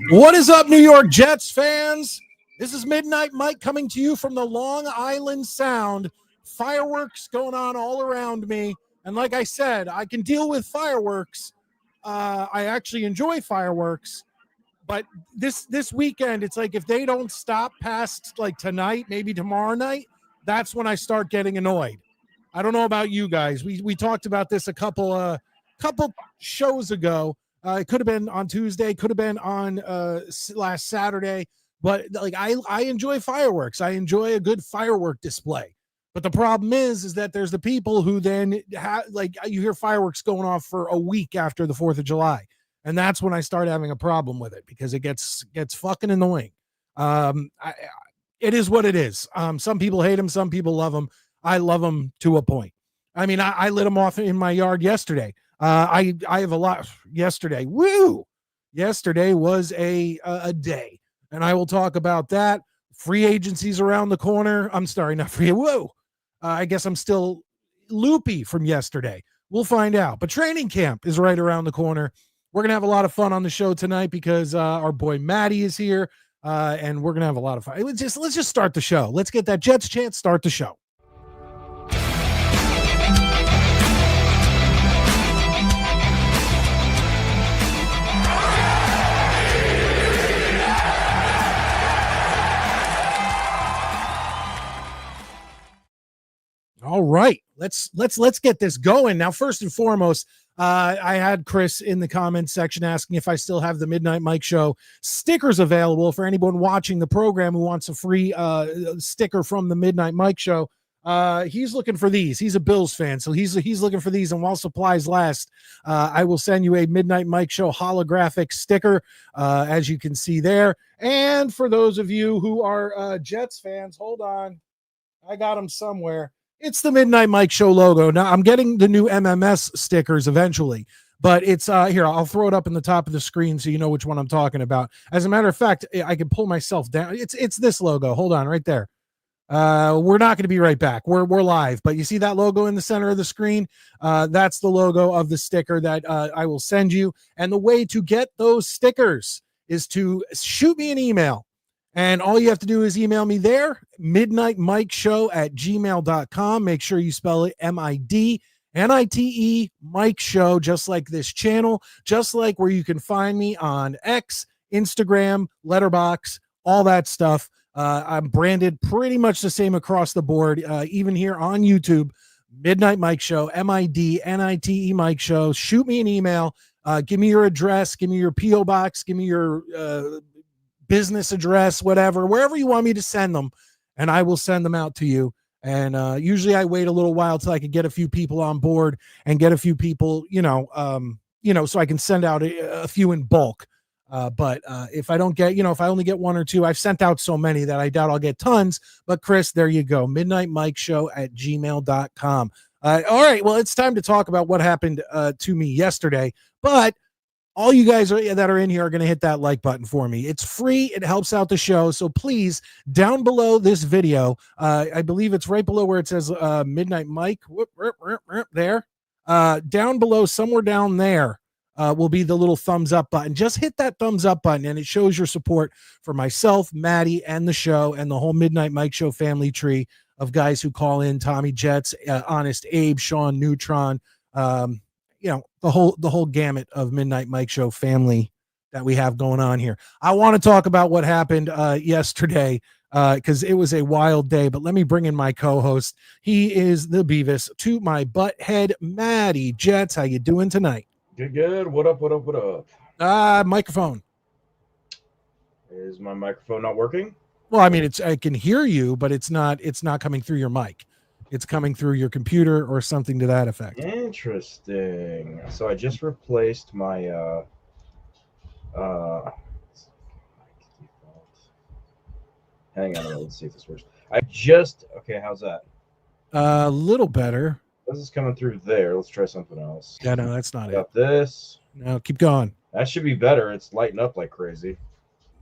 What is up, New York Jets fans? This is Midnight Mike coming to you from the Long Island Sound. Fireworks going on all around me. And like I said, I can deal with fireworks. I actually enjoy fireworks. But this weekend, it's like if they don't stop past like tonight, maybe tomorrow night, that's when I start getting annoyed. I don't know about you guys. We talked about this a couple shows ago. It could have been on Tuesday, could have been on last Saturday, but like I enjoy fireworks. I enjoy a good firework display. But the problem is that there's the people who then you hear fireworks going off for a week after the 4th of July. And that's when I start having a problem with it because it gets fucking annoying. It is what it is. Some people hate them. Some people love them. I love them to a point. I mean, I lit them off in my yard yesterday. I have a lot yesterday. Woo! Yesterday was a day, and I will talk about that. Free agency's around the corner. I'm sorry, not free. Whoa! I guess I'm still loopy from yesterday. We'll find out. But training camp is right around the corner. We're gonna have a lot of fun on the show tonight because our boy Matty is here, and we're gonna have a lot of fun. Let's just start the show. Let's get that Jets chant. Start the show. All right, let's get this going. Now, first and foremost, I had Chris in the comments section asking if I still have the Midnight Mike Show stickers available for anyone watching the program who wants a free sticker from the Midnight Mike Show. He's looking for these. He's a Bills fan, so he's looking for these. And while supplies last, I will send you a Midnight Mike Show holographic sticker, as you can see there. And for those of you who are Jets fans, hold on, I got them somewhere. It's the Midnight Mike Show logo. Now, I'm getting the new MMS stickers eventually, but it's here. I'll throw it up in the top of the screen so you know which one I'm talking about. As a matter of fact, I can pull myself down. It's this logo. Hold on, right there. We're not going to be right back. We're live, but you see that logo in the center of the screen? That's the logo of the sticker that I will send you. And the way to get those stickers is to shoot me an email. And all you have to do is email me there, midnightmikeshow@gmail.com. Make sure you spell it MIDNITE Mike Show, just like this channel, just like where you can find me on X, Instagram, Letterboxd, all that stuff. I'm branded pretty much the same across the board, even here on YouTube. Midnight Mike Show, MIDNITE Mike Show. Shoot me an email. Give me your address. Give me your P.O. box. Give me your business address, whatever, wherever you want me to send them, and I will send them out to you. And usually I wait a little while till I can get a few people on board and get a few people, so I can send out a few in bulk. But if I don't get, if I only get one or two, I've sent out so many that I doubt I'll get tons. But Chris, there you go. midnightmikeshow@gmail.com. All right. Well, it's time to talk about what happened to me yesterday. But all you guys that are in here are going to hit that like button for me. It's free. It helps out the show. So please, down below this video, I believe it's right below where it says Midnite Mike. There. Down below, somewhere down there, will be the little thumbs up button. Just hit that thumbs up button, and it shows your support for myself, Maddie, and the show, and the whole Midnite Mike Show family tree of guys who call in: Tommy Jets, Honest Abe, Sean Neutron, the whole gamut of Midnite Mike Show family that we have going on here. I want to talk about what happened yesterday because it was a wild day, but let me bring in my co-host. He is the Beavis to my butt head, Maddie Jets. How you doing tonight? Good. What up? Microphone. Is my microphone not working? Well, I mean, I can hear you, but it's not coming through your mic. It's coming through your computer or something to that effect. Interesting. So I just replaced my hang on, let's see if this works. Okay, how's that? A little better. This is coming through there. Let's try something else. Yeah, no, that's not Got this. No, keep going. That should be better. It's lighting up like crazy.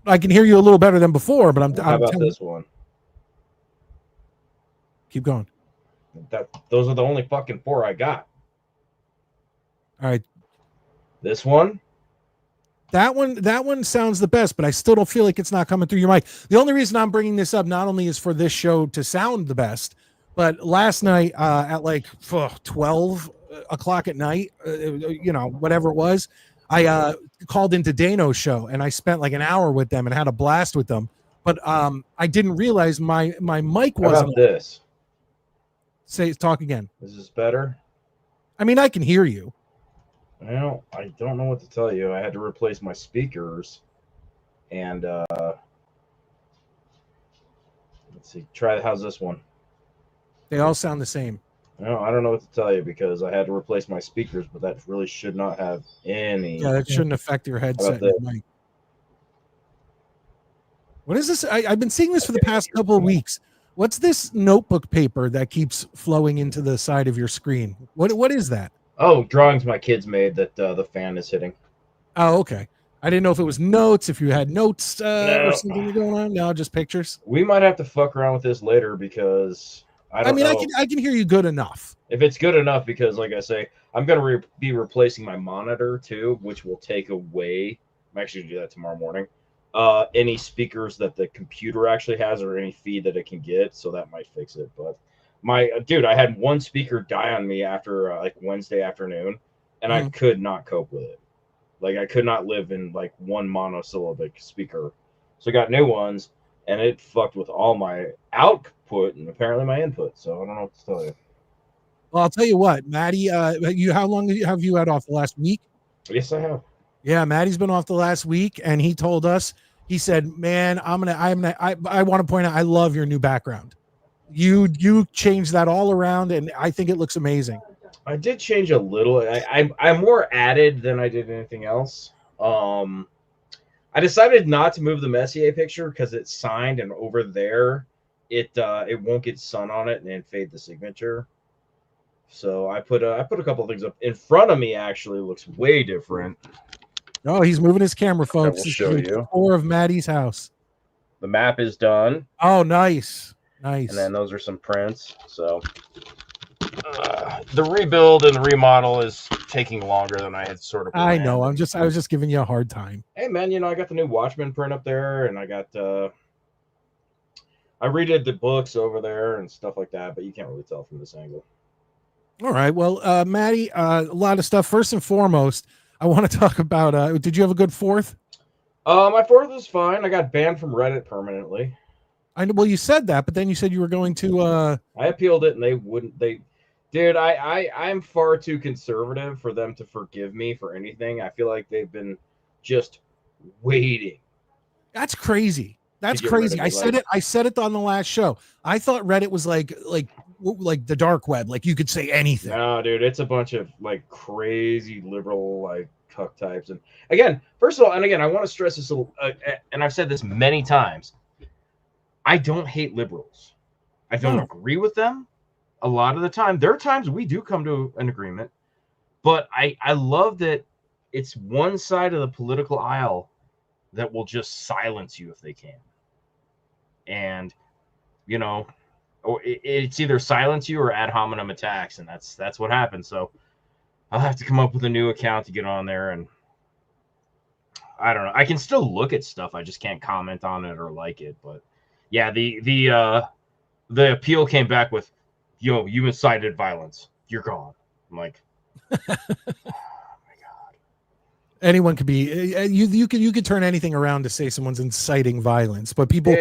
I can hear you a little better than before, but How about this one? Keep going. Those are the only fucking 4 I got. All right. This one? That one sounds the best, but I still don't feel like it's not coming through your mic. The only reason I'm bringing this up not only is for this show to sound the best, but last night at like 12 o'clock at night, whatever it was, I called into Dano's show and I spent like an hour with them and had a blast with them. But I didn't realize my mic wasn't. How about this? Talk again. Is this better? I mean, I can hear you. Well, I don't know what to tell you. I had to replace my speakers, and let's see. How's this one? They all sound the same. No, I don't know what to tell you because I had to replace my speakers, but that really should not have any. Yeah, that shouldn't affect your headset. Your mic. What is this? I've been seeing this for the past couple of weeks. What's this notebook paper that keeps flowing into the side of your screen? What is that? Oh, drawings my kids made that the fan is hitting. Oh, okay. I didn't know if it was notes, if you had notes or something going on. No, just pictures. We might have to fuck around with this later because I mean, I can hear you good enough. If it's good enough, because like I say, I'm going to be replacing my monitor too, which will take away. I'm actually going to do that tomorrow morning. Any speakers that the computer actually has or any feed that it can get, so that might fix it. But I had one speaker die on me after like Wednesday afternoon, and I could not cope with it. Like I could not live in like one monosyllabic speaker, so I got new ones, and it fucked with all my output and apparently my input. So I don't know what to tell you. Well, I'll tell you what, Maddie. How long have you had off? The last week? Yes, I have. Yeah, Maddie's been off the last week, and he told us. He said, "Man, I want to point out, I love your new background. You changed that all around, and I think it looks amazing." I did change a little. I'm more added than I did anything else. I decided not to move the Messier picture because it's signed, and over there, it won't get sun on it and fade the signature. So I put a couple of things up in front of me. Actually, looks way different. Oh, he's moving his camera, folks. I will show you. Tour of Maddie's house. The map is done. Oh, nice. And then those are some prints. So the rebuild and the remodel is taking longer than I had sort of. I know. I was just giving you a hard time. Hey, man, I got the new Watchmen print up there, and I got I redid the books over there and stuff like that, but you can't really tell from this angle. All right. Well, Maddie, a lot of stuff. First and foremost, I want to talk about, did you have a good 4th? My 4th was fine. I got banned from Reddit permanently. Well, you said that, but then you said you were going to, I appealed it and dude, I'm far too conservative for them to forgive me for anything. I feel like they've been just waiting. That's crazy. That's crazy. I said it on the last show. I thought Reddit was like the dark web, like you could say anything. No, dude, it's a bunch of like crazy liberal like cuck types. And again, first of all, I want to stress this, and I've said this many times. I don't hate liberals. I don't agree with them a lot of the time. There are times we do come to an agreement, but I love that it's one side of the political aisle that will just silence you if they can. And, you know, or it's either silence you or ad hominem attacks, and that's what happens. So I'll have to come up with a new account to get on there, and I don't know. I can still look at stuff. I just can't comment on it or like it. But yeah, the appeal came back with, yo, you incited violence. You're gone. I'm like, anyone could be you could turn anything around to say someone's inciting violence, but people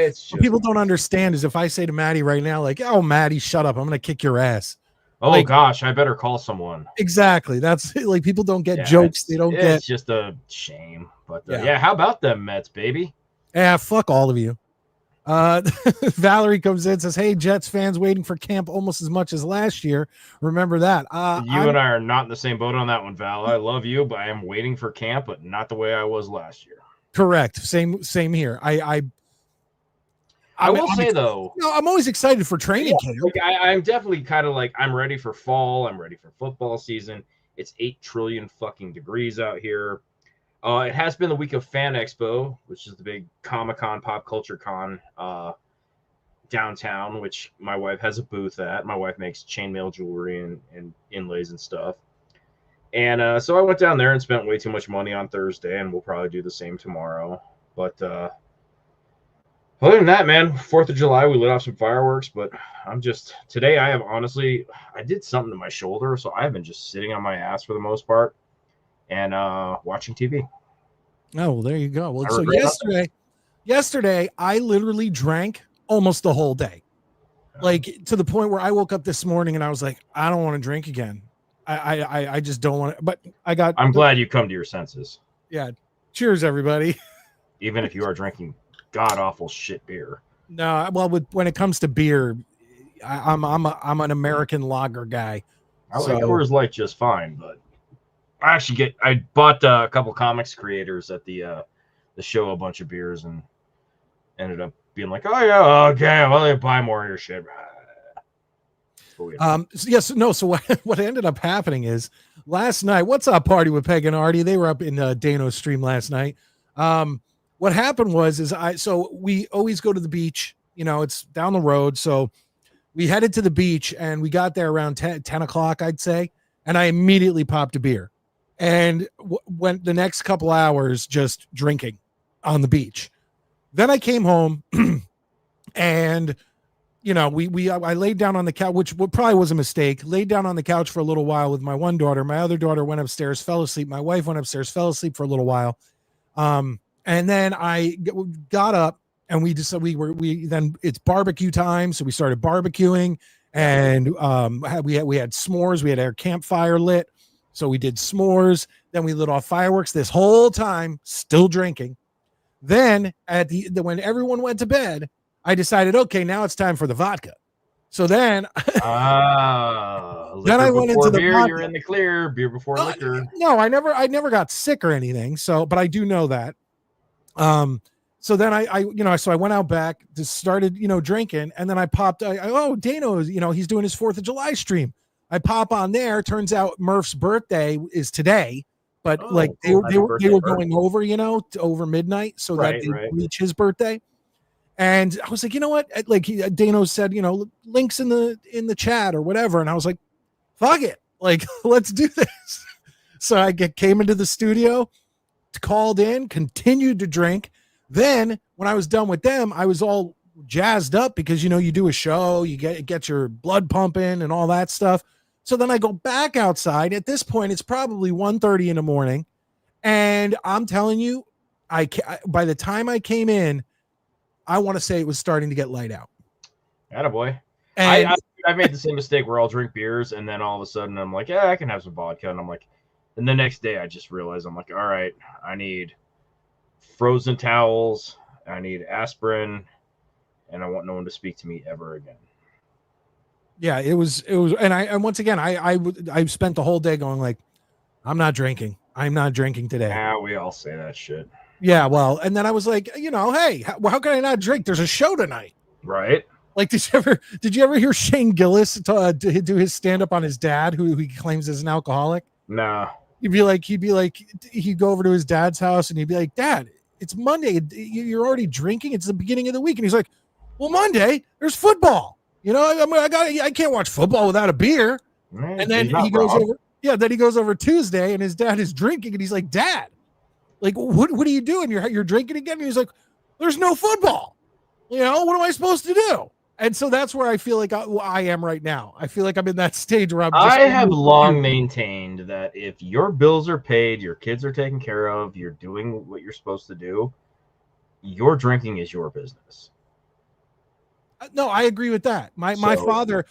don't understand is if I say to Maddie right now, like, oh, Maddie, shut up, I'm gonna kick your ass. Oh, like, gosh, I better call someone. Exactly. That's like, people don't get jokes. They don't get. It's just a shame. But yeah, how about them Mets, baby? Yeah, fuck all of you. Valerie comes in and says, hey, Jets fans waiting for camp almost as much as last year. Remember that. You and I are not in the same boat on that one, Val. I love you, but I am waiting for camp, but not the way I was last year. Correct. Same here. I will say, though, I'm always excited for training camp. Like, I'm definitely kind of like, I'm ready for fall. I'm ready for football season. It's 8 trillion fucking degrees out here. It has been the week of Fan Expo, which is the big Comic-Con, pop culture con downtown, which my wife has a booth at. My wife makes chainmail jewelry and inlays and stuff. And so I went down there and spent way too much money on Thursday, and we'll probably do the same tomorrow. But other than that, man, 4th of July, we lit off some fireworks, but today I did something to my shoulder, so I've been just sitting on my ass for the most part and watching TV. Oh, well, there you go. Well, so yesterday I literally drank almost the whole day, like to the point where I woke up this morning and I was like, I don't want to drink again. I just don't want to. But I'm glad you come to your senses. Yeah. Cheers, everybody. Even if you are drinking god awful shit beer. No, well, when it comes to beer, I'm an American lager guy. I like Coors Light just fine, but I bought a couple comics creators at the show a bunch of beers and ended up being like, oh yeah, okay, well, you buy more of your shit. So what ended up happening is last night, what's up, Party with Peg and Artie? They were up in Dano's stream last night. What happened was we always go to the beach, it's down the road. So we headed to the beach and we got there around 10 o'clock, I'd say. And I immediately popped a beer and went the next couple hours just drinking on the beach. Then I came home and, I laid down on the couch, which probably was a mistake, laid down on the couch for a little while with my one daughter. My other daughter went upstairs, fell asleep. My wife went upstairs, fell asleep for a little while. And then I got up and then it's barbecue time. So we started barbecuing and we had s'mores. We had our campfire lit. So we did s'mores. Then we lit off fireworks this whole time, still drinking. Then when everyone went to bed, I decided, okay, now it's time for the vodka. So then, then I went into the beer. You're in the clear. Beer before liquor. No, I never got sick or anything. So, but I do know that. So then I went out back, just started, drinking, and then I popped. Dano, he's doing his 4th of July stream. I pop on there. Turns out Murph's birthday is today, but they were going over, over midnight so that they reach his birthday. And I was like, you know what? Like Dano said, links in the chat or whatever. And I was like, fuck it. Like, let's do this. So I came into the studio, called in, continued to drink. Then when I was done with them, I was all jazzed up because, you do a show, you get your blood pumping and all that stuff. So then I go back outside. At this point, it's probably 1:30 in the morning. And I'm telling you, by the time I came in, I want to say it was starting to get light out. Attaboy. And I made the same mistake where I'll drink beers and then all of a sudden I'm like, yeah, I can have some vodka. And I'm like, and the next day I just realized I'm like, all right, I need frozen towels, I need aspirin, and I want no one to speak to me ever again. Yeah, it was, and once again, I spent the whole day going like, I'm not drinking today. Yeah, we all say that shit. Yeah, well, and then I was like, hey, how can I not drink? There's a show tonight, right? Like, did you ever hear Shane Gillis do his stand up on his dad, who he claims is an alcoholic? Nah. he'd go over to his dad's house and he'd be like, Dad, it's Monday. You're already drinking. It's the beginning of the week. And he's like, well, Monday there's football. I can't watch football without a beer. Man, and then he goes over. Yeah. Then he goes over Tuesday and his dad is drinking and he's like, Dad, like, what are you doing? You're drinking again. And he's like, there's no football. What am I supposed to do? And so that's where I feel like I am right now. I feel like I'm in that stage where I have long maintained that if your bills are paid, your kids are taken care of, you're doing what you're supposed to do, your drinking is your business. No, I agree with that. My father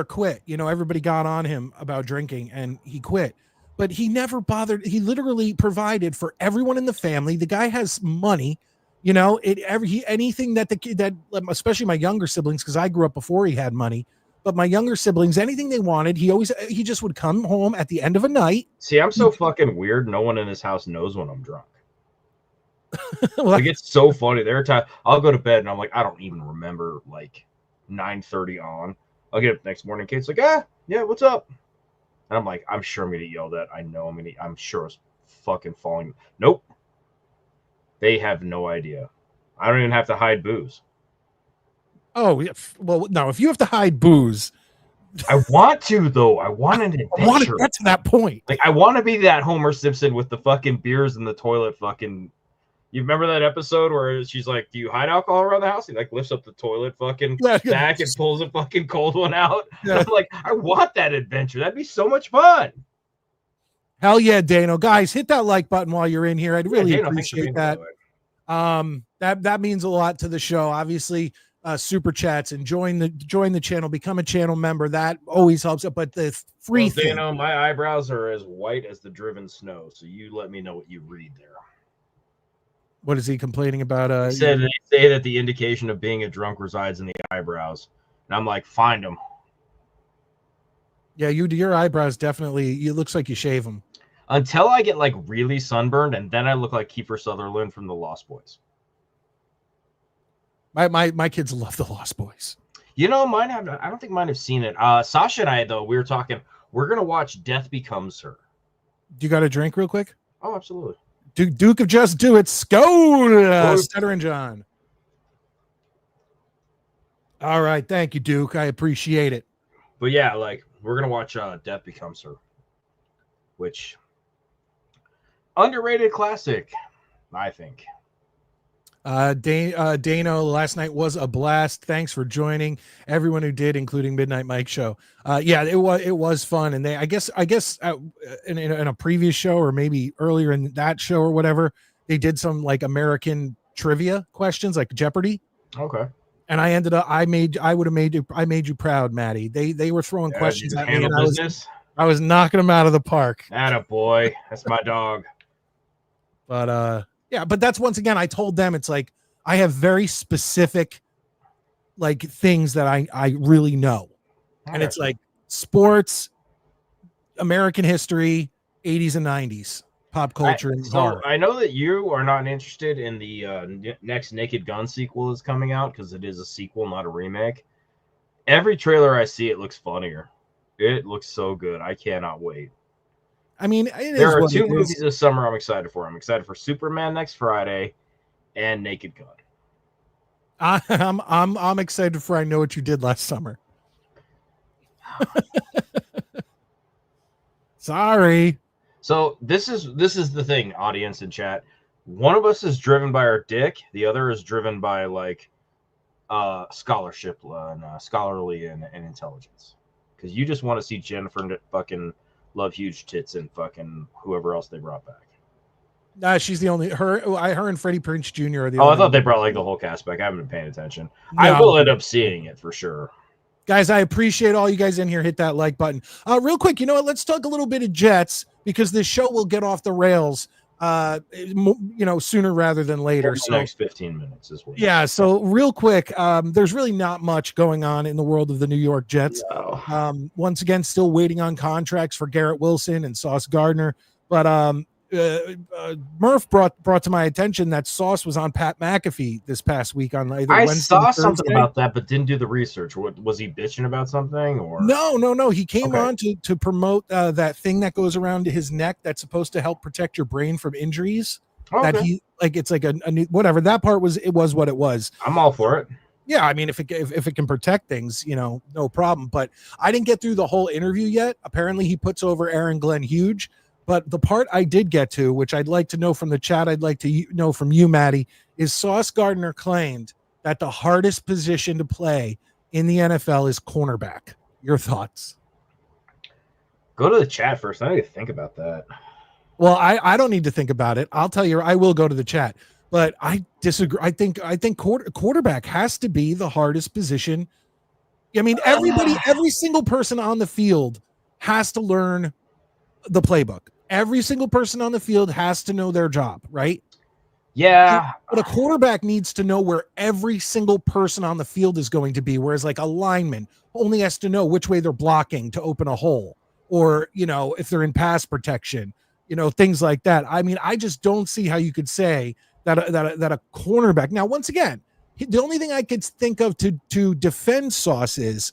quit. Everybody got on him about drinking and he quit. But he never bothered. He literally provided for everyone in the family. The guy has money. Anything that especially my younger siblings, because I grew up before he had money, but my younger siblings, anything they wanted, he just would come home at the end of a night. See, I'm so fucking weird. No one in this house knows when I'm drunk. Like, it's so funny. There are times I'll go to bed and I'm like, I don't even remember, like 9:30 on. I'll get up the next morning. Kate's like, yeah, what's up? And I'm like, I'm sure I'm gonna get yelled at. I'm sure it's fucking falling. Nope. They have no idea. I don't even have to hide booze. Oh, well, no, if you have to hide booze. I want to, though. I want an adventure. I want to get to that point. Like, I want to be that Homer Simpson with the fucking beers in the toilet fucking. You remember that episode where she's like, do you hide alcohol around the house? He like lifts up the toilet fucking back and pulls a fucking cold one out. Yeah. I'm like, I want that adventure. That'd be so much fun. Hell yeah, Dano. Guys, hit that like button while you're in here. I'd really appreciate that. That means a lot to the show. Obviously, super chats and join the channel, become a channel member. That always helps. But the free thing. Dano, my eyebrows are as white as the driven snow. So you let me know what you read there. What is he complaining about? He said they say that the indication of being a drunk resides in the eyebrows. And I'm like, find them. Yeah, your eyebrows definitely, it looks like you shave them. Until I get like really sunburned, and then I look like Kiefer Sutherland from the Lost Boys. My kids love the Lost Boys. Mine have. I don't think mine have seen it. Sasha and I, though, we were talking. We're gonna watch Death Becomes Her. Do you got a drink real quick? Oh, absolutely. Duke of Just Do It. Skol, Stuttering John. All right, thank you, Duke. I appreciate it. But yeah, like we're gonna watch Death Becomes Her, which underrated classic, I think. Dano, last night was a blast. Thanks for joining everyone who did, including Midnight Mike show. Yeah, it was fun. And I guess in a previous show or maybe earlier in that show or whatever, they did some like American trivia questions like Jeopardy. Okay. And I made you proud, Maddie. They were throwing questions at me and I was knocking them out of the park. Attaboy. That's my dog. But yeah, but that's once again, I told them it's like I have very specific like things that I really know. And it's like sports, American history, 80s and 90s, pop culture. And horror. I know that you are not interested in the next Naked Gun sequel that's coming out because it is a sequel, not a remake. Every trailer I see, it looks funnier. It looks so good. I cannot wait. I mean, there are two movies this summer I'm excited for. I'm excited for Superman next Friday and Naked Gun. I'm excited for I Know What You Did Last Summer. Sorry. So this is the thing, audience and chat. One of us is driven by our dick. The other is driven by like scholarship and scholarly and intelligence. Because you just want to see Jennifer fucking love huge tits and fucking whoever else they brought back. She's the only her and Freddie Prinze Jr. are the only. I thought they brought like the whole cast back. I haven't been paying attention. No. I will end up seeing it for sure. Guys, I appreciate all you guys in here. Hit that like button. Real quick, you know what? Let's talk a little bit of Jets because this show will get off the rails sooner rather than later. The next 15 minutes as well. Yeah, so real quick, there's really not much going on in the world of the New York Jets. No. Once again, still waiting on contracts for Garrett Wilson and Sauce Gardner. But Murph brought to my attention that Sauce was on Pat McAfee this past week on either I Wednesday saw or something Thursday. about that, but didn't do the research. What was he bitching about something or No. He came Okay. on to promote that thing that goes around his neck that's supposed to help protect your brain from injuries. That Okay. he like it's like a new, whatever that part was. It was what it was. I'm all for it. Yeah, I mean, if it can protect things, no problem. But I didn't get through the whole interview yet. Apparently, he puts over Aaron Glenn huge. But the part I did get to, which I'd like to know from the chat, I'd like to know from you, Maddie, is Sauce Gardner claimed that the hardest position to play in the NFL is cornerback. Your thoughts? Go to the chat first. I need to think about that. Well, I don't need to think about it. I'll tell you, I will go to the chat. But I disagree. I think quarterback has to be the hardest position. I mean, every single person on the field has to learn the playbook. Every single person on the field has to know their job, right? Yeah. But a quarterback needs to know where every single person on the field is going to be, whereas like a lineman only has to know which way they're blocking to open a hole, or, if they're in pass protection, things like that. I mean, I just don't see how you could say that a cornerback. Now, once again, the only thing I could think of to defend Sauce is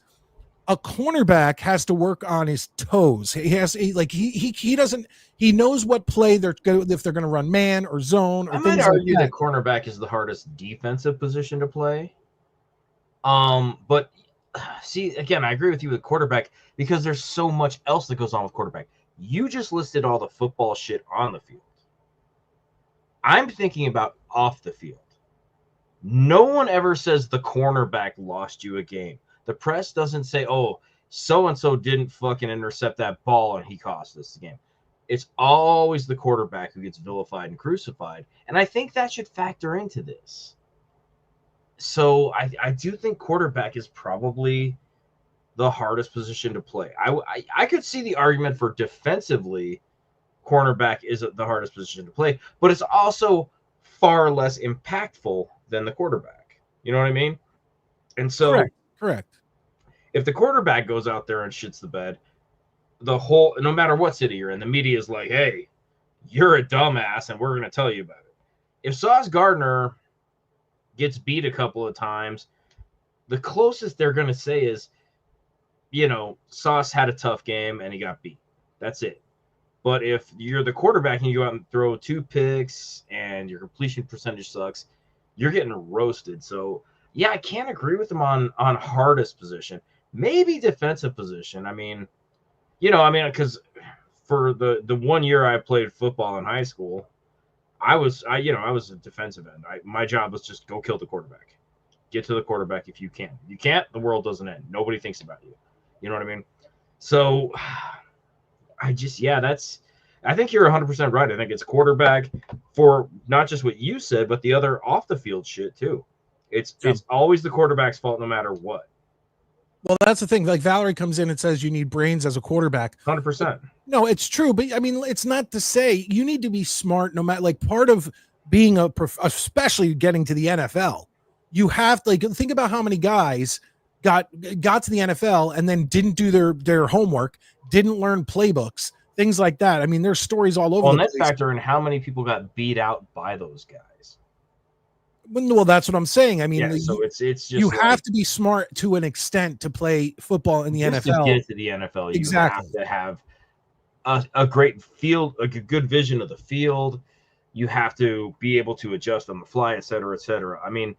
a cornerback has to work on his toes. He knows what play they're going if they're going to run man or zone or I things might argue like that cornerback is the hardest defensive position to play. But see, again, I agree with you with quarterback because there's so much else that goes on with quarterback. You just listed all the football shit on the field. I'm thinking about off the field. No one ever says the cornerback lost you a game. The press doesn't say, oh, so-and-so didn't fucking intercept that ball and he cost us the game. It's always the quarterback who gets vilified and crucified. And I think that should factor into this. So I do think quarterback is probably the hardest position to play. I could see the argument for defensively, cornerback is the hardest position to play, but it's also far less impactful than the quarterback. You know what I mean? And so correct. If the quarterback goes out there and shits the bed, no matter what city you're in, the media is like, hey, you're a dumbass and we're going to tell you about it. If Sauce Gardner gets beat a couple of times, the closest they're going to say is, Sauce had a tough game and he got beat. That's it. But if you're the quarterback and you go out and throw 2 picks and your completion percentage sucks, you're getting roasted. So, yeah, I can't agree with them on hardest position. Maybe defensive position. Because for the 1 year I played football in high school, I was a defensive end. My job was just go kill the quarterback. Get to the quarterback if you can. If you can't, the world doesn't end. Nobody thinks about you. You know what I mean? So I think you're 100% right. I think it's quarterback for not just what you said, but the other off the field shit too. It's always the quarterback's fault no matter what. Well, that's the thing. Like Valerie comes in and says you need brains as a quarterback. 100%. No, it's true. But I mean, it's not to say you need to be smart no matter, like part of being especially getting to the NFL, you have to think about how many guys got to the NFL and then didn't do their homework, didn't learn playbooks, things like that. I mean, there's stories all over the place. Factor in how many people got beat out by those guys. Well, that's what I'm saying. I mean, so it's just you have to be smart to an extent to play football in the NFL. To get to the NFL, you have to have a great field, like a good vision of the field. You have to be able to adjust on the fly, et cetera, et cetera. I mean,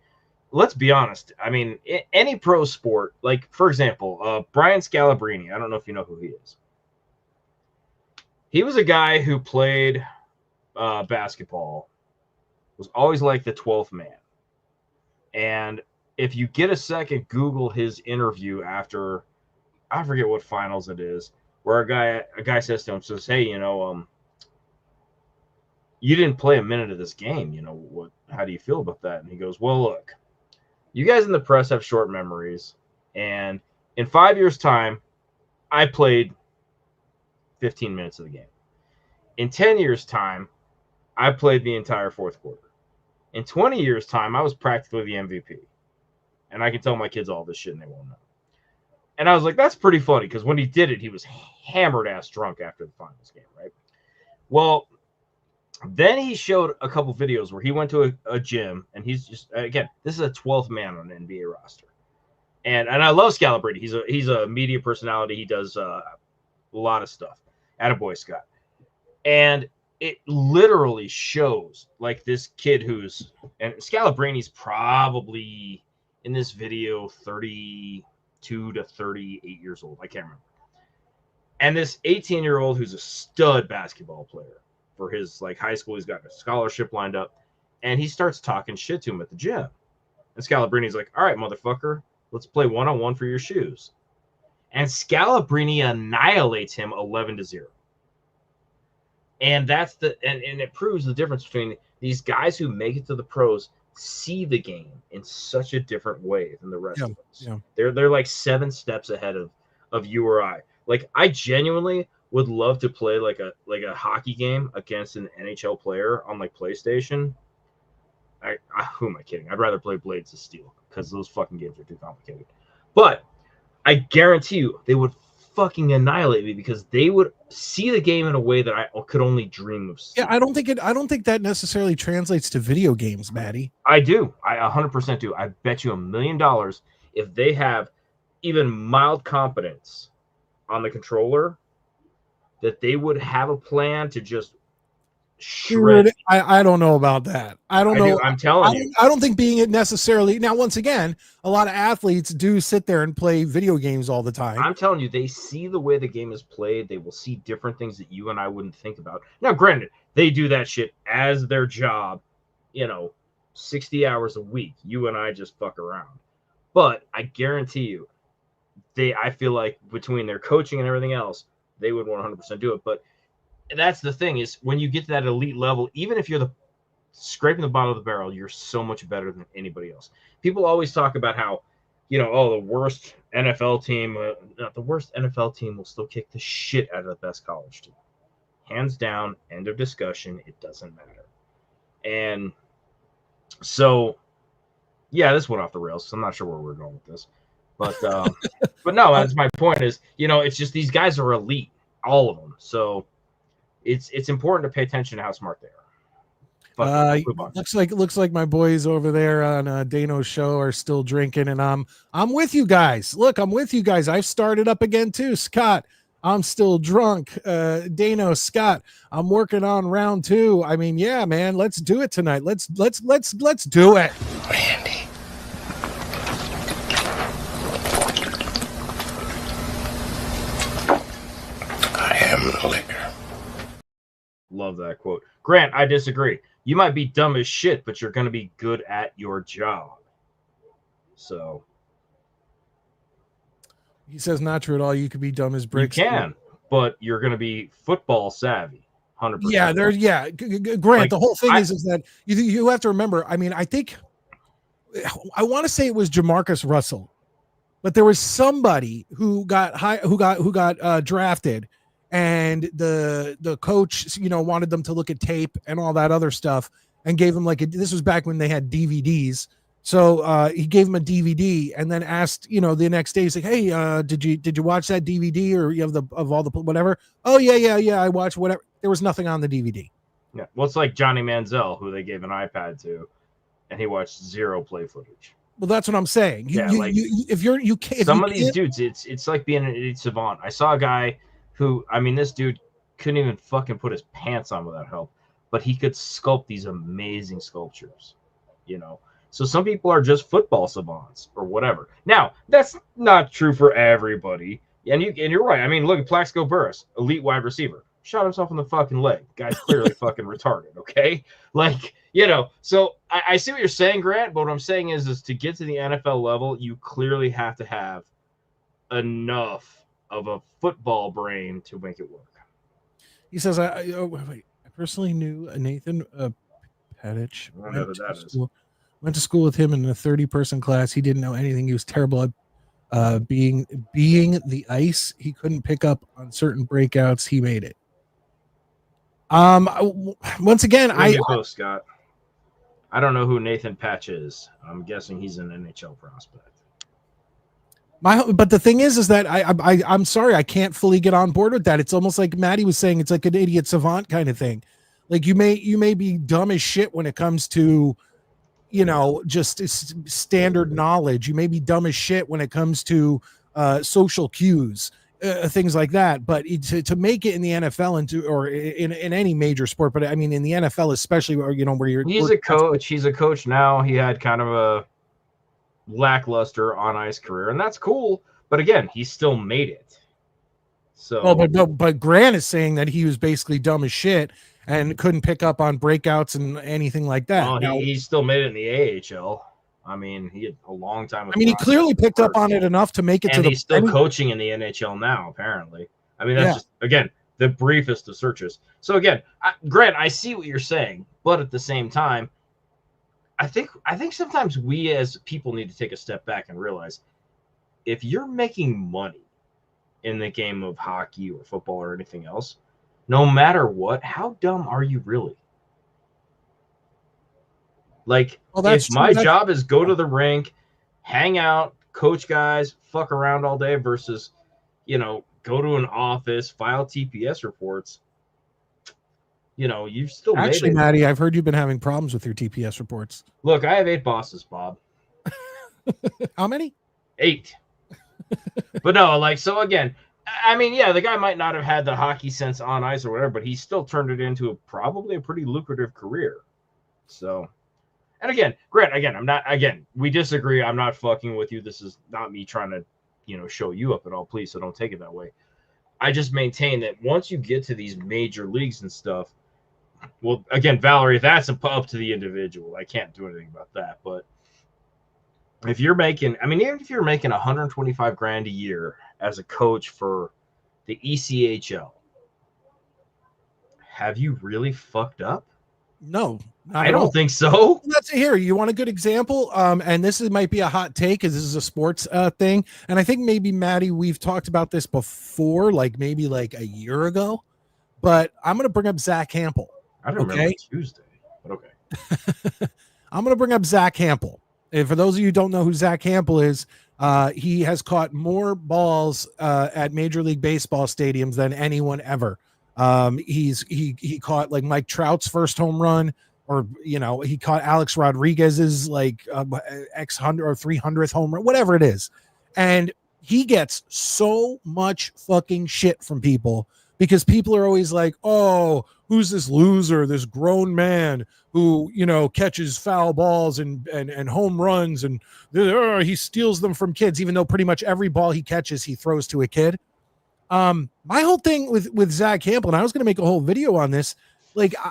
let's be honest. I mean, any pro sport, like, for example, Brian Scalabrine, I don't know if you know who he is. He was a guy who played basketball, was always like the 12th man. And if you get a second, Google his interview after, I forget what finals it is, where a guy says to him, hey, you didn't play a minute of this game. How do you feel about that? And he goes, well, look, you guys in the press have short memories. And in 5 years' time, I played 15 minutes of the game. In 10 years' time, I played the entire fourth quarter. In 20 years' time, I was practically the MVP. And I can tell my kids all this shit and they won't know. And I was like, that's pretty funny because when he did it, he was hammered ass drunk after the finals game, right? Well, Then he showed a couple videos where he went to a gym, and he's just, again, this is a 12th man on an NBA roster. And I love Scalabrine. He's a media personality. He does a lot of stuff. Attaboy, Scott. And it literally shows like this kid and Scalabrine's probably in this video 32 to 38 years old. I can't remember. And this 18-year-old who's a stud basketball player for his like high school, he's got a scholarship lined up, and he starts talking shit to him at the gym. And Scalabrine's like, "All right, motherfucker, let's play one-on-one for your shoes." And Scalabrini annihilates him 11-0. And that's and it proves the difference between these guys who make it to the pros see the game in such a different way than the rest of us. Yeah. They're like 7 steps ahead of you or I. Like, I genuinely would love to play like a hockey game against an NHL player on like PlayStation. Who am I kidding? I'd rather play Blades of Steel because those fucking games are too complicated. But I guarantee you they would fucking annihilate me because they would see the game in a way that I could only dream of seeing. Yeah, I don't think that necessarily translates to video games, Maddie. I do. I 100% do. I bet you $1 million if they have even mild competence on the controller, that they would have a plan to just shred. Dude, I don't know about that. I don't know. I'm telling you. I don't think being it necessarily. Now, once again, a lot of athletes do sit there and play video games all the time. I'm telling you, they see the way the game is played. They will see different things that you and I wouldn't think about. Now, granted, they do that shit as their job, 60 hours a week. You and I just fuck around. But I guarantee you, I feel like between their coaching and everything else, they would 100% do it. But that's the thing is when you get to that elite level, even if you're scraping the bottom of the barrel, you're so much better than anybody else. People always talk about how, the worst NFL team, the worst NFL team will still kick the shit out of the best college team. Hands down, end of discussion. It doesn't matter. And so, yeah, this went off the rails. So I'm not sure where we're going with this. But but no, that's my point is, it's just these guys are elite, all of them. So it's important to pay attention to how smart they are. Looks like my boys over there on Dano's show are still drinking, and I'm with you guys. Look, I'm with you guys. I've started up again too, Scott. I'm still drunk. Dano, Scott, I'm working on round 2. I mean, yeah, man, let's do it tonight. Let's do it. Randy. The liquor. Love that quote. Grant, I disagree. You might be dumb as shit, but you're going to be good at your job. So he says not true at all. You could be dumb as bricks. You can, but you're going to be football savvy. 100%. Yeah, Grant, the whole thing is that you have to remember. I mean, I think I want to say it was Jamarcus Russell, but there was somebody who got drafted. And the coach, wanted them to look at tape and all that other stuff, and gave them this was back when they had DVDs. So he gave him a DVD and then asked, the next day, he's like, "Hey, did you watch that DVD or you have of all the whatever?" "Oh yeah, I watched whatever." There was nothing on the DVD. Yeah, well, it's like Johnny Manziel, who they gave an iPad to, and he watched 0 play footage. Well, that's what I'm saying. Some of these dudes, it's like being an elite savant. I saw a guy who, this dude couldn't even fucking put his pants on without help, but he could sculpt these amazing sculptures, So some people are just football savants or whatever. Now, that's not true for everybody. And you're right. Look at Plaxico Burress, elite wide receiver. Shot himself in the fucking leg. Guy's clearly fucking retarded, okay? So I see what you're saying, Grant, but what I'm saying is to get to the NFL level, you clearly have to have enough of a football brain to make it work. He says, I personally knew Nathan Petich. I don't know who that is. Went to school with him in a 30-person class. He didn't know anything. He was terrible at being the ice. He couldn't pick up on certain breakouts. He made it. Once again, Scott. I don't know who Nathan Patch is. I'm guessing he's an NHL prospect. But the thing is that I'm sorry, I can't fully get on board with that. It's almost like Maddie was saying, it's like an idiot savant kind of thing. Like you may be dumb as shit when it comes to, just standard knowledge. You may be dumb as shit when it comes to social cues, things like that. But to make it in the NFL or in any major sport, but I mean in the NFL especially, where you're he's a coach. He's a coach now. He had kind of a lackluster on ice career, and that's cool. But again, he still made it. So, but Grant is saying that he was basically dumb as shit and couldn't pick up on breakouts and anything like that. Well, he still made it in the AHL. I mean, he had a long time. I mean, he clearly picked up on it enough to make it and he's still coaching in the NHL now, apparently. I mean, that's just, again, the briefest of searches. So, again, Grant, I see what you're saying, but at the same time, I think sometimes we as people need to take a step back and realize if you're making money in the game of hockey or football or anything else, no matter what, how dumb are you really? Like, if my job is go to the rink, hang out, coach guys, fuck around all day versus, go to an office, file TPS reports, you've still actually made it. Maddie, I've heard you've been having problems with your TPS reports. Look, I have 8 bosses, Bob. How many? 8. But no, so again, I mean, yeah, the guy might not have had the hockey sense on ice or whatever, but he still turned it into probably a pretty lucrative career. So, and again, Grant, we disagree. I'm not fucking with you. This is not me trying to, show you up at all, please. So don't take it that way. I just maintain that once you get to these major leagues and stuff, well, again, Valerie, that's up to the individual. I can't do anything about that. But if you're making, even if you're making $125,000 a year as a coach for the ECHL, have you really fucked up? No, I don't think so. That's here. You want a good example? And this might be a hot take because this is a sports thing. And I think maybe Maddie, we've talked about this before, maybe a year ago. But I'm going to bring up Zach Hampel. I don't remember Tuesday, but okay. I'm going to bring up Zach Hampel. And for those of you who don't know who Zach Hampel is, he has caught more balls at Major League Baseball stadiums than anyone ever. He caught Mike Trout's first home run, or he caught Alex Rodriguez's X100 or 300th home run, whatever it is. And he gets so much fucking shit from people because people are always like, oh, who's this loser, this grown man who, catches foul balls and home runs and he steals them from kids, even though pretty much every ball he catches, he throws to a kid. My whole thing with Zach Hampel, and I was going to make a whole video on this.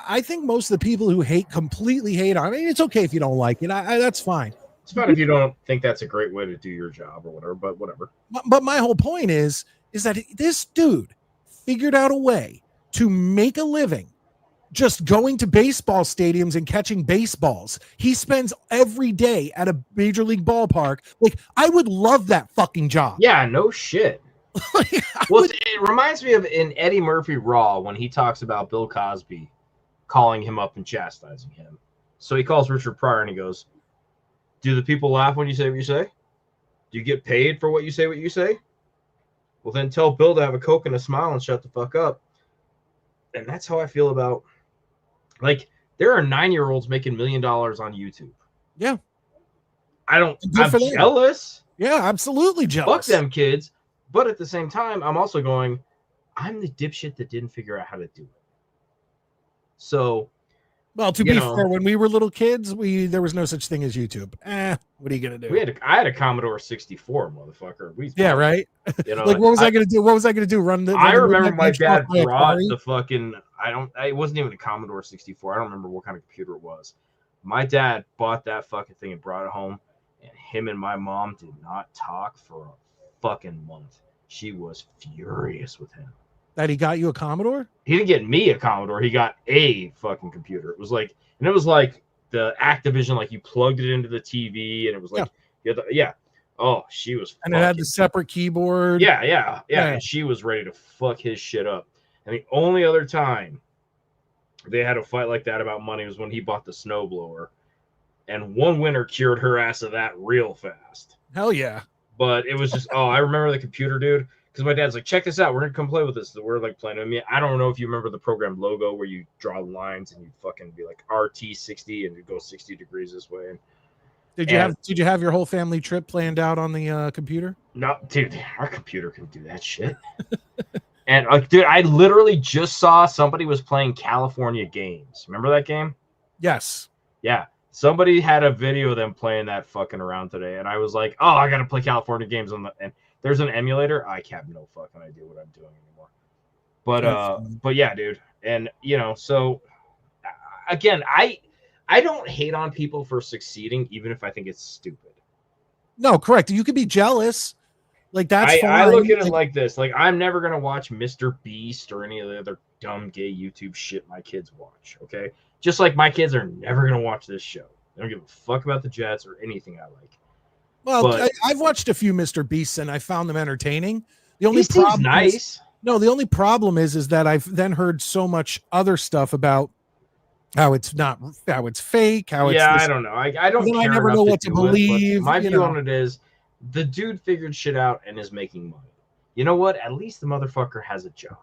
I think most of the people who completely hate on it, it's okay if you don't like it. That's fine. It's fine if you don't think that's a great way to do your job or whatever, but whatever. But my whole point is that this dude figured out a way to make a living just going to baseball stadiums and catching baseballs. He spends every day at a major league ballpark. I would love that fucking job. Yeah, no shit. It reminds me of in Eddie Murphy Raw when he talks about Bill Cosby calling him up and chastising him. So he calls Richard Pryor and he goes, do the people laugh when you say what you say? Do you get paid for what you say? Well, then tell Bill to have a Coke and a smile and shut the fuck up. And that's how I feel about, there are 9-year-olds making $1 million on YouTube. Yeah. I'm jealous. Yeah, absolutely jealous. Fuck them kids. But at the same time, I'm also going, I'm the dipshit that didn't figure out how to do it. So, well, to be fair, when we were little kids, there was no such thing as YouTube. What are you gonna do? I had a Commodore 64, motherfucker. Right. What was I gonna do? What was I gonna do? I remember my dad brought the fucking. It wasn't even a Commodore 64. I don't remember what kind of computer it was. My dad bought that fucking thing and brought it home, and him and my mom did not talk for a fucking month. She was furious with him. That he got you a Commodore? He didn't get me a Commodore. He got a fucking computer. It was like the Activision, you plugged it into the TV, and it was yeah. Oh, she was. And it had the separate keyboard. Yeah. And she was ready to fuck his shit up. And the only other time they had a fight like that about money was when he bought the snowblower, and one winter cured her ass of that real fast. Hell yeah. But it was just, I remember the computer, dude, because my dad's like, check this out. We're going to come play with this. So we're like playing. I mean, I don't know if you remember the program logo where you draw lines and you fucking be like RT60 and you go 60 degrees this way. And Did you have your whole family trip planned out on the computer? No, dude, our computer can do that shit. And like, dude, I literally just saw somebody was playing California Games. Remember that game? Yes. Yeah. Somebody had a video of them playing that fucking around today, and I was like, "Oh, I gotta play California Games on the." And there's an emulator. I have no fucking idea what I'm doing anymore. But yeah, dude, and so again, I don't hate on people for succeeding, even if I think it's stupid. No, correct. You could be jealous. Like that's fine. I look at it like this. Like I'm never gonna watch Mr. Beast or any of the other dumb gay YouTube shit my kids watch. Okay, just like my kids are never gonna watch this show. They don't give a fuck about the Jets or anything I like. Well, I've watched a few Mr. Beasts and I found them entertaining. The only he seems problem nice. The only problem is that I've then heard so much other stuff about how it's fake, how it's I don't know. I don't care. I never know what to believe. My view on it is the dude figured shit out and is making money. You know what? At least the motherfucker has a job.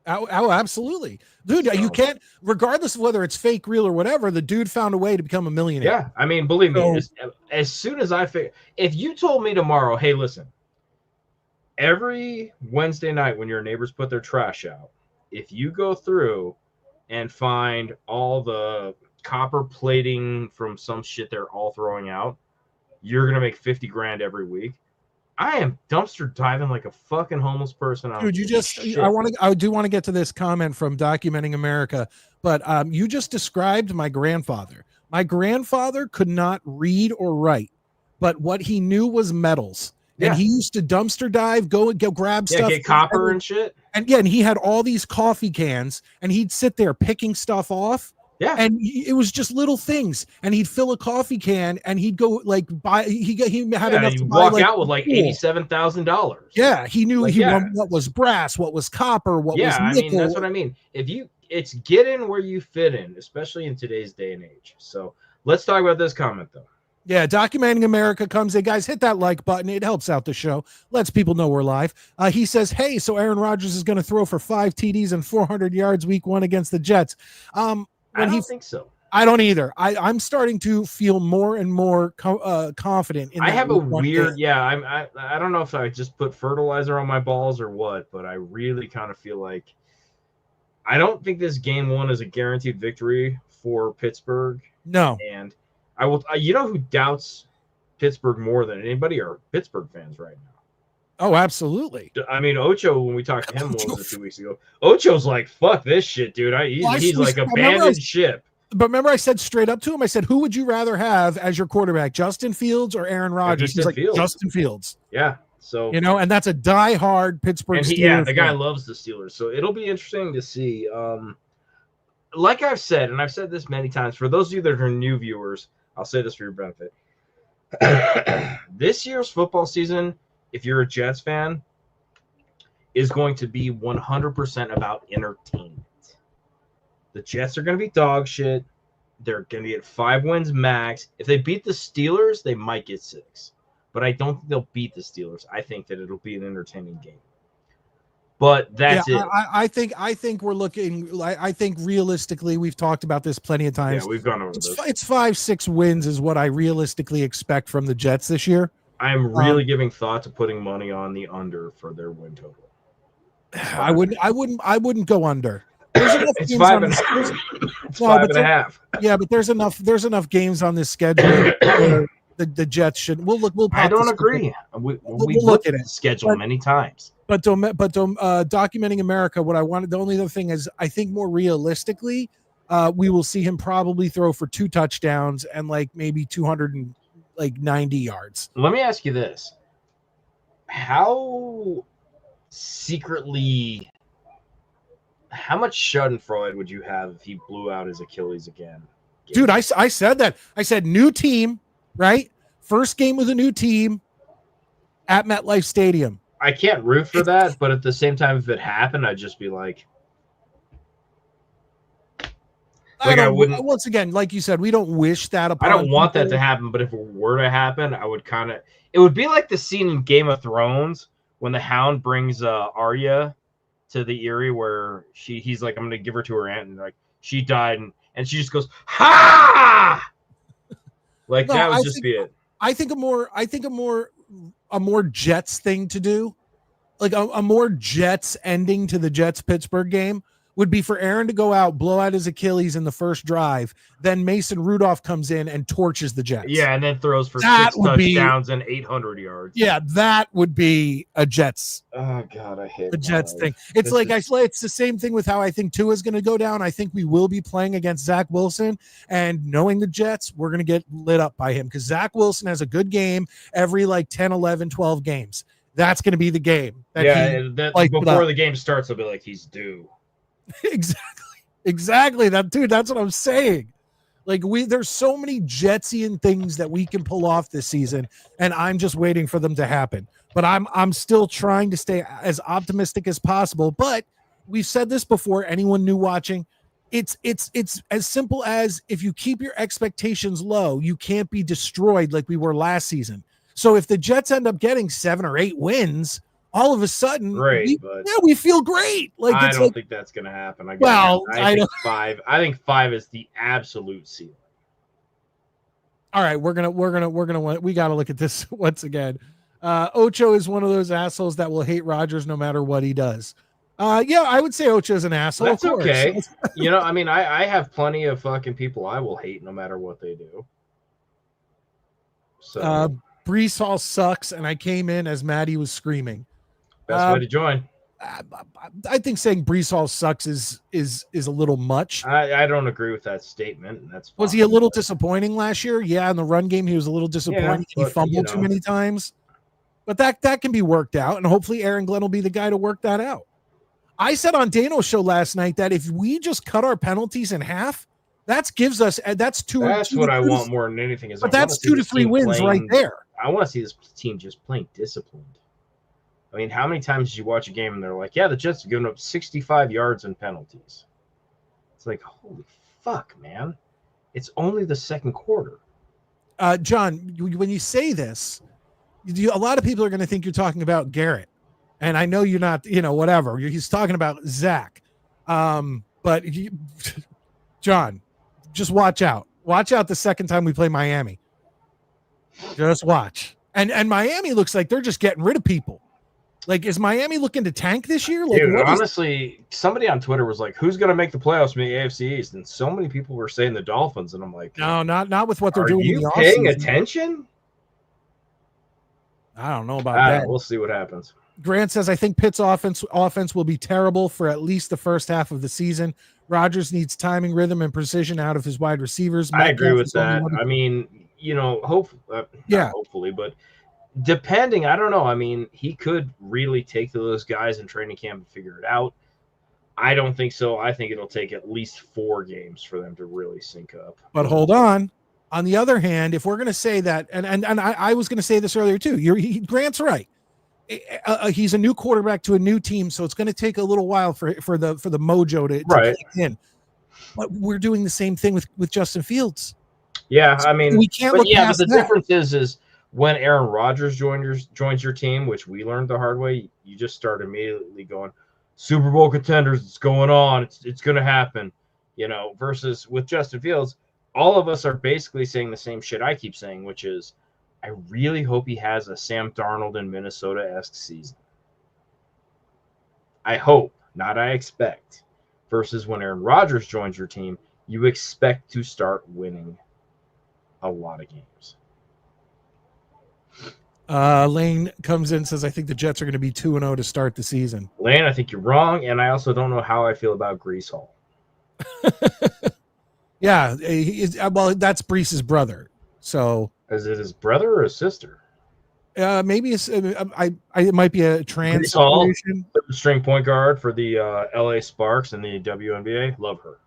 Oh, absolutely. Dude, you can't, regardless of whether it's fake, real, or whatever, the dude found a way to become a millionaire. Yeah. I mean, believe me, as soon as if you told me tomorrow, hey, listen, every Wednesday night when your neighbors put their trash out, if you go through and find all the copper plating from some shit they're all throwing out, you're going to make 50 grand every week. I am dumpster diving like a fucking homeless person. Dude, I do want to get to this comment from Documenting America, but you just described my grandfather. My grandfather could not read or write, but what he knew was metals. Yeah. And he used to dumpster dive, go grab stuff, get copper and shit. And and he had all these coffee cans, and he'd sit there picking stuff off. Yeah, and it was just little things, and he'd fill a coffee can, and he'd go like buy. He had enough to walk out with like $87,000. Yeah, he knew what was brass, what was copper, what was nickel. I mean, that's what I mean. It's get in where you fit in, especially in today's day and age. So let's talk about this comment though. Yeah, Documenting America comes in. Guys, hit that like button. It helps out the show. Lets people know we're live. He says, hey, so Aaron Rodgers is going to throw for 5 TDs and 400 yards week 1 against the Jets. I don't think so. I don't either. I'm starting to feel more and more confident. I have a weird, I don't know if I just put fertilizer on my balls or what, but I really kind of feel like I don't think this game 1 is a guaranteed victory for Pittsburgh. No. And I will. You know who doubts Pittsburgh more than anybody are Pittsburgh fans right now. Oh, absolutely. I mean, Ocho, when we talked to him what was it, 2 weeks ago, Ocho's like, fuck this shit, dude. He's like abandoned ship. But remember, I said straight up to him, I said, who would you rather have as your quarterback, Justin Fields or Aaron Rodgers? He's like, Justin Fields. Yeah. So, and that's a diehard Pittsburgh Steelers. Yeah, the guy loves the Steelers. So it'll be interesting to see. Like I've said, and I've said this many times, for those of you that are new viewers, I'll say this for your benefit. This year's football season, if you're a Jets fan, is going to be 100% about entertainment. The Jets are going to be dog shit. They're going to get 5 wins max. If they beat the Steelers, they might get 6. But I don't think they'll beat the Steelers. I think that it'll be an entertaining game. But that's it. I think we're looking. I think realistically, we've talked about this plenty of times. Yeah, we've gone over this. It's 5-6 wins is what I realistically expect from the Jets this year. I'm really giving thought to putting money on the under for their win total. I wouldn't go under. There's enough it's games 5 on and, it's no, 5.5. Yeah, but there's enough games on this schedule. Where the Jets should. I don't agree. We'll look at the schedule many times. But Documenting America, the only other thing is, I think more realistically, we will see him probably throw for 2 touchdowns and like maybe 290 yards. Let me ask you this: how much Schadenfreude would you have if he blew out his Achilles again? Dude, I said that. I said new team, right? First game with a new team at MetLife Stadium. I can't root for that, but at the same time, if it happened, I'd just be like I wouldn't. Once again, like you said, we don't wish that upon. I don't want that to happen, but if it were to happen, I would it would be like the scene in Game of Thrones when the Hound brings Arya to the Eyrie where he's like, I'm gonna give her to her aunt, and like she died, and she just goes, ha! Like No, that would just be it. I think a more Jets thing to do, like a more Jets ending to the Jets Pittsburgh game, would be for Aaron to go out, blow out his Achilles in the first drive, then Mason Rudolph comes in and torches the Jets. Yeah, and then throws for 6 touchdowns and 800 yards. Yeah, that would be a Jets. Oh God, I hate the Jets thing. It's it's the same thing with how I think Tua is going to go down. I think we will be playing against Zach Wilson, and knowing the Jets, we're going to get lit up by him because Zach Wilson has a good game every 10, 11, 12 games. That's going to be the game. Before the game starts, they'll be like, he's due. Exactly. That's what I'm saying. There's so many Jetsian things that we can pull off this season, and I'm just waiting for them to happen. But I'm still trying to stay as optimistic as possible. But we've said this before. Anyone new watching, it's as simple as if you keep your expectations low, you can't be destroyed like we were last season. So if the Jets end up getting 7 or 8 wins, all of a sudden, we feel great. I don't think that's going to happen. I think 5. I think 5 is the absolute ceiling. All right, we got to look at this once again. Ocho is one of those assholes that will hate Rodgers no matter what he does. I would say Ocho is an asshole. That's okay. I have plenty of fucking people I will hate no matter what they do. So Brees Hall sucks, and I came in as Maddie was screaming. Best way to join. I think saying Brees Hall sucks is a little much. I don't agree with that statement. Was he a little disappointing last year? Yeah, in the run game he was a little disappointing. He fumbled too many times. But that can be worked out, and hopefully Aaron Glenn will be the guy to work that out. I said on Dano's show last night that if we just cut our penalties in half, that's 2. That's what I want more than anything. But that's 2 to 3 wins right there. I want to see this team just playing disciplined. I mean, how many times did you watch a game and they're like, yeah, the Jets have given up 65 yards in penalties? It's like, holy fuck, man. It's only the second quarter. John, when you say this, a lot of people are going to think you're talking about Garrett. And I know you're not, whatever. He's talking about Zach. But John, just watch out. Watch out the second time we play Miami. Just watch. And Miami looks like they're just getting rid of people. Is Miami looking to tank this year? Dude, honestly, somebody on Twitter was like, who's going to make the playoffs in the AFC East? And so many people were saying the Dolphins. And I'm like, no, not with what they're doing. Are you paying attention? I don't know about that. We'll see what happens. Grant says, I think Pitt's offense will be terrible for at least the first half of the season. Rodgers needs timing, rhythm, and precision out of his wide receivers. I agree with that. I mean, hopefully, but depending, I don't know. I mean, he could really take to those guys in training camp and figure it out. I don't think so. I think it'll take at least 4 games for them to really sync up. But hold on. On the other hand, if we're going to say that, and I was going to say this earlier too, Grant's right. He's a new quarterback to a new team, so it's going to take a little while for the mojo to kick in. But we're doing the same thing with Justin Fields. Yeah, I mean, we can't look past but the that. difference is when Aaron Rodgers joins your team, which we learned the hard way, you just start immediately going, Super Bowl contenders, it's going on, it's going to happen, versus with Justin Fields, all of us are basically saying the same shit I keep saying, which is, I really hope he has a Sam Darnold in Minnesota-esque season. I hope, not I expect. Versus when Aaron Rodgers joins your team, you expect to start winning a lot of games. Lane comes in and says, I think the Jets are going to be 2-0 to start the season. Lane, I think you're wrong, and I also don't know how I feel about Brees Hall. Yeah, that's Brees's brother. So is it his brother or his sister? Maybe it might be a trans situation. String point guard for the LA Sparks in the WNBA. Love her.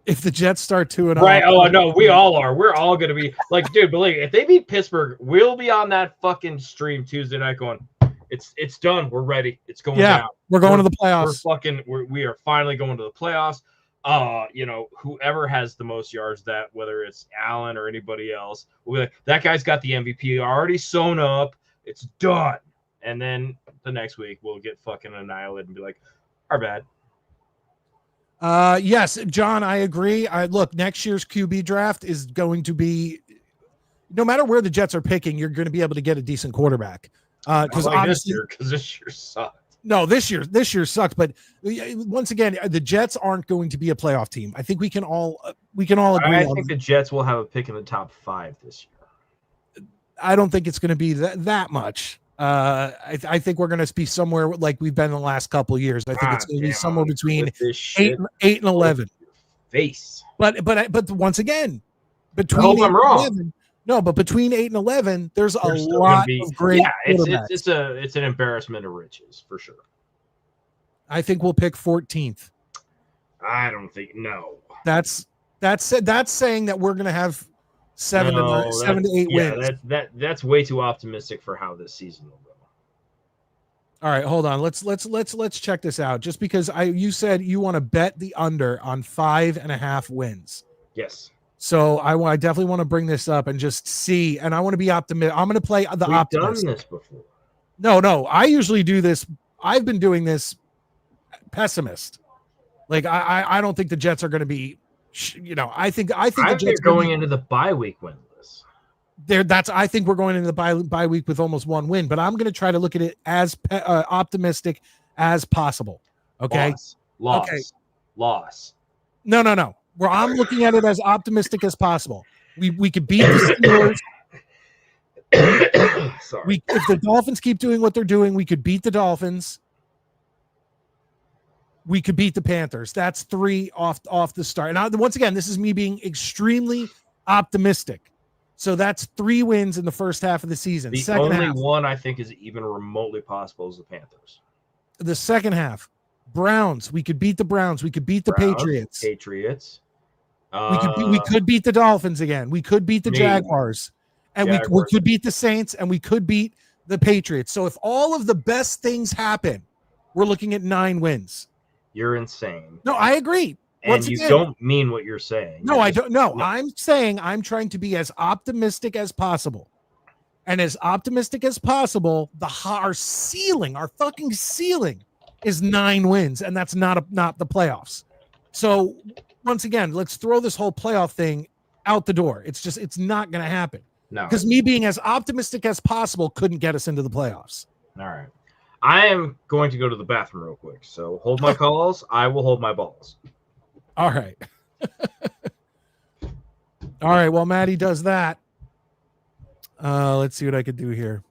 If the Jets start 2-0, right? Oh no, we all are. We're all gonna be like, dude. Believe me, if they beat Pittsburgh, we'll be on that fucking stream Tuesday night going, it's done. We're ready. It's going down. We're going to the playoffs. We are finally going to the playoffs. Whoever has the most yards, that whether it's Allen or anybody else, we'll be like, that guy's got the MVP already sewn up. it's done. And then the next week we'll get fucking annihilated and be like, our bad. Yes, John, I agree. Look, next year's QB draft is going to be, no matter where the Jets are picking, you're going to be able to get a decent quarterback. Because like obviously, this year sucked. No, this year sucked. But once again, the Jets aren't going to be a playoff team. I think we can all agree. I think the Jets will have a pick in the top 5 this year. I don't think it's going to be that much. I think we're going to be somewhere like we've been the last couple of years. I think it's going to be somewhere between 8 and 11. Face. But once again, between I hope I'm wrong. No, but between 8 and 11, there's a lot of great. Yeah, it's an embarrassment of riches for sure. I think we'll pick 14th. I don't think That's saying that we're going to have 7 to 8 wins. That's way too optimistic for how this season will go. All right, hold on. Let's check this out. Just because you said you want to bet the under on 5.5 wins. Yes. So I definitely want to bring this up and just see, and I want to be optimistic. I'm going to play the optimist. We've done this before. No, I usually do this. I've been doing this pessimist. Like I don't think the Jets are going to be. I think the Jets are going into the bye week winless. I think we're going into the bye week with almost 1 win, but I'm going to try to look at it as optimistic as possible. Okay. Loss. No. Where I'm looking at it as optimistic as possible. We could beat the Steelers. Sorry. If the Dolphins keep doing what they're doing, we could beat the Dolphins. We could beat the Panthers. That's 3 off the start. And once again, this is me being extremely optimistic. So that's 3 wins in the first half of the season. The only one I think is even remotely possible is the Panthers. The second half, Browns. We could beat the Browns. We could beat the Patriots. We could beat the Dolphins again. We could beat the Jaguars. And we could beat the Saints, and we could beat the Patriots. So if all of the best things happen, we're looking at 9 wins. You're insane. No, I agree. And you don't mean what you're saying. No, I don't. No, I'm saying I'm trying to be as optimistic as possible. And as optimistic as possible, our fucking ceiling is 9 wins, and that's not the playoffs. So once again, let's throw this whole playoff thing out the door. It's not going to happen. No. Because me being as optimistic as possible couldn't get us into the playoffs. All right. I am going to go to the bathroom real quick. So hold my calls. I will hold my balls. All right. All right. While Maddie does that, let's see what I could do here.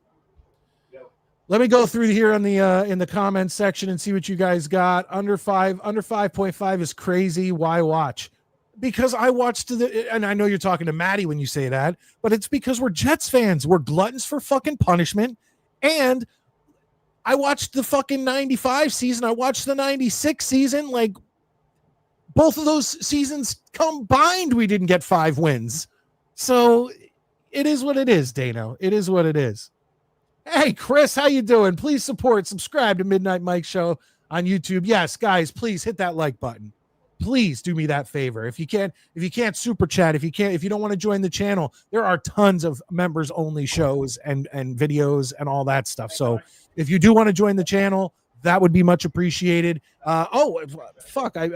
Let me go through here in the comments section and see what you guys got. Under 5.5 is crazy. Why watch? Because I watched and I know you're talking to Maddie when you say that, but it's because we're Jets fans. We're gluttons for fucking punishment. And I watched the fucking 95 season. I watched the 96 season. Like, both of those seasons combined, we didn't get 5 wins. So it is what it is, Dano. It is what it is. Hey, Chris, how you doing? Please subscribe to Midnight Mike Show on YouTube. Yes, guys, please hit that like button. Please do me that favor. If you can't super chat, if you don't want to join the channel, there are tons of members only shows and videos and all that stuff. So if you do want to join the channel, that would be much appreciated. I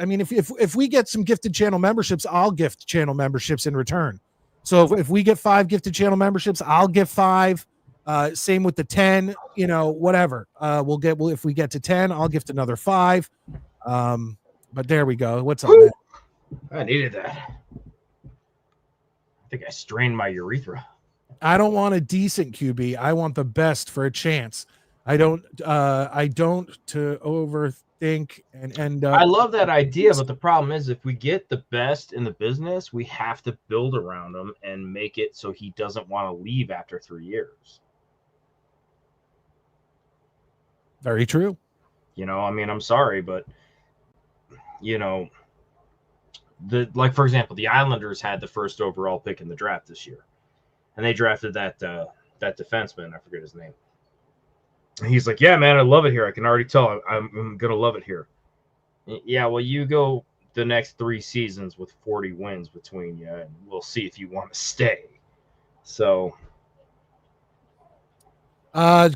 mean, if we get some gifted channel memberships, I'll gift channel memberships in return. So if we get 5 gifted channel memberships, I'll give 5. Same with the 10, whatever. If we get to 10, I'll gift another 5. But there we go. What's up, man? I needed that. I think I strained my urethra. I don't want a decent QB. I want the best for a chance. I don't to overthink and end up. I love that idea, but the problem is if we get the best in the business, we have to build around him and make it so he doesn't want to leave after 3 years. Very true. I mean, I'm sorry, but for example, the Islanders had the first overall pick in the draft this year, and they drafted that defenseman. I forget his name. And he's like, yeah, man, I love it here. I can already tell I'm going to love it here. Yeah, well, you go the next 3 seasons with 40 wins between you, and we'll see if you want to stay. So,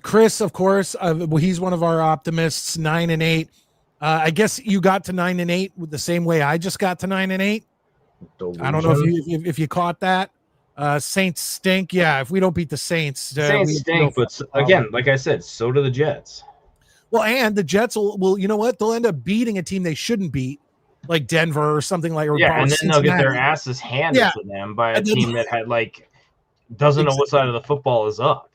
Chris, of course, well, he's one of our optimists. 9-8. I guess you got to 9-8 with the same way I just got to 9-8. Delusion. I don't know if you caught that. Saints stink. Yeah, if we don't beat the Saints, Saints stink. But again, like I said, so do the Jets. Well, and the Jets will. You know what? They'll end up beating a team they shouldn't beat, like Denver or something like. Or and then Cincinnati. they'll get their asses handed to them by a team that had doesn't know what side of the football is up.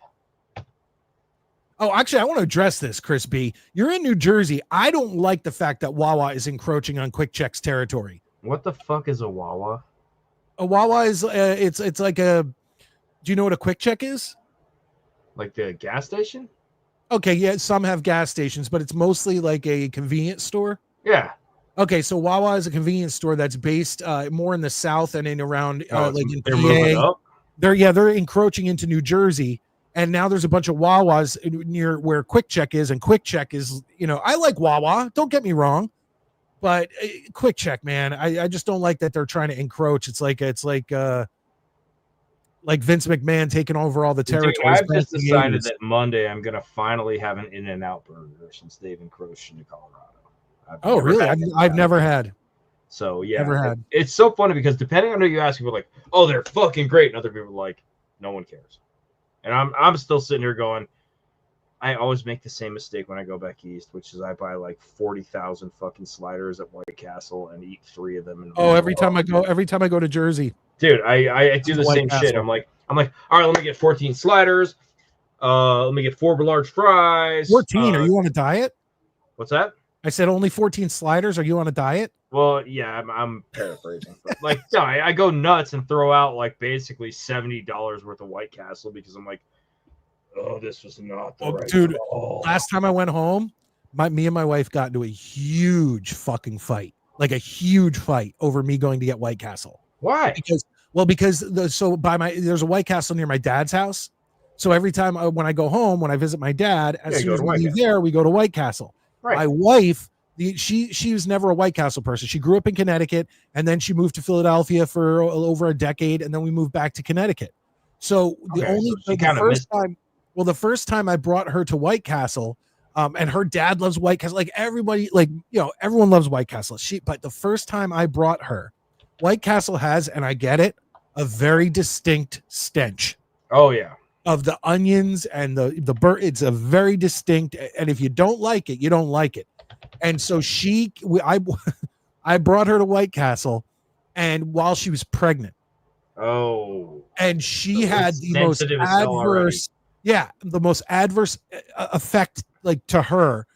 Oh, actually, I want to address this, Chris B. You're in New Jersey. I don't like the fact that Wawa is encroaching on Quick Check's territory. What the fuck is a Wawa? A Wawa is it's like a. Do you know what a Quick Check is? Like the gas station? Okay, yeah, some have gas stations, but it's mostly like a convenience store. Yeah. Okay, so Wawa is a convenience store that's based more in the South and in around like in they're PA. moving up? They're encroaching into New Jersey. And now there's a bunch of Wawas near where Quick Check is, and Quick Check is, I like Wawa. Don't get me wrong, but Quick Check, man, I just don't like that they're trying to encroach. It's like Vince McMahon taking over all the territories. I've just decided that Monday I'm gonna finally have an In-N-Out burger since they've encroached into Colorado. Really? I've never had. So yeah, never had. It's so funny because depending on who you ask, people are like, "Oh, they're fucking great," and other people are like, "No one cares." And I'm still sitting here going, I always make the same mistake when I go back east, which is I buy like 40,000 fucking sliders at White Castle and eat 3 of them. Every time I go to Jersey, dude, I do the same shit. I'm like, all right, let me get 14 sliders. Let me get 4 large fries. 14? Are you on a diet? What's that? I said only 14 sliders. Are you on a diet? Well, yeah, I'm paraphrasing. But no, I go nuts and throw out like basically $70 worth of White Castle because I'm like, oh, this was not the right dude. call. Last time I went home, me and my wife got into a huge fucking fight, like a huge fight over me going to get White Castle. Why? Because there's a White Castle near my dad's house. So every time when I go home, when I visit my dad, as soon as we leave there, we go to White Castle. Right. My wife, she was never a White Castle person. She grew up in Connecticut, and then she moved to Philadelphia for over a decade, and then we moved back to Connecticut. So the first time I brought her to White Castle, and her dad loves White Castle, like everybody, everyone loves White Castle. But the first time I brought her, White Castle has, and I get it, a very distinct stench. Oh yeah. Of the onions and the bird, it's a very distinct, and if you don't like it, you don't like it. And so I brought her to White Castle, and while she was pregnant, and she had the most adverse effect, like to her,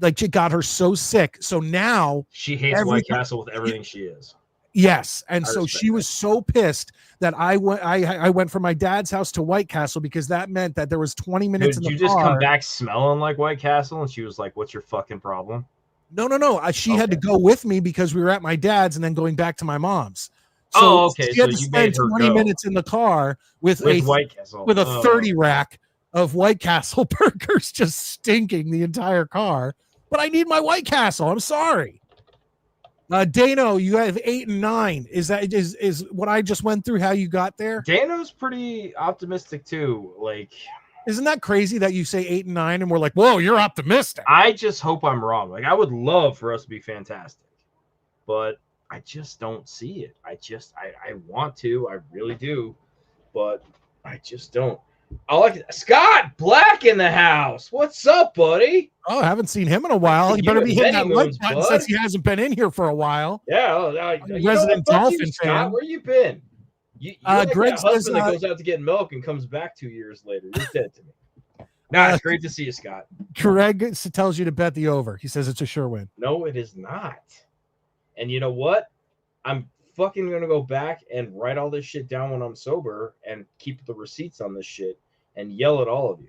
like it got her so sick. So now she hates White Castle with everything she is. Yes, and so she was so pissed that I went from my dad's house to White Castle because that meant that there was 20 minutes in the car. Did you just come back smelling like White Castle? And she was like, "What's your fucking problem?" No. She had to go with me because we were at my dad's and then going back to my mom's. So she had to spend 20 minutes in the car with White Castle with a 30 rack of White Castle burgers, just stinking the entire car. But I need my White Castle. I'm sorry. Dano, you have 8 and 9. Is what I just went through how you got there? Dano's pretty optimistic too. Like, isn't that crazy that you say 8 and 9 and we're like, whoa, you're optimistic? I just hope I'm wrong. Like, I would love for us to be fantastic, but I just don't see it. I want to, I really do, but I just don't. I like it. Scott Black in the house. What's up, buddy? Oh, I haven't seen him in a while. He better be hitting that like button since he hasn't been in here for a while. Yeah, resident Dolphin fan. Where you been? You're like Greg that husband that goes out to get milk and comes back 2 years later. You're dead to me. It's great to see you, Scott. Greg tells you to bet the over. He says it's a sure win. No, it is not. And you know what? I'm fucking gonna go back and write all this shit down when I'm sober and keep the receipts on this shit and yell at all of you.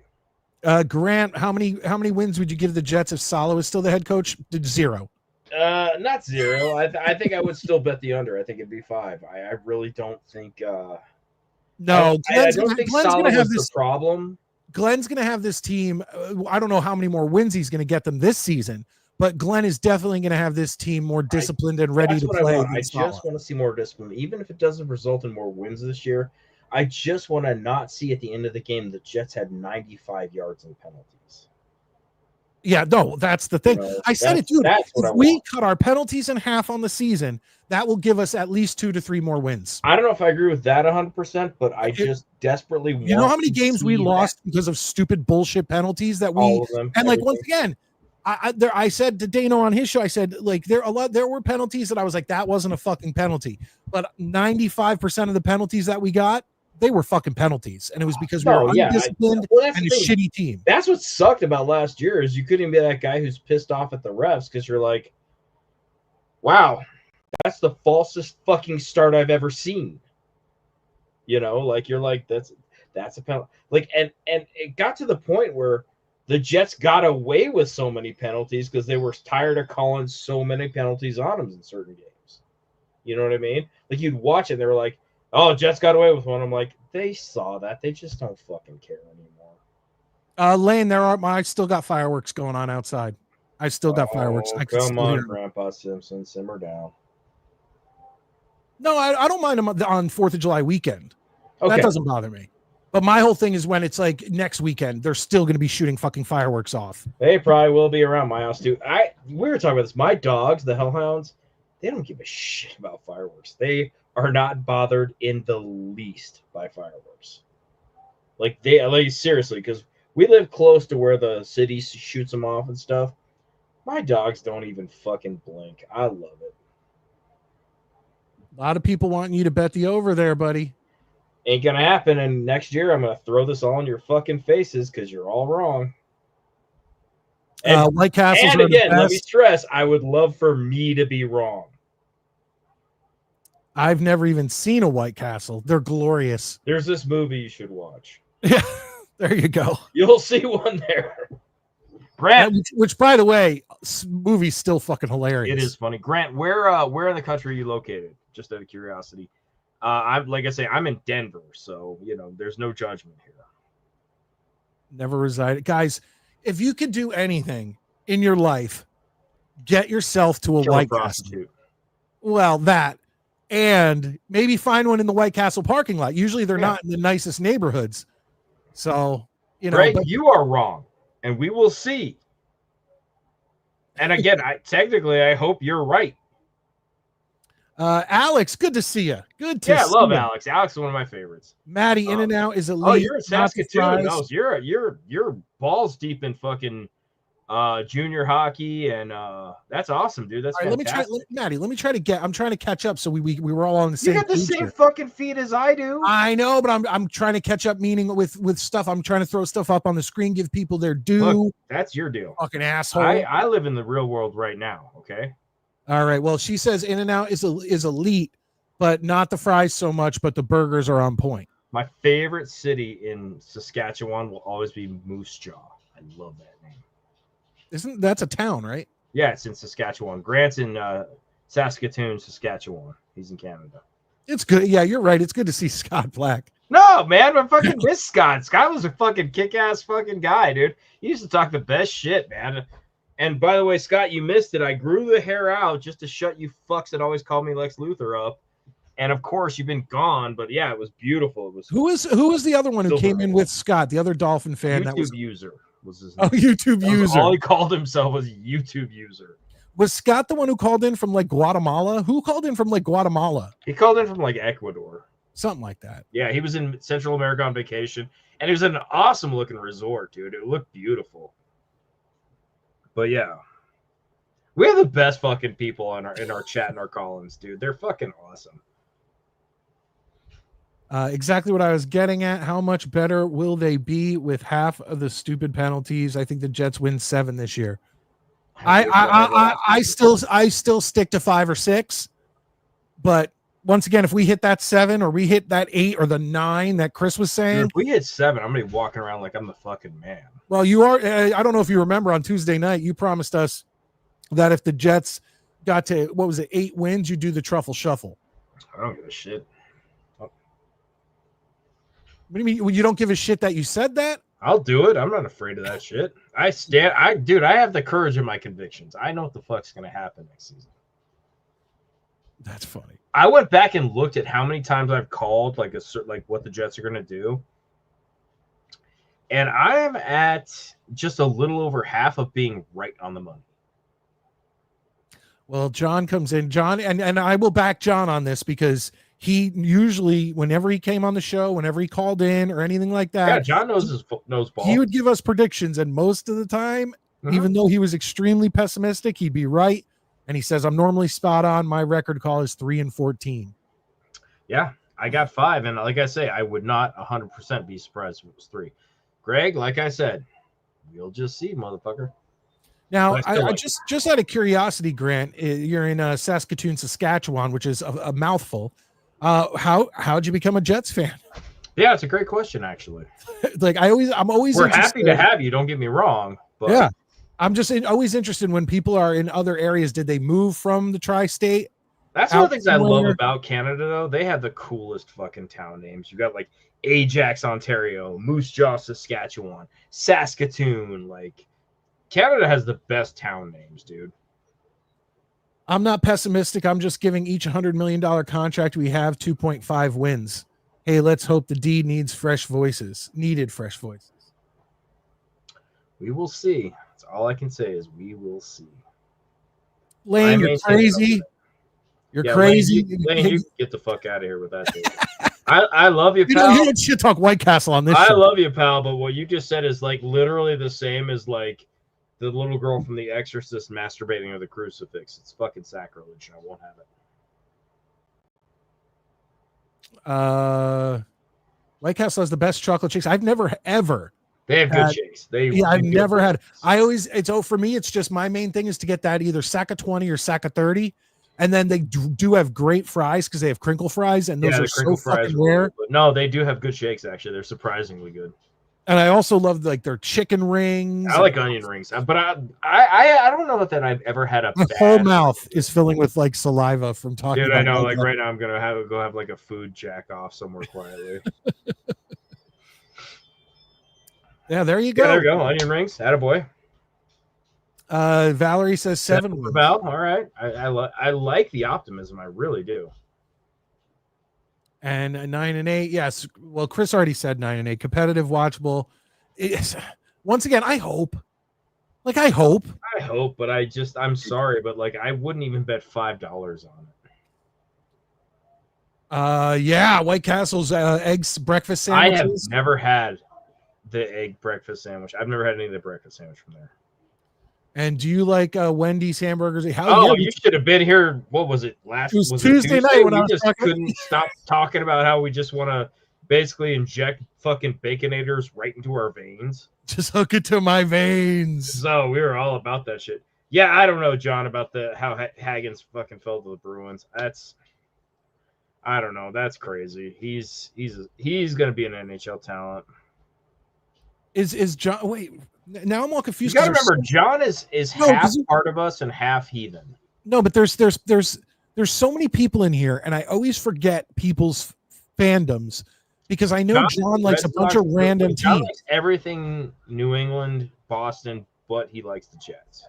Grant, how many wins would you give the Jets if Saleh is still the head coach? 0. Not 0. I think I would still bet the under. I think it'd be 5. I really don't think. No, I don't think Saleh was the problem. Glenn's going to have this team. I don't know how many more wins he's going to get them this season, but Glenn is definitely going to have this team more disciplined and ready to play. I just want to see more discipline, even if it doesn't result in more wins this year. I just want to not see at the end of the game the Jets had 95 yards in penalties. Yeah, no, that's the thing. I said it, dude. If we cut our penalties in half on the season, that will give us at least 2 to 3 more wins. I don't know if I agree with that 100%, but I just desperately want. You know how many games we lost because of stupid bullshit penalties that we all of them, and like everything. Once again, I said to Dano on his show, I said like there were penalties that I was like that wasn't a fucking penalty, but 95% of the penalties that we got, they were fucking penalties, and it was because we were undisciplined and a shitty team. That's what sucked about last year is you couldn't be that guy who's pissed off at the refs because you're like, wow, that's the falsest fucking start I've ever seen. You know, like you're like that's a penalty. Like and it got to the point where the Jets got away with so many penalties because they were tired of calling so many penalties on them in certain games. You know what I mean? Like you'd watch it, and they were like, "Oh, Jets got away with one." I'm like, they saw that. They just don't fucking care anymore. Lane, I still got fireworks going on outside. I still got fireworks. Come on, Grandpa Simpson, simmer down. No, I don't mind them on 4th of July weekend. Okay. That doesn't bother me. But my whole thing is when it's like next weekend, they're still going to be shooting fucking fireworks off. They probably will be around my house too. We were talking about this. My dogs, the hellhounds, they don't give a shit about fireworks. They are not bothered in the least by fireworks. Like seriously, because we live close to where the city shoots them off and stuff. My dogs don't even fucking blink. I love it. A lot of people wanting you to bet the over there, buddy. Ain't gonna happen, and next year I'm gonna throw this all in your fucking faces because you're all wrong. And, White Castles. And again, let me stress, I would love for me to be wrong. I've never even seen a White Castle. They're glorious. There's this movie you should watch. Yeah, there you go. You'll see one there. Grant, which by the way, movie's still fucking hilarious. It is funny. Grant, where in the country are you located? Just out of curiosity. I'm in Denver, so there's no judgment here. Never resided. Guys, if you could do anything in your life, get yourself to a White Castle. Well, that. And maybe find one in the White Castle parking lot. Usually they're not in the nicest neighborhoods. So, Greg, you are wrong. And we will see. And again, I hope you're right. Alex, good to see you. Good to see you. Yeah, I love Alex. Alex is one of my favorites. Maddie, In and Out is elite. Oh, you're in Saskatoon. No, you're balls deep in fucking junior hockey, and that's awesome, dude. That's fantastic. Let me try to get. I'm trying to catch up, so we were all on the same. You got the same fucking feed as I do. I know, but I'm trying to catch up. Meaning with stuff. I'm trying to throw stuff up on the screen, give people their due. Look, that's your deal, fucking asshole. I live in the real world right now. Okay. All right. Well, she says In and Out is elite, but not the fries so much. But the burgers are on point. My favorite city in Saskatchewan will always be Moose Jaw. I love that name. That's a town, right? Yeah, it's in Saskatchewan. Grant's in Saskatoon, Saskatchewan. He's in Canada. It's good. Yeah, you're right. It's good to see Scott Black. No, man, I fucking miss Scott. Scott was a fucking kick-ass fucking guy, dude. He used to talk the best shit, man. And by the way, Scott, you missed it. I grew the hair out just to shut you fucks that always called me Lex Luthor up. And of course, you've been gone. But yeah, it was beautiful. It was. Who was the other one who came in with Scott, the other Dolphin fan? YouTube user was his name. Oh, YouTube user. All he called himself was YouTube user. Was Scott the one who called in from like Guatemala? Who called in from like Guatemala? He called in from like Ecuador. Something like that. Yeah, he was in Central America on vacation. And it was an awesome looking resort, dude. It looked beautiful. But yeah. We have the best fucking people in our chat and our call-ins, dude. They're fucking awesome. Exactly what I was getting at. How much better will they be with half of the stupid penalties? I think the Jets win 7 this year. I still stick to 5 or 6, but once again, if we hit that 7 or we hit that 8 or the 9 that Chris was saying, dude, if we hit 7, I'm gonna be walking around like I'm the fucking man. Well, you are. I don't know if you remember on Tuesday night, you promised us that if the Jets got to 8 wins, you do the truffle shuffle. I don't give a shit. What do you mean? You don't give a shit that you said that? I'll do it. I'm not afraid of that shit. I have the courage in my convictions. I know what the fuck's gonna happen next season. That's funny. I went back and looked at how many times I've called like what the Jets are going to do. And I am at just a little over half of being right on the money. Well, John comes in. John, and I will back John on this because he usually, whenever he came on the show, whenever he called in or anything like that, Yeah, John knows knows ball. He would give us predictions, and most of the time, even though he was extremely pessimistic, he'd be right. And he says, I'm normally spot on. My record call is 3-14. Yeah, I got 5. And like I say, I would not 100% be surprised if it was 3. Greg, like I said, we'll just see, motherfucker. Now, I just out of curiosity, Grant, you're in Saskatoon, Saskatchewan, which is a mouthful. How'd you become a Jets fan? Yeah, it's a great question, actually. Like I'm always we're happy to have you. Don't get me wrong, but yeah, I'm just always interested when people are in other areas. Did they move from the tri-state? That's one of the things I love about Canada, though. They have the coolest fucking town names. You got like Ajax, Ontario, Moose Jaw, Saskatchewan, Saskatoon. Like Canada has the best town names, dude. I'm not pessimistic. I'm just giving each $100 million contract we have 2.5 wins. Hey, let's hope the D needed fresh voices. We will see. That's all I can say is we will see. Lane, you're crazy. You're crazy. Lane, you get the fuck out of here with that. I love you, You pal. don't shit talk White Castle on this I show. love you, pal, but what you just said is like literally the same as like the little girl from The Exorcist masturbating with a crucifix. It's fucking sacrilege. I won't have it. White Castle has the best chocolate shakes. I've never ever. They have good shakes. I've never had. For me, it's just my main thing is to get that either Saka 20 or Saka 30, and then they do have great fries because they have crinkle fries, and those are so fucking rare. No, they do have good shakes. Actually, they're surprisingly good. And I also love like their chicken rings. I like onion rings, but I don't know that I've ever had a my whole mouth is filling with like saliva from talking. Dude, I know. Like right now, I'm gonna go have like a food jack off somewhere quietly. Yeah, there you go. Yeah, there you go. Onion rings. Attaboy. Valerie says 7 wins. Val. All right. I like the optimism. I really do. And 9-8. Yes. Well, Chris already said 9-8. Competitive, watchable. Once again, I hope. But I'm sorry, but like I wouldn't even bet $5 on it. Yeah, White Castle's eggs breakfast sandwiches. I have never had the egg breakfast sandwich. I've never had any of the breakfast sandwich from there. And do you like Wendy's hamburgers? You should have been here. What was it last? Was Tuesday night when I just couldn't stop talking about how we just want to basically inject fucking baconators right into our veins. Just hook it to my veins. So we were all about that shit. Yeah, I don't know, John, about how Haggins fucking fell to the Bruins. I don't know. That's crazy. He's gonna be an NHL talent. Is John? Wait. Now I'm all confused. You gotta remember, John is half part of us and half heathen. No, but there's so many people in here, and I always forget people's fandoms because I know John likes a bunch of random teams. John likes everything New England, Boston, but he likes the Jets.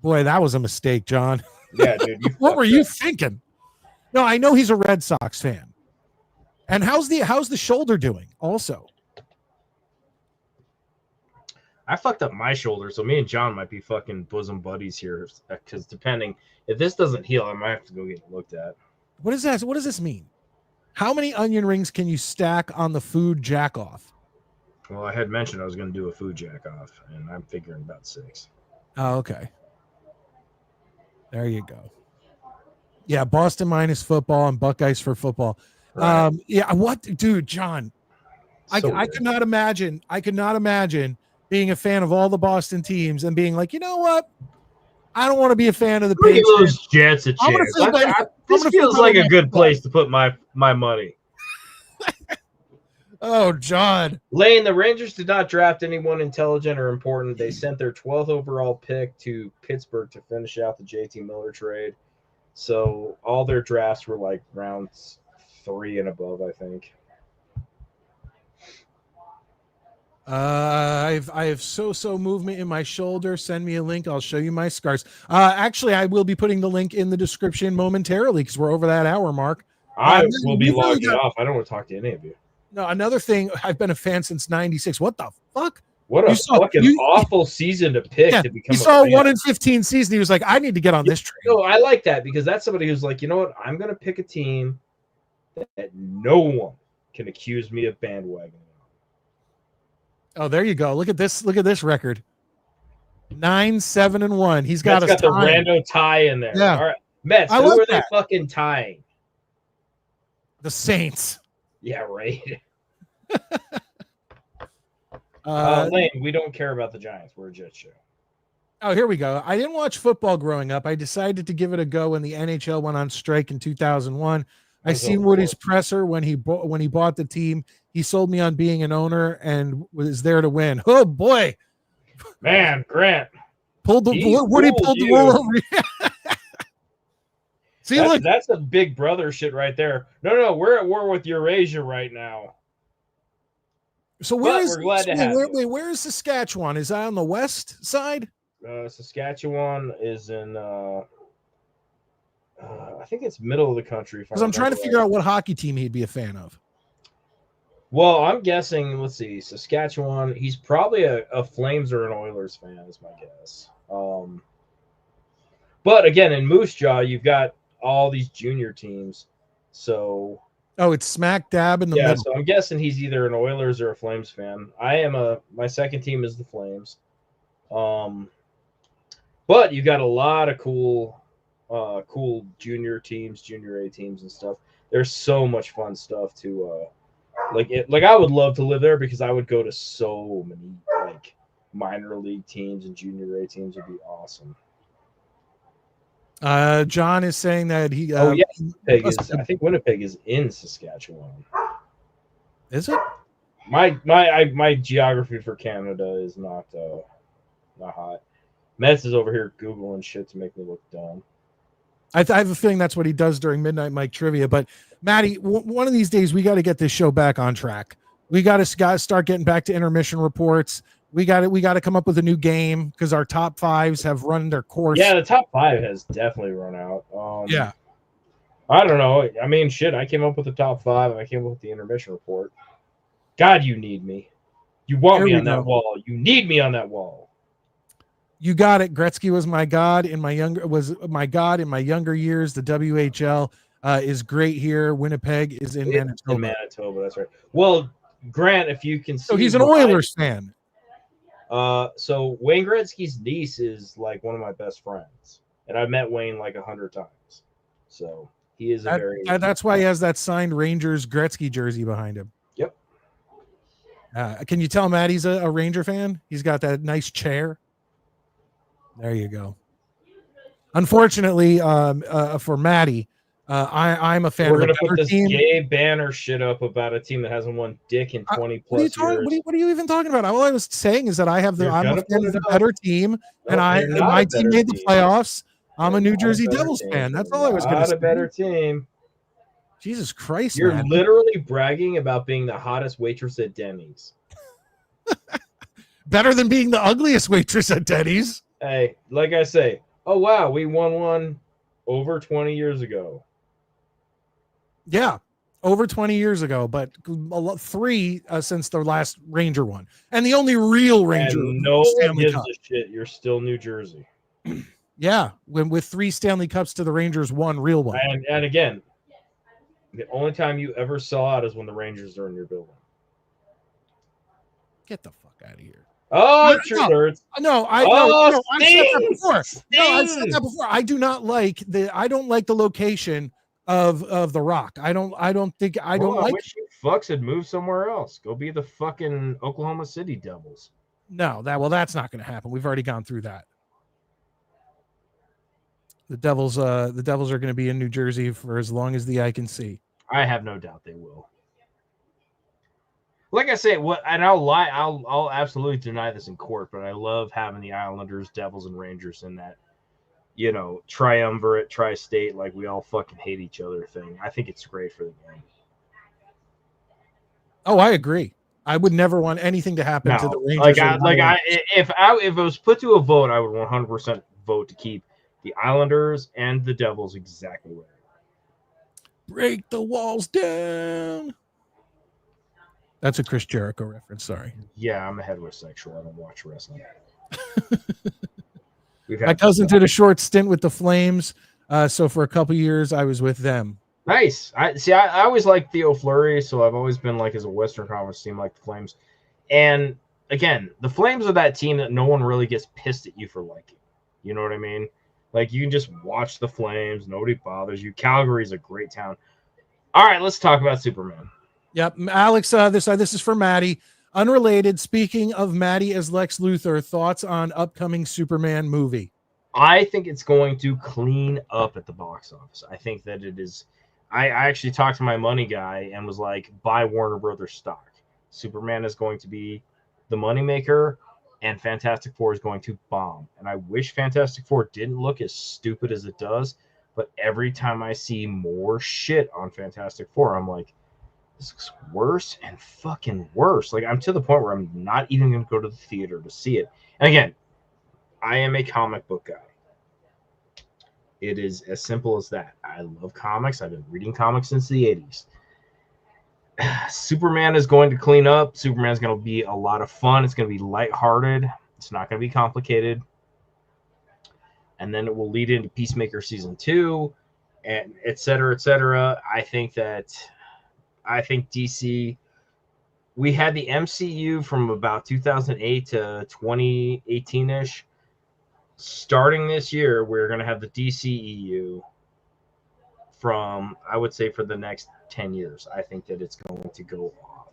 Boy, that was a mistake, John. Yeah, dude. What were you thinking? No, I know he's a Red Sox fan. And how's the shoulder doing? Also. I fucked up my shoulder, so me and John might be fucking bosom buddies here. Because depending, if this doesn't heal, I might have to go get it looked at. What is that? What does this mean? How many onion rings can you stack on the food jack off? Well, I had mentioned I was going to do a food jack off, and I'm figuring about 6. Oh, okay. There you go. Yeah, Boston minus football and Buckeyes for football. Right. Yeah, what, dude, John? So I could not imagine. I could not imagine being a fan of all the Boston teams and being like, you know what? I don't want to be a fan of the Patriots. Give those Jets a chance. This feels like a good place to put my money. Oh, John. Lane, the Rangers did not draft anyone intelligent or important. They sent their 12th overall pick to Pittsburgh to finish out the JT Miller trade. So all their drafts were like rounds 3 and above, I think. I have so movement in my shoulder. Send me a link. I'll show you my scars. Actually, I will be putting the link in the description momentarily because we're over that hour mark. I will be we've really logging off. I don't want to talk to any of you. No, another thing. I've been a fan since '96. What the fuck? What a fucking awful season to pick to become. He saw a 1 in 15 season. He was like, I need to get on this train. No, I like that because that's somebody who's like, you know what? I'm going to pick a team that no one can accuse me of bandwagoning. Oh, there you go. Look at this. Look at this record. 9-7-1. He's got the rando tie in there. Yeah. All right. Mets, who are they fucking tying? The Saints. Yeah, right. Lane, we don't care about the Giants. We're a Jets show. Oh, here we go. I didn't watch football growing up. I decided to give it a go when the NHL went on strike in 2001. I seen Woody's presser when he bought the team. He sold me on being an owner and was there to win. Oh boy, man, Grant pulled the Woody pulled the wool over. See, look, that's a big brother shit right there. No, we're at war with Eurasia right now. So where is Saskatchewan? Is that on the west side? Saskatchewan is in I think it's middle of the country. Because I'm trying to figure out what hockey team he'd be a fan of. Well, I'm guessing, let's see, Saskatchewan. He's probably a Flames or an Oilers fan, is my guess. But again, in Moose Jaw, you've got all these junior teams. So it's smack dab in the middle. So I'm guessing he's either an Oilers or a Flames fan. My second team is the Flames. But you've got a lot of cool junior teams, junior A teams and stuff. There's so much fun stuff to like I would love to live there because I would go to so many like minor league teams and junior A teams. Would be awesome. John is saying that he I think Winnipeg is in Saskatchewan. Is it? My geography for Canada is not hot. Metz is over here Googling shit to make me look dumb. I have a feeling that's what he does during Midnight Mike Trivia. But Maddie, one of these days we got to get this show back on track. We got to start getting back to intermission reports. We got to come up with a new game because our top fives have run their course. Yeah, the top five has definitely run out. Yeah, I don't know. I mean, shit. I came up with the top five. And I came up with the intermission report. God, you need me. You want me on that wall. You need me on that wall. You got it. Gretzky was my god in my younger years. The WHL is great here. Winnipeg is in Manitoba. In Manitoba, that's right. Well, Grant, if you can see, so he's an Oilers fan. So Wayne Gretzky's niece is like one of my best friends, and I've met Wayne like 100 times. So he is that's why he has that signed Rangers Gretzky jersey behind him. Yep. Can you tell Maddie's a Ranger fan? He's got that nice chair. There you go. Unfortunately, for Maddie, I'm a fan. We're gonna put this gay banner shit up about a team that hasn't won dick in 20 plus years. What are you even talking about? All I was saying is that I'm a fan of the better team, and my team made the playoffs. I'm a New Jersey Devils fan. That's all I was going to say. Not a better team. Jesus Christ! You're literally bragging about being the hottest waitress at Denny's. Better than being the ugliest waitress at Denny's. Hey, like I say, oh wow, we won one over 20 years ago. Yeah, over 20 years ago, but 3 since the last Ranger one, and the only real Ranger. And no one gives a shit. You're still New Jersey. Yeah, with 3 Stanley Cups to the Rangers, 1 real one. And again, the only time you ever sell out is when the Rangers are in your building. Get the fuck out of here. Oh, true words. No, I've said that before. No, I've said that before. I do not like the location of the Rock. I don't like. I wish you fucks had moved somewhere else. Go be the fucking Oklahoma City Devils. No, that's not going to happen. We've already gone through that. The Devils are going to be in New Jersey for as long as the eye can see. I have no doubt they will. Like I say, I'll absolutely deny this in court, but I love having the Islanders, Devils, and Rangers in that, triumvirate, tri-state, like we all fucking hate each other thing. I think it's great for the game. Oh, I agree. I would never want anything to happen to the No, Rangers. if it was put to a vote, I would 100% vote to keep the Islanders and the Devils exactly where they are. Break the walls down. That's a Chris Jericho reference. Sorry. Yeah, I'm a heterosexual. I don't watch wrestling. My cousin did a short stint with the Flames, so for a couple years I was with them. Nice. I always liked Theo Fleury, so I've always been like as a Western Conference team like the Flames. And again, the Flames are that team that no one really gets pissed at you for liking. You know what I mean? Like you can just watch the Flames, nobody bothers you. Calgary's a great town. All right, let's talk about Superman. Yep, Alex. This is for Maddie. Unrelated. Speaking of Maddie as Lex Luthor, thoughts on upcoming Superman movie? I think it's going to clean up at the box office. I think that it is. I actually talked to my money guy and was like, buy Warner Brothers stock. Superman is going to be the moneymaker, and Fantastic Four is going to bomb. And I wish Fantastic Four didn't look as stupid as it does, but every time I see more shit on Fantastic Four, I'm like, this looks worse and fucking worse. Like, I'm to the point where I'm not even going to go to the theater to see it. And again, I am a comic book guy. It is as simple as that. I love comics. I've been reading comics since the 80s. Superman is going to clean up. Superman is going to be a lot of fun. It's going to be lighthearted. It's not going to be complicated. And then it will lead into Peacemaker Season 2, and et cetera, et cetera. I think DC, we had the MCU from about 2008 to 2018-ish. Starting this year, we're going to have the DCEU from, I would say, for the next 10 years. I think that it's going to go off.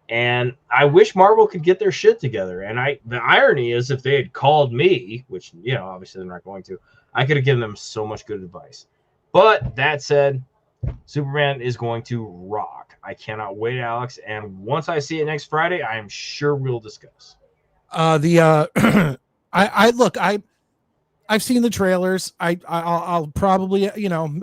And I wish Marvel could get their shit together. And the irony is, if they had called me, which, you know, obviously they're not going to, I could have given them so much good advice. But that said, Superman is going to rock. I cannot wait, Alex. And once I see it next Friday, I am sure we'll discuss. I've seen the trailers. I'll probably,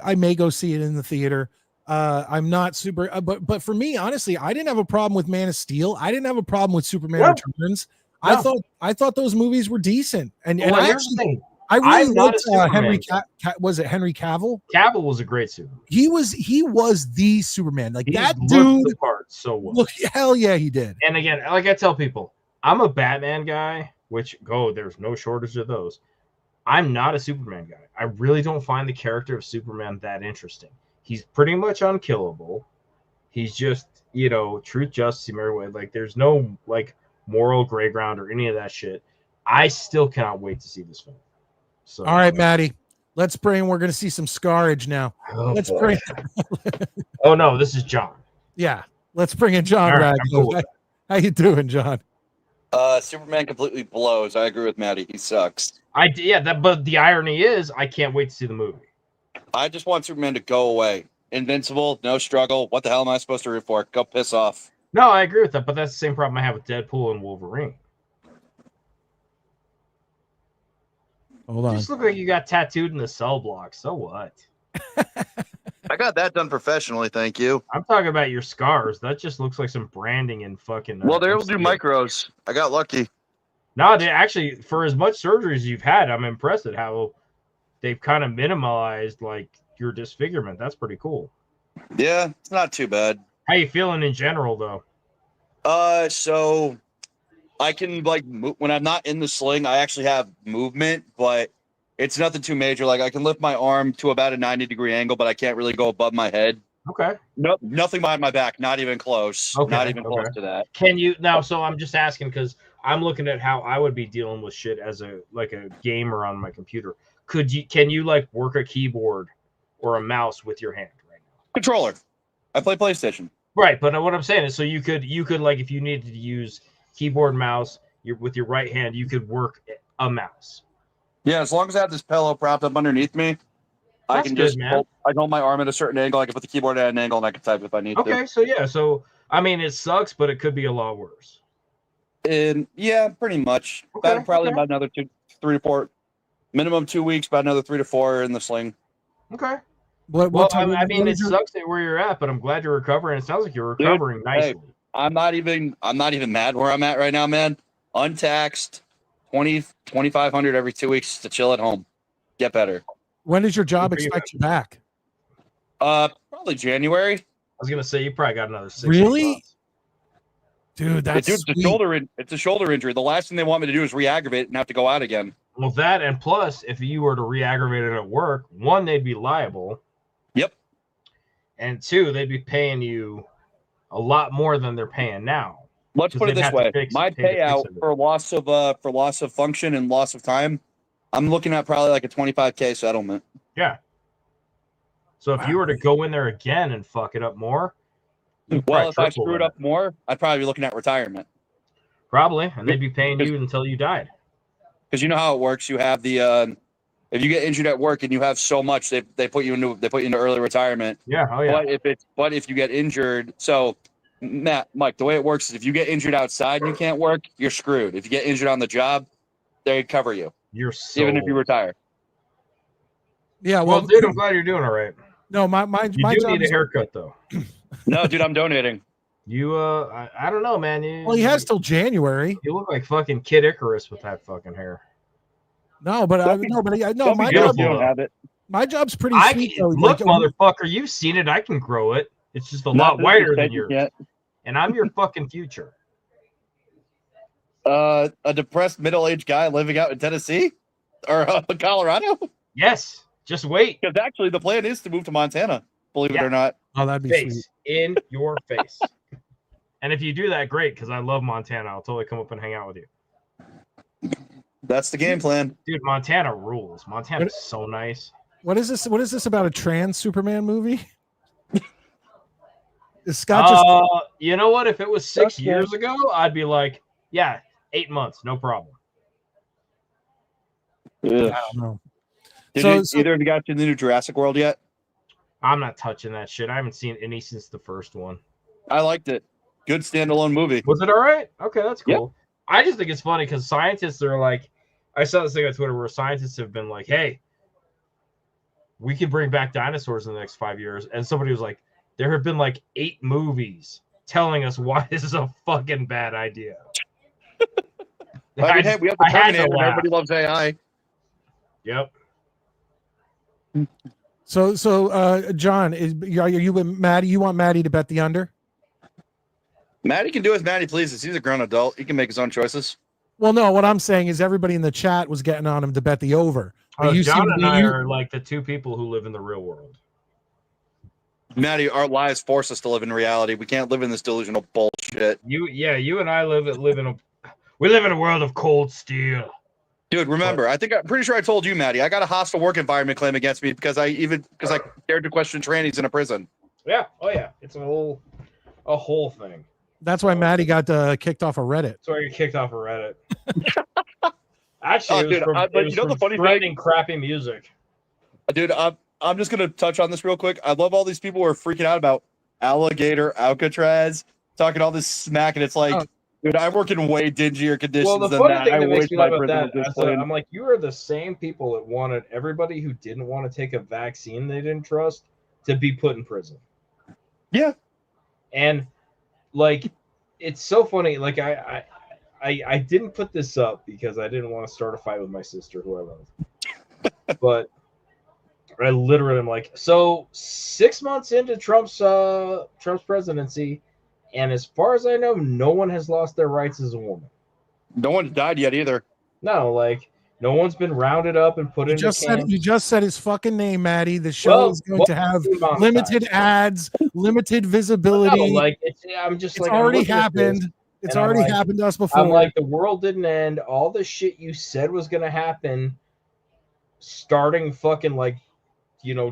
I may go see it in the theater. I'm not super, but for me, honestly, I didn't have a problem with Man of Steel. I didn't have a problem with Superman Returns. No. I thought those movies were decent. And I actually, I really liked Henry. Was it Henry Cavill? Cavill was a great Superman. He was the Superman. Like that dude. The part so well. Look, hell yeah, he did. And again, like I tell people, I'm a Batman guy, which there's no shortage of those. I'm not a Superman guy. I really don't find the character of Superman that interesting. He's pretty much unkillable. He's just, truth, justice, Meriwether. Like, there's no, moral gray ground or any of that shit. I still cannot wait to see this film. So, all right, Maddie. Let's pray, and we're going to see some Scarage now. Let's pray. Oh, no, this is John. Yeah, let's bring in John. Right, cool. How you doing, John? Superman completely blows. I agree with Maddie. He sucks. But the irony is, I can't wait to see the movie. I just want Superman to go away. Invincible, no struggle. What the hell am I supposed to root for? Go piss off. No, I agree with that, but that's the same problem I have with Deadpool and Wolverine. Hold on. You just look like you got tattooed in the cell block. So what? I got that done professionally, thank you. I'm talking about your scars. That just looks like some branding and fucking. Well, they'll do micros. I got lucky. No, they actually, for as much surgery as you've had, I'm impressed at how they've kind of minimalized your disfigurement. That's pretty cool. Yeah, it's not too bad. How you feeling in general, though? So I can when I'm not in the sling, I actually have movement, but it's nothing too major. Like I can lift my arm to about a 90-degree angle, but I can't really go above my head. Okay. Nope, nothing behind my back. Not even close. Okay. Not even close to that. Can you now? So I'm just asking because I'm looking at how I would be dealing with shit as a gamer on my computer. Can you work a keyboard or a mouse with your hand right now? Controller. I play PlayStation. Right, but what I'm saying is, so you could if you needed to use keyboard and mouse, with your right hand, you could work a mouse. Yeah, as long as I have this pillow propped up underneath me, I can just hold my arm at a certain angle. I can put the keyboard at an angle, and I can type if I need to. Okay, so I mean, it sucks, but it could be a lot worse. Yeah, pretty much. Okay, probably about another 3 to 4, minimum 2 weeks. About another 3 to 4 in the sling. Okay. It sucks that where you're at, but I'm glad you're recovering. It sounds like you're recovering nicely. I'm not even mad where I'm at right now, man. Untaxed, 2,500 every 2 weeks to chill at home. Get better. When does your job Good for you, expect you back? Probably January. I was gonna say you probably got another 6 Really? months. Dude, that's It's a shoulder injury. The last thing they want me to do is re-aggravate and have to go out again. Well, that and plus, if you were to re-aggravate it at work, one, they'd be liable. Yep. And two, they'd be paying you a lot more than they're paying now. Let's put it this way: my payout it. for loss of function and loss of time, I'm looking at probably like a 25K settlement. Yeah. So if you were to go in there again and fuck it up more, well, if I screw it up more, I'd probably be looking at retirement. Probably, and they'd be paying you until you died. Because you know how it works. You have the if you get injured at work and you have so much, they put you into early retirement. Yeah, oh yeah. But if you get injured, so Mike, the way it works is if you get injured outside and you can't work, you're screwed. If you get injured on the job, they cover you. You're so even if you retire. Yeah, well, dude, I'm glad you're doing all right. No, my you do need a haircut though. No, dude, I'm donating. You I don't know, man. Well, he has till January. You look like fucking Kid Icarus with that fucking hair. No, but my job's pretty sweet. Look, motherfucker, you've seen it. I can grow it. It's just a lot wider than yours. And I'm your fucking future. A depressed middle-aged guy living out in Tennessee or Colorado? Yes. Just wait. Because actually the plan is to move to Montana, believe it or not. Oh, that'd be face sweet. In your face. And if you do that, great, because I love Montana. I'll totally come up and hang out with you. That's the game plan. Dude, Montana rules. Montana's so nice. What is this? What is this about a trans Superman movie? Is Scott just you know what? If it was 6 years ago, I'd be like, yeah, 8 months, no problem. I don't know. Did either of you got to the new Jurassic World yet? I'm not touching that shit. I haven't seen any since the first one. I liked it. Good standalone movie. Was it all right? Okay, that's cool. Yep. I just think it's funny because scientists are like, I saw this thing on Twitter where scientists have been like, hey, we can bring back dinosaurs in the next 5 years. And somebody was like, there have been like 8 movies telling us why this is a fucking bad idea. I mean, hey, we have the Terminator and everybody loves AI. Yep. So John, are you with Maddie? You want Maddie to bet the under? Maddie can do as Maddie pleases. He's a grown adult. He can make his own choices. Well, no, what I'm saying is everybody in the chat was getting on him to bet the over. John and I are like the two people who live in the real world. Maddie, our lives force us to live in reality. We can't live in this delusional bullshit. You and I live in a world of cold steel. Dude, remember, I'm pretty sure I told you, Maddie, I got a hostile work environment claim against me because I dared to question trannies in a prison. Yeah. Oh yeah. It's a whole thing. That's why Maddie got kicked off of Reddit. That's why you kicked off of Reddit. Actually, it was from the funny thing, crappy music. Dude, I'm just gonna touch on this real quick. I love all these people who are freaking out about alligator Alcatraz, talking all this smack, and it's like, dude, I work in way dingier conditions well, the than funny that. Thing I that makes me laugh about that, I'm like, you are the same people that wanted everybody who didn't want to take a vaccine they didn't trust to be put in prison. Yeah. And like, it's so funny. Like I didn't put this up because I didn't want to start a fight with my sister, who I love. But I literally am like, so 6 months into Trump's presidency, and as far as I know, no one has lost their rights as a woman. No one's died yet either. No, like no one's been rounded up and put in. You just said his fucking name, Maddie. The show is going to have limited ads, limited visibility. No, like it's already happened. It's already happened to us before. I'm like, the world didn't end. All the shit you said was going to happen starting fucking like,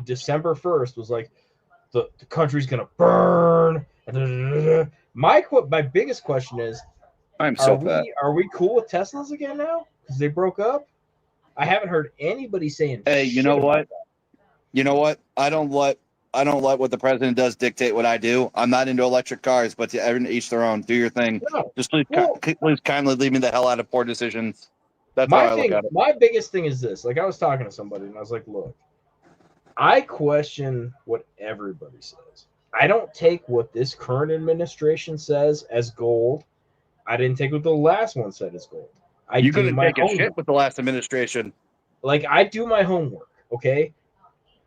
December 1st was like the country's going to burn. My biggest question is, are we cool with Teslas again now? Because they broke up? I haven't heard anybody saying. Hey, you know what? You know what? I don't let what the president does dictate what I do. I'm not into electric cars, but to each their own. Do your thing. No. Just please kindly leave me the hell out of poor decisions. That's how I look at it. My biggest thing is this. Like, I was talking to somebody, and I was like, look, I question what everybody says. I don't take what this current administration says as gold. I didn't take what the last one said as gold. You couldn't take a shit with the last administration. Like, I do my homework, okay?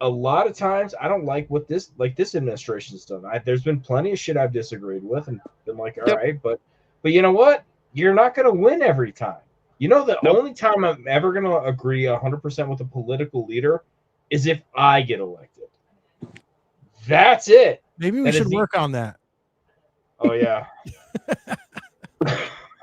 A lot of times I don't like what this administration's done. There's been plenty of shit I've disagreed with and been like, all right, but you know what? You're not going to win every time. You know, the only time I'm ever going to agree 100% with a political leader is if I get elected. That's it. Maybe we should work on that. Oh, yeah.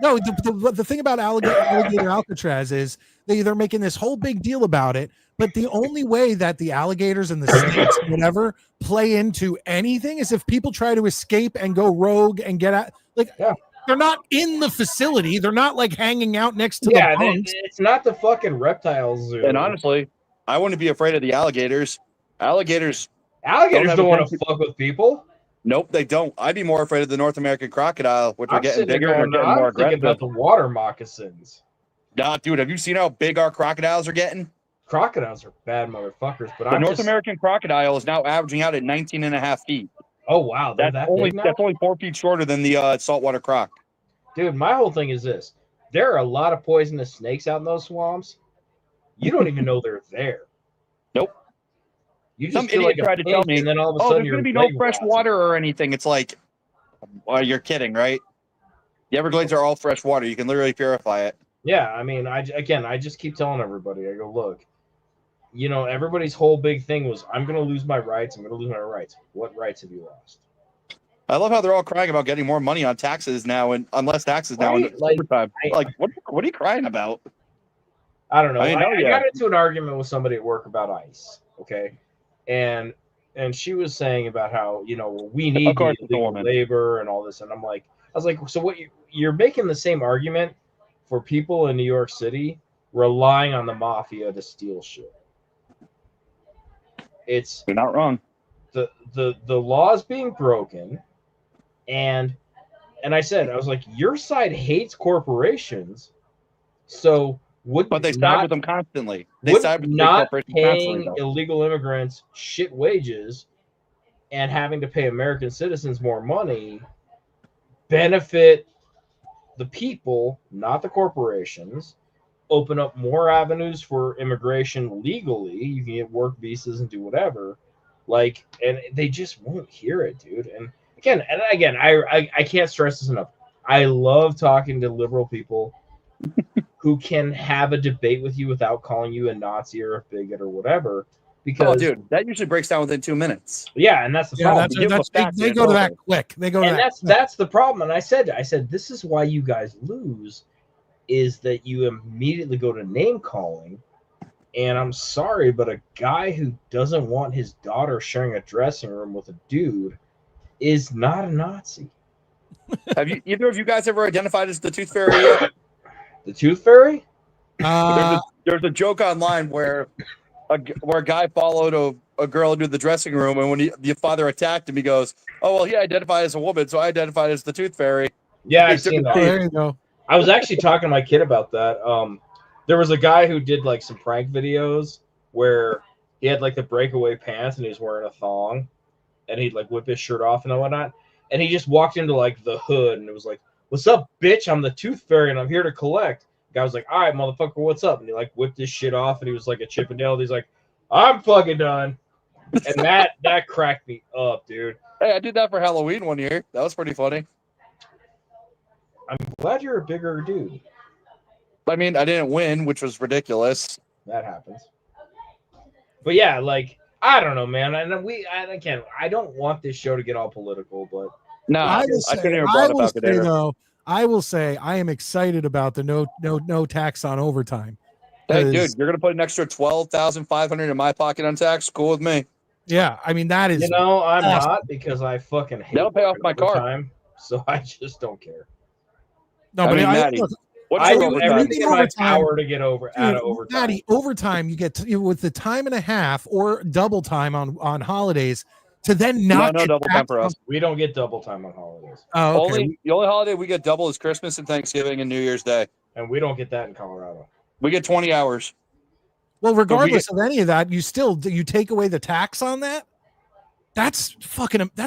No, the thing about alligator Alcatraz is they're making this whole big deal about it, but the only way that the alligators and the snakes, whatever, play into anything is if people try to escape and go rogue and get out. Like, they're not in the facility. They're not like hanging out next to the bunks. It's not the fucking reptile zoo. And honestly, I wouldn't be afraid of the alligators. Alligators don't want to fuck with people. Nope, they don't. I'd be more afraid of the North American crocodile, which are getting bigger and getting more aggressive. About the water moccasins. Nah, dude, have you seen how big our crocodiles are getting? Crocodiles are bad motherfuckers, but the North American crocodile is now averaging out at 19.5 feet. Oh wow, that's only 4 feet shorter than the saltwater croc. Dude, my whole thing is this: there are a lot of poisonous snakes out in those swamps. You don't even know they're there. Nope. You just some idiot tried to tell me, and then all of a sudden there's going to be no fresh water or anything. It's like, well, you're kidding, right? The Everglades are all fresh water. You can literally purify it. Yeah, I mean, I just keep telling everybody. I go, look, you know, everybody's whole big thing was, I'm going to lose my rights. I'm going to lose my rights. What rights have you lost? I love how they're all crying about getting more money on taxes now, and on less taxes now. In overtime. What are you crying about? I don't know. I got into an argument with somebody at work about ICE. Okay. And she was saying about how, you know, we need illegal labor and all this. And I was like, so what you're making the same argument for people in New York City relying on the mafia to steal shit. You're not wrong. The law is being broken. And I was like, your side hates corporations. So but they side with them constantly. They side with not paying illegal immigrants shit wages and having to pay American citizens more money benefit the people, not the corporations, open up more avenues for immigration legally. You can get work visas and do whatever. Like, and they just won't hear it, dude. And again, I can't stress this enough. I love talking to liberal people who can have a debate with you without calling you a Nazi or a bigot or whatever. Because, dude, that usually breaks down within 2 minutes. Yeah, and that's the problem. They go to that quick. That's the problem. And I said, this is why you guys lose, is that you immediately go to name calling. And I'm sorry, but a guy who doesn't want his daughter sharing a dressing room with a dude is not a Nazi. Have either of you guys ever identified as the Tooth Fairy yet? The Tooth Fairy? There's a joke online where a guy followed a girl into the dressing room, and when the father attacked him, he goes, "Oh well, he identified as a woman, so I identified as the Tooth Fairy." Yeah, I've seen that. There you go. I was actually talking to my kid about that. There was a guy who did like some prank videos where he had like the breakaway pants and he was wearing a thong, and he'd like whip his shirt off and whatnot, and he just walked into like the hood and it was like, "What's up, bitch? I'm the Tooth Fairy and I'm here to collect." The guy was like, "All right, motherfucker, what's up?" And he like whipped his shit off and he was like a Chippendale. And he's like, "I'm fucking done." And that cracked me up, dude. Hey, I did that for Halloween one year. That was pretty funny. I'm glad you're a bigger dude. I mean, I didn't win, which was ridiculous. That happens. But yeah, like, I don't know, man. And I don't want this show to get all political, but no, I couldn't even brought about it there. I will say I am excited about the no tax on overtime. Hey, dude, you're gonna put an extra $12,500 in my pocket on tax? Cool with me. Yeah, I mean that is. I'm not, because I fucking hate. That'll pay off my car, so I just don't care. No, but Maddie, I do everything in my power to get out of overtime. Maddie, overtime you get with the time and a half or double time on holidays to then not no double time for us. We don't get double time on holidays. Oh, okay. The only holiday we get double is Christmas and Thanksgiving and New Year's Day, and we don't get that in Colorado. We get 20 hours. Well, regardless of any of that, you take away the tax on that. That's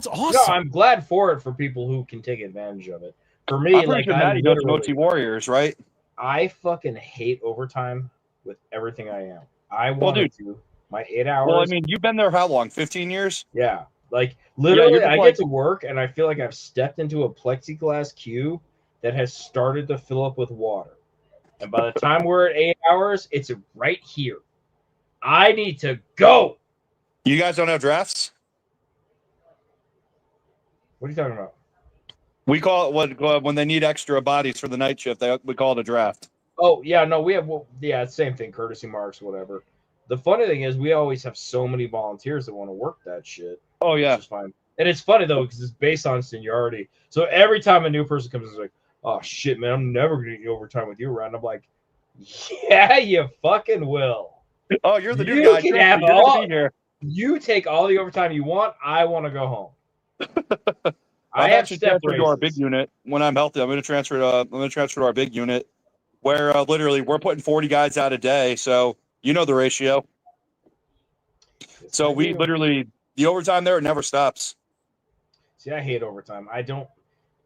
awesome. No, I'm glad for it for people who can take advantage of it. For me, I'm pretty sure Maddie does Mochi Warriors, right? I fucking hate overtime with everything I am. I wanted to my 8 hours. Well, I mean, you've been there how long? 15 years? Yeah. Like literally, I like- get to work and I feel like I've stepped into a plexiglass cube that has started to fill up with water. And by the time we're at 8 hours, it's right here. I need to go. You guys don't have drafts? What are you talking about? We call it when they need extra bodies for the night shift. We call it a draft. Oh yeah, no, we have same thing, courtesy marks, whatever. The funny thing is, we always have so many volunteers that want to work that shit. Oh yeah, which is fine. And it's funny though because it's based on seniority. So every time a new person comes, it's like, "Oh shit, man, I'm never gonna get overtime with you around." I'm like, "Yeah, you fucking will." Oh, you're the new guy. Can have all, here. You take all the overtime you want. I want to go home. I have actually transferred to our big unit when I'm healthy. I'm going to transfer to our big unit, where literally we're putting 40 guys out a day. So you know the ratio. So we literally the overtime there, it never stops. See, I hate overtime. I don't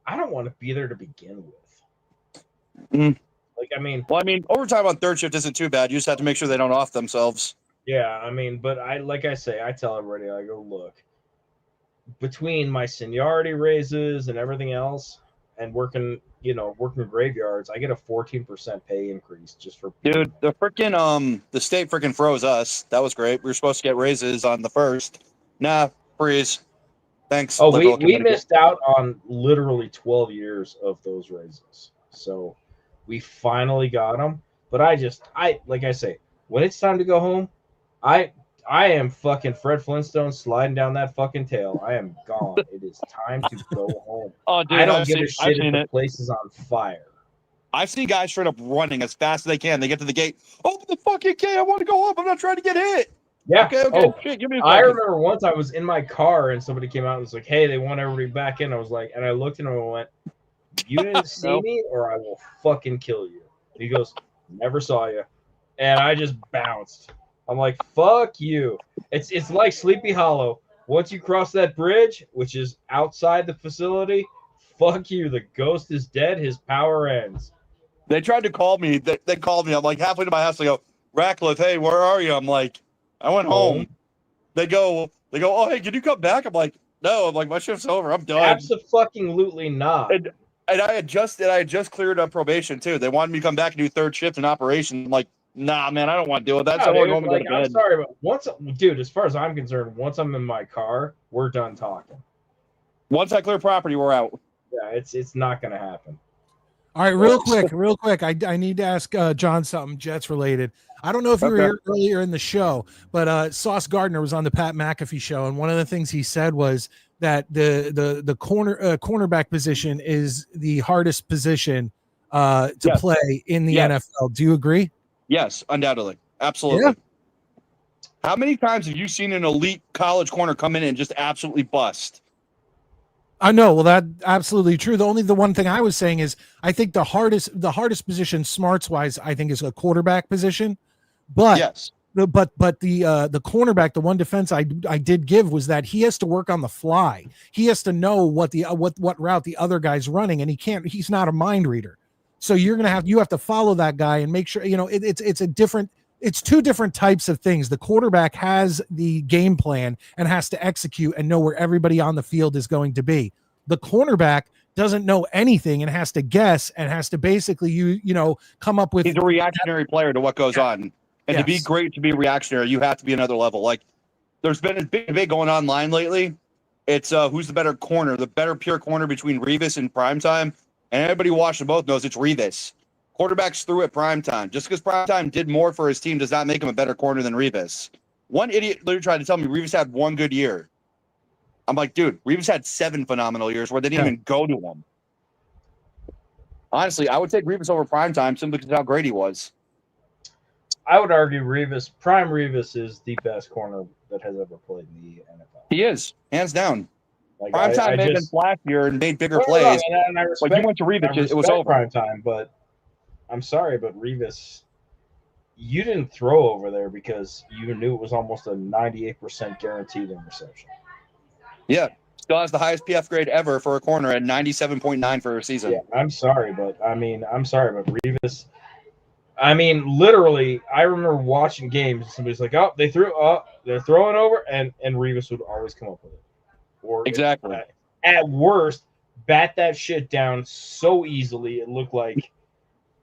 want to be there to begin with. Mm. Like, I mean, overtime on third shift isn't too bad. You just have to make sure they don't off themselves. Yeah, I mean, but I tell everybody, I go, look, between my seniority raises and everything else, and working graveyards, I get a 14% pay increase just for. Dude, the state freaking froze us. That was great. We were supposed to get raises on the 1st. Nah, freeze. Thanks. Oh, we missed out on literally 12 years of those raises. So we finally got them. But like I say, when it's time to go home, I am fucking Fred Flintstone sliding down that fucking tail. I am gone. It is time to go home. Oh, dude, I don't give a shit if the place is on fire. I've seen guys straight up running as fast as they can. They get to the gate. Open the fucking gate. I want to go home. I'm not trying to get hit. Yeah. Okay. Oh, shit, give me a I second. remember once I was in my car and somebody came out and was like, "Hey, they want everybody back in." I was like, and I looked at him and went, "You didn't see me, or I will fucking kill you." He goes, "Never saw you," and I just bounced. I'm like, "Fuck you!" It's like Sleepy Hollow. Once you cross that bridge, which is outside the facility, fuck you. The ghost is dead. His power ends. They tried to call me. They called me. I'm like halfway to my house. They go, "Ratcliffe, hey, where are you?" I'm like, "I went home." They go, "Oh, hey, can you come back?" I'm like, "No." I'm like, "My shift's over. I'm done." Absolutely not. And I had just cleared up probation too. They wanted me to come back and do third shift in operation. I'm like, "Nah, man, I don't want to deal with that." So I want to go home and go to bed. I'm sorry, but dude, as far as I'm concerned, once I'm in my car, we're done talking. Once I clear property, we're out. Yeah, it's not gonna happen. All right, real quick. I need to ask John something Jets related. I don't know if you were here earlier in the show, but Sauce Gardner was on the Pat McAfee show, and one of the things he said was that the cornerback position is the hardest position to play in the NFL. Do you agree? Yes, undoubtedly, absolutely. Yeah. How many times have you seen an elite college corner come in and just absolutely bust? I know. Well, that's absolutely true. The one thing I was saying is I think the hardest position smarts wise, I think, is a quarterback position. But yes. The cornerback, the one defense I did give was that he has to work on the fly. He has to know what route the other guy's running, and he's not a mind reader. So you have to follow that guy and make sure, it's two different types of things. The quarterback has the game plan and has to execute and know where everybody on the field is going to be. The cornerback doesn't know anything and has to guess and has to basically, come up with. He's a reactionary player to what goes on. And to be great, to be reactionary, you have to be another level. Like there's been a big debate going online lately. It's who's the better corner, the better pure corner between Revis and Primetime. And everybody watching both knows it's Revis. Quarterbacks threw at Primetime. Just because Primetime did more for his team does not make him a better corner than Revis. One idiot literally tried to tell me Revis had one good year. I'm like, dude, Revis had 7 phenomenal years where they didn't even go to him. Honestly, I would take Revis over Primetime simply because of how great he was. I would argue Prime Revis is the best corner that has ever played in the NFL. He is, hands down. Like Primetime may have been flashier and made bigger plays. And I respect, you went to Revis, it was over. Primetime, but I'm sorry, but Revis, you didn't throw over there because you knew it was almost a 98% guaranteed interception. Yeah, still has the highest PF grade ever for a corner at 97.9 for a season. Yeah, I'm sorry, but Revis. I mean, literally, I remember watching games. And somebody's like, "Oh, they're throwing over," and Revis would always come up with it. Or Exactly. At worst, bat that shit down so easily. It looked like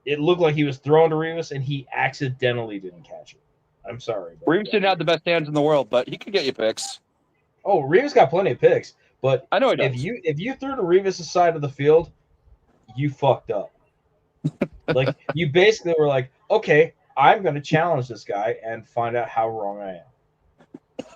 he was throwing to Revis, and he accidentally didn't catch it. I'm sorry. Reeves didn't have the best hands in the world, but he could get you picks. Oh, Revis got plenty of picks, but I know he does. if you threw to Revis' side of the field, you fucked up. Like, you basically were like, okay, I'm going to challenge this guy and find out how wrong I am.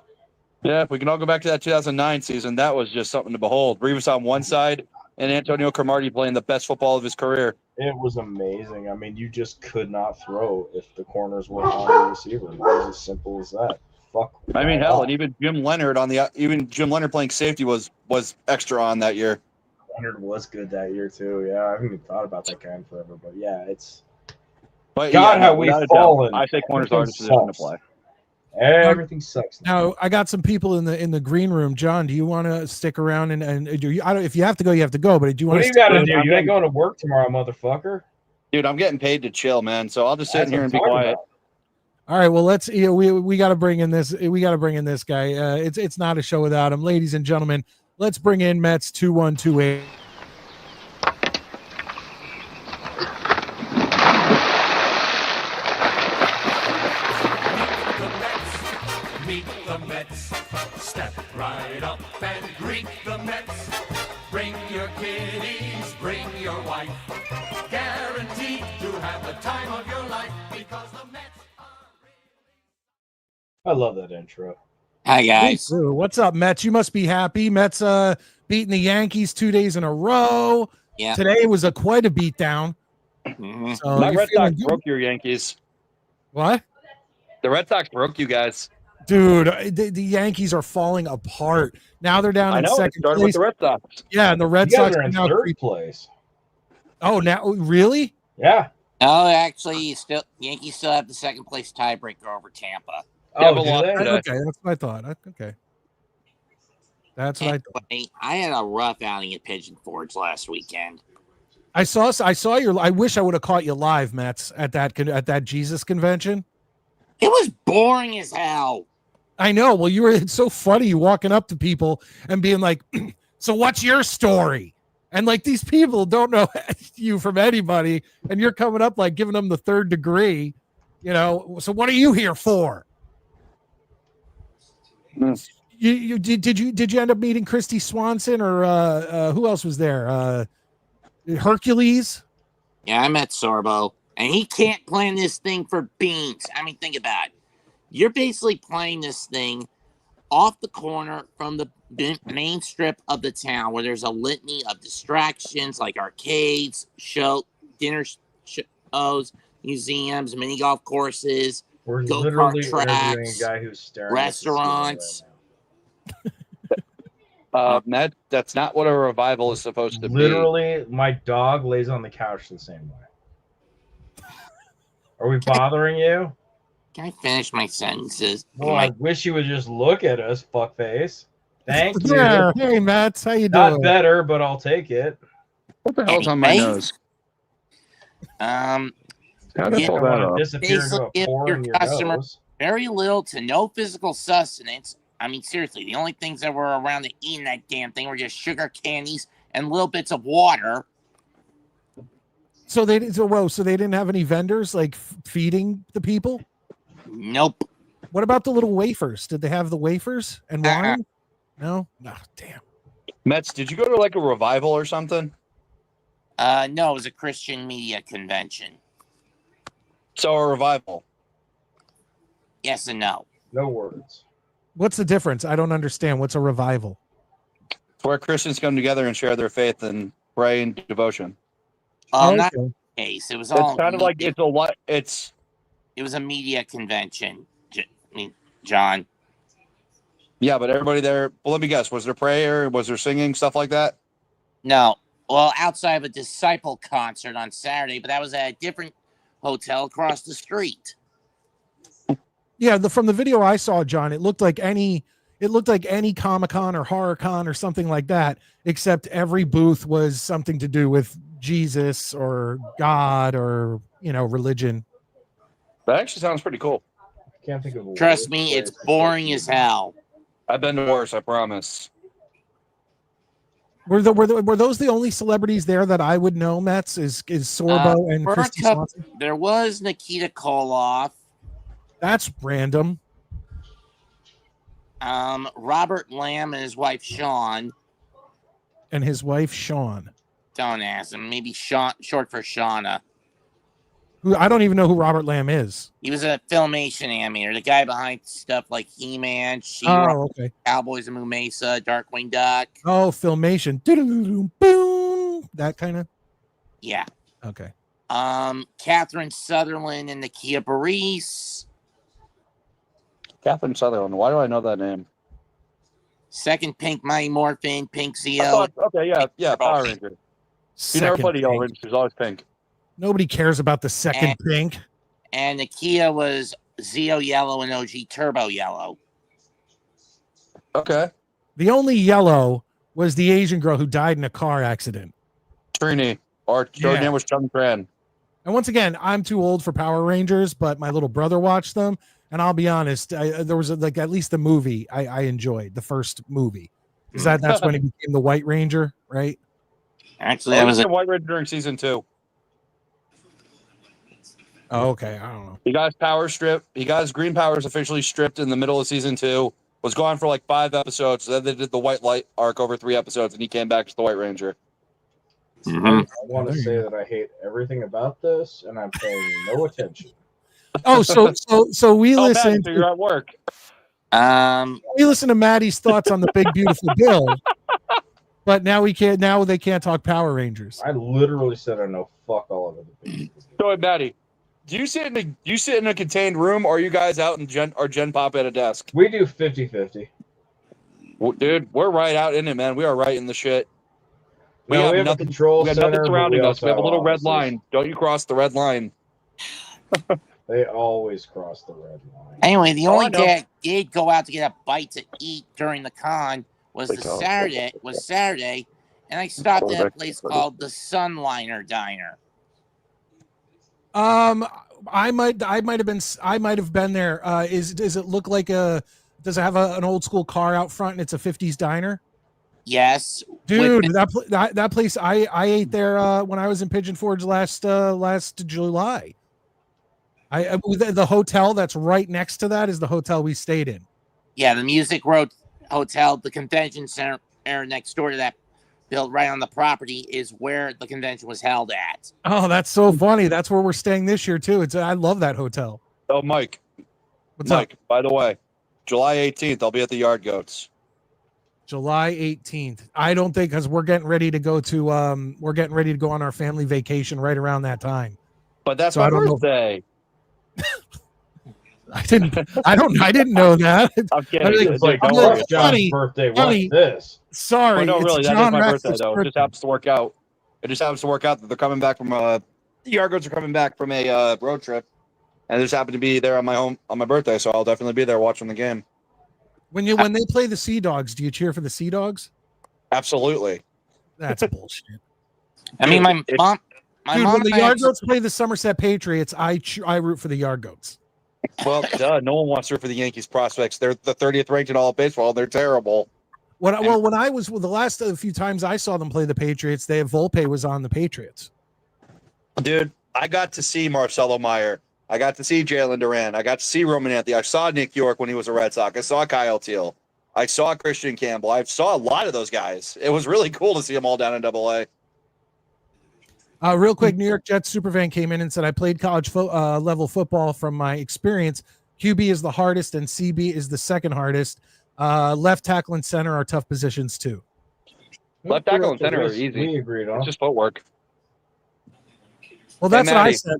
Yeah, if we can all go back to that 2009 season, that was just something to behold. Reeves on one side and Antonio Cromartie playing the best football of his career. It was amazing. I mean, you just could not throw if the corners were on the receiver. It was as simple as that. Fuck. I mean, hell, and even Jim Leonard playing safety was extra on that year. Leonard was good that year too. Yeah, I haven't even thought about that guy in forever, but yeah, it's. But God, how we've fallen. I say corner's the hardest position to play. Everything sucks now. I got some people in the green room. John, do you want to stick around and do you? I don't. If you have to go, you have to go. But do you want? What do you got to do? You ain't going to work tomorrow, motherfucker. Dude, I'm getting paid to chill, man. So I'll just sit here and be quiet. About. All right. Well, let's. We got to bring in this. We got to bring in this guy. It's not a show without him, ladies and gentlemen. Let's bring in Mets 2128. Step right up and greet the Mets. Bring your kiddies, bring your wife. Guaranteed to have the time of your life because the Mets are really... I love that intro. Hi, guys. What's up, Mets? You must be happy. Mets beating the Yankees 2 days in a row. Yeah. Today was quite a beatdown. Mm-hmm. So my Red Sox broke your Yankees. What? The Red Sox broke you guys. Dude, the Yankees are falling apart. Now they're down in second place. With the Red Sox. Yeah, and the Red Sox are in third place. Oh, now really? Yeah. Oh, actually, Yankees still have the second place tiebreaker over Tampa. Oh, okay, that's what I thought. Okay, that's what I thought. I had a rough outing at Pigeon Forge last weekend. I saw your. I wish I would have caught you live, Mets, at that Jesus convention. It was boring as hell. I know. Well, it's so funny walking up to people and being like, so what's your story? And like, these people don't know you from anybody. And you're coming up like giving them the third degree, so what are you here for? You did you end up meeting Christy Swanson or who else was there? Hercules. Yeah, I met Sorbo, and he can't plan this thing for beans. I mean, think about it. You're basically playing this thing off the corner from the main strip of the town where there's a litany of distractions like arcades, dinner shows, museums, mini golf courses, we're go-kart literally tracks, a guy who's staring restaurants. That's not what a revival is supposed to be. Literally, my dog lays on the couch the same way. Are we bothering you? Can I finish my sentences? Well, I wish you would just look at us, fuckface. Thank you. Yeah. Hey, Matt. How you doing? Not better, but I'll take it. What the hell's on my nose? How did I pull that off? Disappear into a pore in your nose. Very little to no physical sustenance. I mean, seriously, the only things that were around to eating that damn thing were just sugar candies and little bits of water. So they didn't have any vendors like feeding the people? Nope. What about the little wafers? Did they have the wafers and wine? No? No, damn. Mets, did you go to like a revival or something? No, it was a Christian media convention. So a revival. Yes and no. No words. What's the difference? I don't understand. What's a revival? It's where Christians come together and share their faith and pray and devotion. Not the case. It was all. It's kind of like it's a lot. It was a media convention, John. Yeah, but everybody there. Well, let me guess. Was there prayer? Was there singing? Stuff like that? No. Well, outside of a disciple concert on Saturday, but that was at a different hotel across the street. Yeah, from the video I saw, John, it looked like any it looked like any Comic-Con or HorrorCon or something like that, except every booth was something to do with Jesus or God or, religion. That actually sounds pretty cool. I can't think of a Trust worse me, place it's to boring take as you. hell. I've been to worse, I promise. Were those the only celebrities there that I would know, Mets? Is Sorbo and Christy Swanson? There was Nikita Koloff, That's random. Robert Lamb and his wife Sean. And his wife, Sean. Don't ask him. Maybe Sean, short for Shauna. Who I don't even know who Robert Lamb is. He was a Filmation animator, the guy behind stuff like He-Man, Oh, okay. Cowboys of Moo Mesa, Darkwing Duck. Oh, Filmation. Boom. That kind of. Yeah. Okay. Catherine Sutherland and Nakia Parise. Catherine Sutherland. Why do I know that name? Second Pink Mighty Morphin, Pink I Zeo. thought, okay, yeah, Power Ranger. She never Second played a Yellow Pink. Ranger. She was always pink. Nobody cares about the second And- Pink. And Nakia was Zeo Yellow and OG Turbo Yellow. Okay. The only yellow was the Asian girl who died in a car accident. Trini. Or her Yeah. name was Chung Tran. And once again, I'm too old for Power Rangers, but my little brother watched them. And I'll be honest, there was like at least the movie I enjoyed, the first movie. Is that's when he became the White Ranger, right? Actually, that was a White Ranger during season 2. Oh, okay. I don't know. He got his power stripped. He got his green powers officially stripped in the middle of season 2. Was gone for like 5 episodes. Then they did the White Light arc over 3 episodes, and he came back as the White Ranger. I want to say that I hate everything about this, and I'm paying no attention. Oh, so we listen. Matt, so you're at work. We listen to Maddie's thoughts on the Big Beautiful Bill, but now we can't. Now they can't talk Power Rangers. I literally said I know fuck all of it. So, Maddie, do you sit in a contained room, or are you guys out in Gen Pop at a desk? We do 50-50. Well, dude, we're right out in it, man. We are right in the shit. We No, have we have nothing. a control We have center. nothing but surrounding us. also We have a little red offices. line. Don't you cross the red line? They always cross the red line. Anyway, the Oh, only I know. day I did go out to get a bite to eat during the con was Saturday, and I stopped at a place called the Sunliner Diner. I might have been there. Does it look like does it have an old school car out front and it's a 50s diner? Yes, Dude, that place I ate there when I was in Pigeon Forge last July. The hotel that's right next to that is the hotel we stayed in. Yeah, the Music Road Hotel, the convention center next door to that, built right on the property, is where the convention was held at. Oh, that's so funny. That's where we're staying this year too. I love that hotel. Oh, Mike. What's up? Mike, by the way, July 18th, I'll be at the Yard Goats. July 18th. I don't think because we're getting ready to go on our family vacation right around that time. But that's So my I don't know. birthday. I didn't know that. I'm kidding. I think It's like, I'm oh, like, it's John's funny, birthday. funny. What's this? Sorry, Well, no, it's really, that John is my birthday, Ratcliffe's though. It just happens to work out. It just happens to work out that they're coming back from the Yard Goats are coming back from a road trip, and I just happened to be there on my birthday, so I'll definitely be there watching the game. When they play the Sea Dogs, do you cheer for the Sea Dogs? Absolutely. That's bullshit. I mean, my mom. Dude, when the and I Yard actually- Goats play the Somerset Patriots, I root for the Yard Goats. Well, duh, no one wants to root for the Yankees prospects. They're the 30th ranked in all of baseball. They're terrible. When I was the last few times I saw them play the Patriots, Volpe was on the Patriots. Dude, I got to see Marcelo Meyer. I got to see Jalen Duran. I got to see Roman Anthony. I saw Nick York when he was a Red Sox. I saw Kyle Teal. I saw Christian Campbell. I saw a lot of those guys. It was really cool to see them all down in AA. Real quick, New York Jets superfan came in and said, I played college level football. From my experience, QB is the hardest and CB is the second hardest. Left tackle and center are tough positions too. Left tackle and center are easy. We agreed on. It's just footwork. Well, that's what I Maddie. said.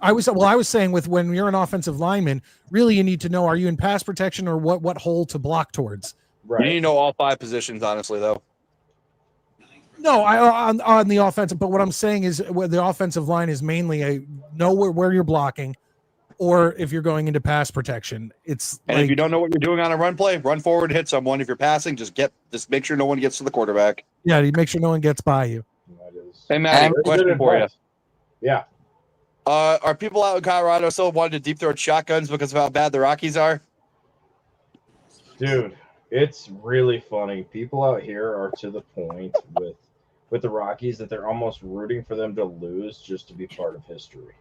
I was saying with when you're an offensive lineman, really you need to know, are you in pass protection or what hole to block towards? Right. You need to know all 5 positions, honestly, though. No, on the offensive, but what I'm saying is the offensive line is mainly know where you're blocking, or if you're going into pass protection. It's And like, if you don't know what you're doing on a run play, run forward, hit someone. If you're passing, just make sure no one gets to the quarterback. yeah, you make sure no one gets by you. That is Hey, Matty, Very question for you. Yeah. Are people out in Colorado still wanting to deep throat shotguns because of how bad the Rockies are? Dude, it's really funny. People out here are to the point with the Rockies that they're almost rooting for them to lose just to be part of history.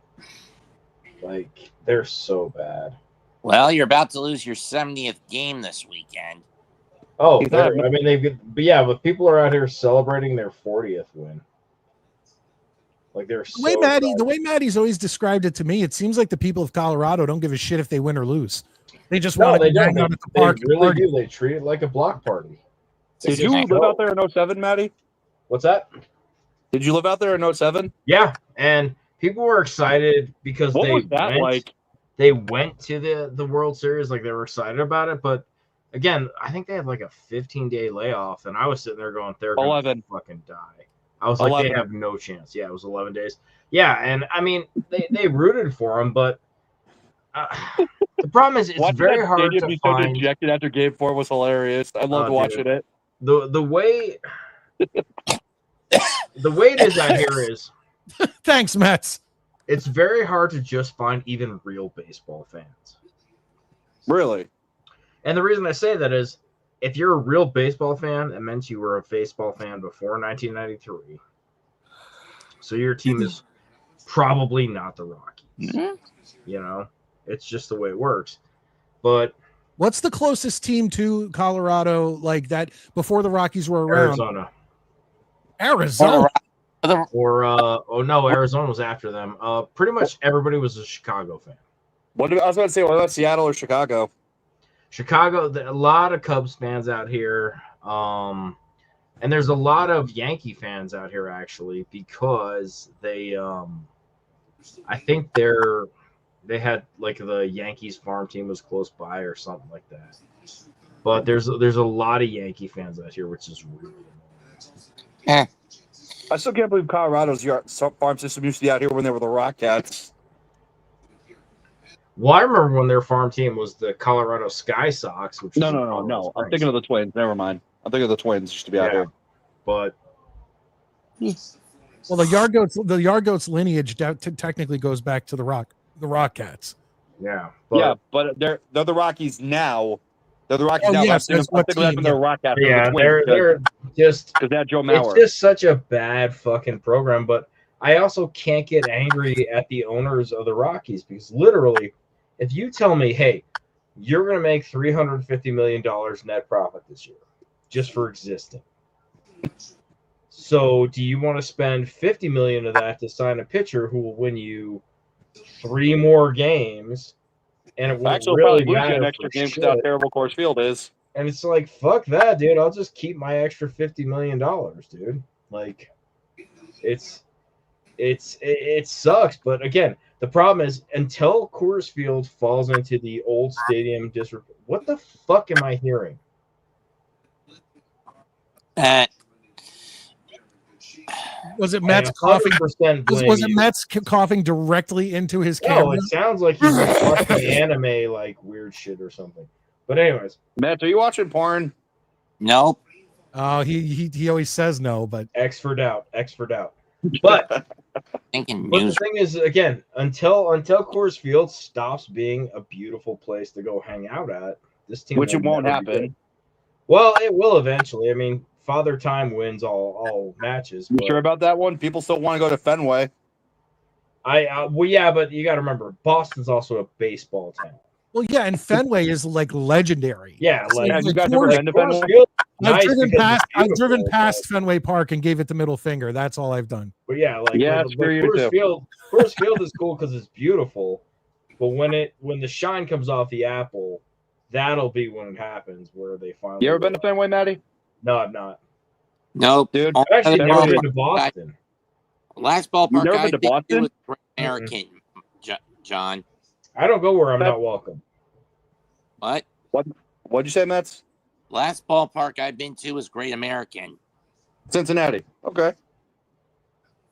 Like, they're so bad. Well, you're about to lose your 70th game this weekend. Oh, I mean, but people are out here celebrating their 40th win. Like, they're The way Maddie's always described it to me, it seems like the people of Colorado don't give a shit if they win or lose. They just want to hang out at the park. They really do. They treat it like a block party. Did you live out there in 07, Matty? What's that? Did you live out there in 07? Yeah, and people were excited because What was that like? They went to the World Series, like they were excited about it, but again, I think they had like a 15-day layoff, and I was sitting there going, they're going to fucking die. I was like, 11. they have no chance. Yeah, it was 11 days. Yeah, and I mean, they rooted for them, but the problem is it's very hard to be find. So dejected after Game 4 was hilarious. I loved watching it. The way it is out here is Thanks, Mets. it's very hard to just find even real baseball fans. Really? And the reason I say that is if you're a real baseball fan, it meant you were a baseball fan before 1993. So your team is probably not the Rockies. Mm-hmm. You know, it's just the way it works. But what's the closest team to Colorado like that before the Rockies were around? Arizona. Or no, Arizona was after them. Pretty much everybody was a Chicago fan. I was about to say, what about Seattle or Chicago? Chicago, a lot of Cubs fans out here. And there's a lot of Yankee fans out here actually because they I think they had like the Yankees farm team was close by or something like that. But there's a lot of Yankee fans out here, which is really annoying. I still can't believe Colorado's farm system used to be out here when they were the Rockcats. Well, I remember when their farm team was the Colorado Sky Sox. Which No. I'm thinking of the Twins. Never mind. I'm thinking of the Twins used to be out here. But well, the Yard Goats lineage technically goes back to the Rockcats. Yeah, but they're the Rockies now. They're the Rockies Oh, now. yes, that's what team, they're Rockcats. Yeah, they're just because they had Joe Mauer. It's just such a bad fucking program. But I also can't get angry at the owners of the Rockies because literally, if you tell me, hey, you're going to make $350 million net profit this year just for existing. So do you want to spend $50 million of that to sign a pitcher who will win you 3 more games? And it won't really matter an extra game because how terrible Coors Field is. And it's like, fuck that, dude. I'll just keep my extra $50 million, dude. Like, it sucks. But again, the problem is until Coors Field falls into the old stadium district, what the fuck am I hearing? Was it Mets coughing? Was it you. Mets coughing directly into his camera? No, it sounds like he's watching anime, like weird shit or something. But anyways, Matt, are you watching porn? Nope. Oh, he always says no, but X for doubt. But the thing is, again, until Coors Field stops being a beautiful place to go hang out at, this team, which it won't happen. Well, it will eventually. I mean, Father Time wins all matches. You sure about that one? People still want to go to Fenway. Well, yeah, but you got to remember, Boston's also a baseball town. Well, yeah, and Fenway is like legendary. Yeah, like you guys ever been to Fenway? I've driven past Fenway Park and gave it the middle finger. That's all I've done. But yeah, like Coors Field is cool because it's beautiful. But when the shine comes off the apple, that'll be when it happens where they finally. You ever been to Fenway, Matty? No, I've not. Nope, dude. I've actually never been to Boston. Last ballpark never I've been to been Boston? was Great American, John. I don't go where I'm not welcome. What? What'd you say, Mets? Last ballpark I've been to was Great American. Cincinnati. Okay.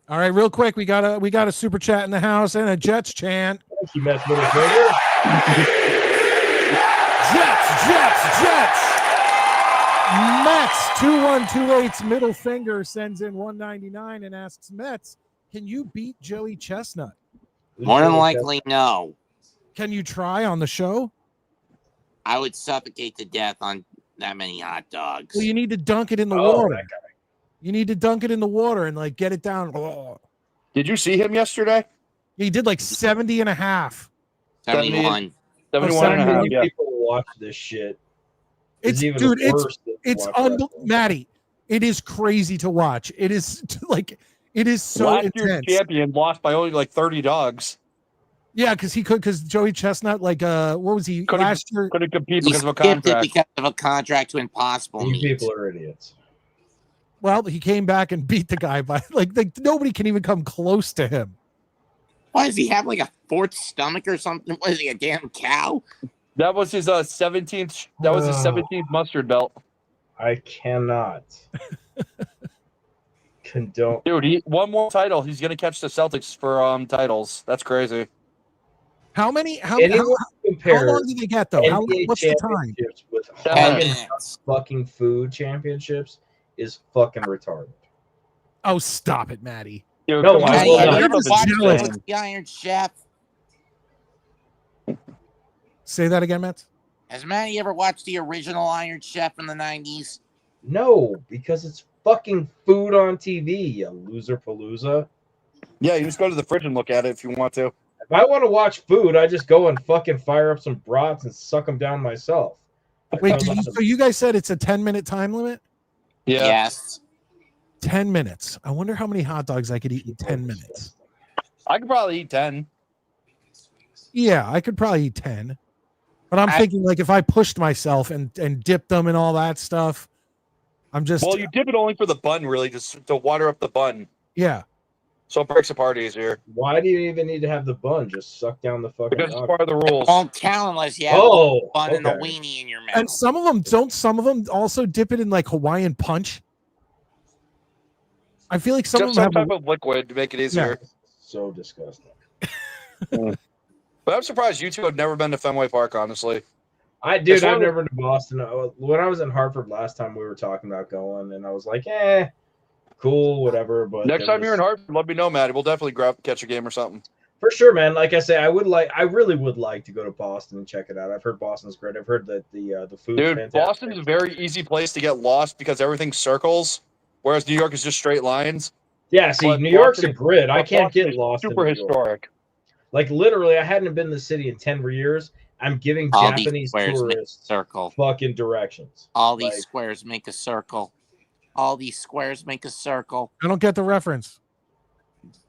All right, real quick, we got a super chat in the house and a Jets chant. You mess middle finger. Jets. Mets 2128's middle finger sends in 199 and asks Mets, can you beat Joey Chestnut? More than likely, no. Can you try on the show? I would suffocate to death on that many hot dogs. Well, you need to dunk it in the water. You need to dunk it in the water and like get it down. Oh. Did you see him yesterday? He did like 70 and a half. 71. 71 and a half. Yeah. People watch this shit. It's even dude, worse it's than watch Maddie. It is crazy to watch. It is like it is so Last intense. year's champion lost by only like 30 dogs. Yeah, because Joey Chestnut, like what was he last year? Couldn't compete He because of a skipped it contract. because of a contract to impossible You meet. people are idiots. Well, he came back and beat the guy by like nobody can even come close to him. Why does he have like a fourth stomach or something? What is he, a damn cow? That was his 17th. That was his 17th mustard belt. I cannot condone. Dude, one more title. He's gonna catch the Celtics for titles. That's crazy. How long did they get though? What's the time? With 10 minutes. fucking food championships is fucking retarded. Oh, stop it, Maddie. Dude, No, come I on. will Have not. you ever Just watched jealous. the Iron Chef? Say that again, Matt. Has Matty ever watched the original Iron Chef in the 90s? No, because it's fucking food on TV, you loser palooza. Yeah, you just go to the fridge and look at it if you want to. If I want to watch food, I just go and fucking fire up some brats and suck them down myself. Wait, so you guys said it's a 10-minute time limit? Yeah. Yes. 10 minutes. I wonder how many hot dogs I could eat in 10 minutes. I could probably eat 10. Yeah, I could probably eat 10. But I'm thinking like if I pushed myself and dipped them and all that stuff, I'm just Well, you dip it only for the bun, really, just to water up the bun. yeah. So it breaks apart easier. Why do you even need to have the bun? Just suck down the fucking Because it's dog. part of the rules. Won't count unless you have Oh, the bun and the okay. weenie in your mouth. And some of them also dip it in like Hawaiian punch. I feel like some Just of some them type of liquid to make it easier. So disgusting. But I'm surprised you two have never been to Fenway Park, honestly. I've never been to Boston. When I was in Hartford last time, we were talking about going, and I was like, cool, whatever. But Next time you're in Hartford, let me know, Matt. We'll definitely catch a game or something. For sure, man. Like I say, I really would like to go to Boston and check it out. I've heard Boston's great. I've heard that the food's fantastic. Boston's a very easy place to get lost because everything circles, whereas New York is just straight lines. Yeah, see, But New York's Boston- a grid. I but can't Boston get is lost. Super in New York. historic. Like literally, I hadn't been in the city in 10 years. I'm giving All these Japanese squares make a tourists circle. fucking directions. All these Like, squares make a circle. All these squares make a circle. I don't get the reference.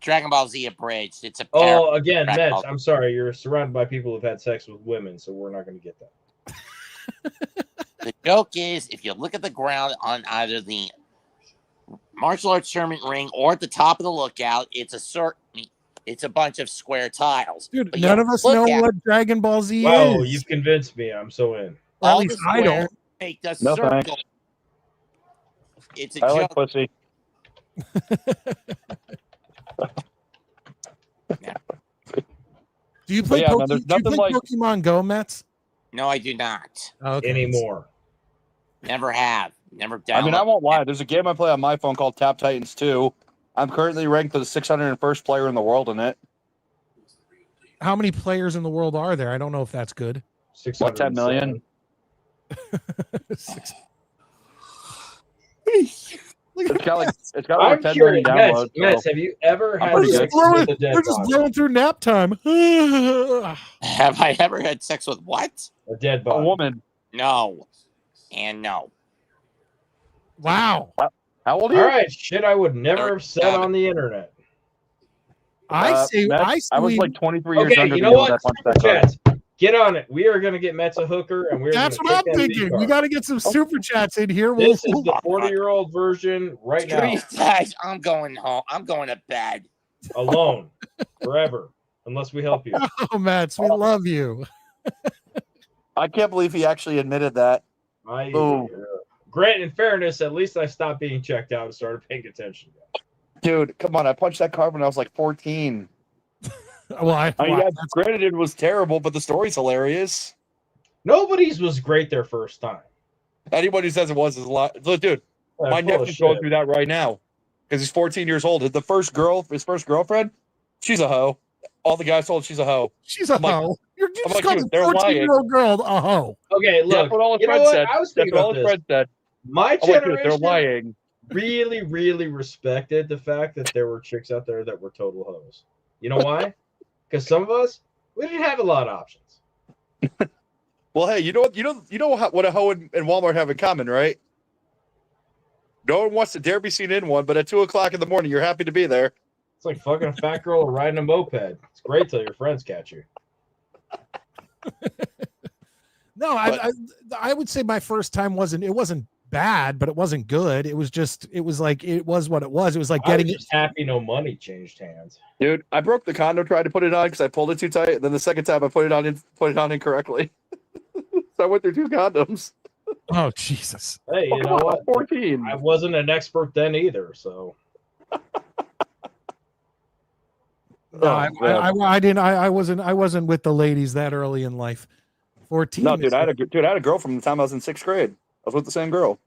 Dragon Ball Z abridged. It's a oh, again, Dragon Mets, Ball. I'm sorry. You're surrounded by people who've had sex with women, so we're not going to get that. The joke is, if you look at the ground on either the martial arts tournament ring or at the top of the lookout, it's a bunch of square tiles. Dude, But none you of us look know at what Dragon Ball Z Wow, is. you've convinced me. I'm so in. Or at all least the I squares don't. make the No circle. thanks. It's a I joke. like pussy. Do you play, But yeah, man, there's nothing like- Pokemon Go, Mets? No, I do not. Okay. Anymore. Never have. Never downloaded. I mean, I won't lie. There's a game I play on my phone called Tap Titans 2. I'm currently ranked the 601st player in the world in it. How many players in the world are there? I don't know if that's good. 10 million? It's got like I'm 10 curious, million Mets, downloads. Mets, So. have you ever I'm had pretty sex good. with a dead We're just body? blowing through nap time. Have I ever had sex with what? A dead A body. woman. No. And no. Wow. How old are you? All right, shit I would never have said on the internet. I Mets, I was we- like 23 years Okay, younger you than know you when I what? punched that Super card. chats. Get on it. We are going to get Mets a hooker, and we're That's gonna what I'm kick that thinking. V-card. We got to get some super chats in here. This is the 40-year-old version right Screw now, you guys. I'm going home. I'm going to bed. alone, forever, unless we help you. Oh, Mets, we love you. I can't believe he actually admitted that. Grant, in fairness, at least I stopped being checked out and started paying attention. Dude, come on. I punched that card when I was like 14. Well, I mean, yeah, granted, it was terrible, but the story's hilarious. Nobody's was great their first time. Anybody who says it was is a lot. Look, dude, my nephew's going through that right now because he's 14 years old. His first girlfriend, she's a hoe. All the guys told she's a hoe. She's a hoe. You're just like, calling a 14-year-old girl a hoe. Okay, look. That's what all his you know friends what? said. I was thinking about this. My generation, they're lying. really, really respected the fact that there were chicks out there that were total hoes. You know why? Because some of us, we didn't have a lot of options. Well, hey, you know what a hoe and Walmart have in common, right? No one wants to dare be seen in one, but at 2:00 in the morning, you're happy to be there. It's like fucking a fat girl or riding a moped. It's great till your friends catch you. No, I would say my first time wasn't bad, but it wasn't good. It was like it was what it was. It was like getting just happy no money changed hands. Dude, I broke the condom trying to put it on because I pulled it too tight. Then the second time I put it on incorrectly. So I went through 2 condoms. Oh Jesus! Hey, you know what? 14. I wasn't an expert then either, so. No, I didn't. I wasn't with the ladies that early in life. 14. No, dude, I had a girl from the time I was in 6th grade. I was with the same girl.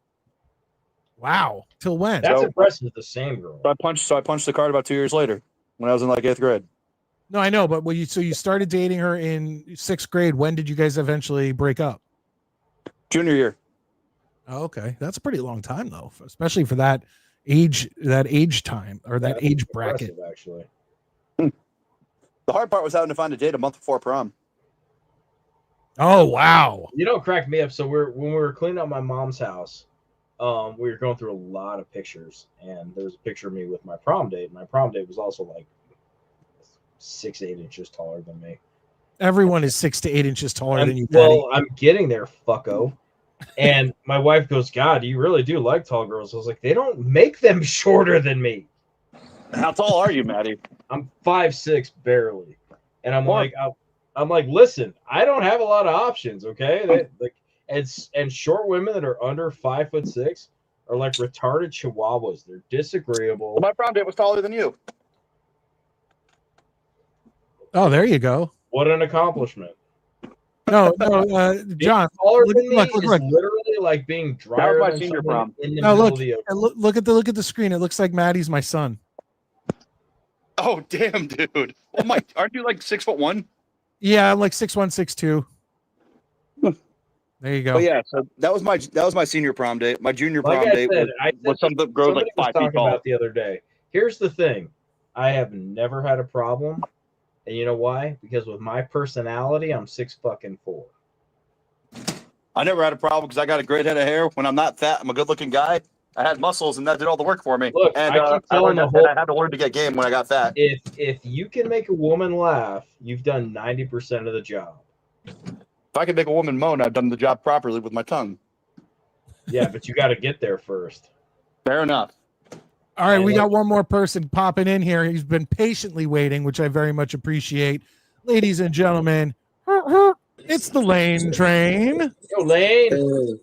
Wow. Till when? That's impressive. The same girl. So I punched the card about 2 years later when I was in like 8th grade. No, I know, but you started dating her in 6th grade. When did you guys eventually break up? Junior year. Oh, okay, that's a pretty long time though, especially for that age time or that age bracket. Actually, the hard part was having to find a date a month before prom. Oh wow! You know, it cracked me up. So when we were cleaning out my mom's house, we were going through a lot of pictures, and there was a picture of me with my prom date. My prom date was also like 6-8 inches taller than me. Everyone is 6 to 8 inches taller than you. Well, I'm getting there, fucko. And my wife goes, God, you really do like tall girls. I was like, they don't make them shorter than me. How tall are you, Maddie? I'm 5'6", barely. And I'm like, listen, I don't have a lot of options, okay? And short women that are under 5'6" are like retarded chihuahuas. They're disagreeable. Well, my prom date was taller than you. Oh, there you go. What an accomplishment. No, John. Taller than me is literally like being drier that was my than senior prom. In the middle of the ocean. Look at the screen. It looks like Maddie's my son. Oh damn, dude! Oh my, aren't you like 6'1"? Yeah, I'm like 6'1", 6'2". There you go. But yeah, so that was my senior prom date. My junior prom date was some that grows like 5 feet tall. About the other day. Here's the thing: I have never had a problem. And you know why? Because with my personality, I'm 6'4". I never had a problem because I got a great head of hair. When I'm not fat, I'm a good-looking guy. I had muscles, and that did all the work for me. Look, and I keep telling I had to learn to get game when I got fat. If you can make a woman laugh, you've done 90% of the job. If I can make a woman moan, I've done the job properly with my tongue. Yeah, but you got to get there first. Fair enough. All right, we got one more person popping in here. He's been patiently waiting, which I very much appreciate. Ladies and gentlemen, it's the Lane Train. Yo, Lane. Hey.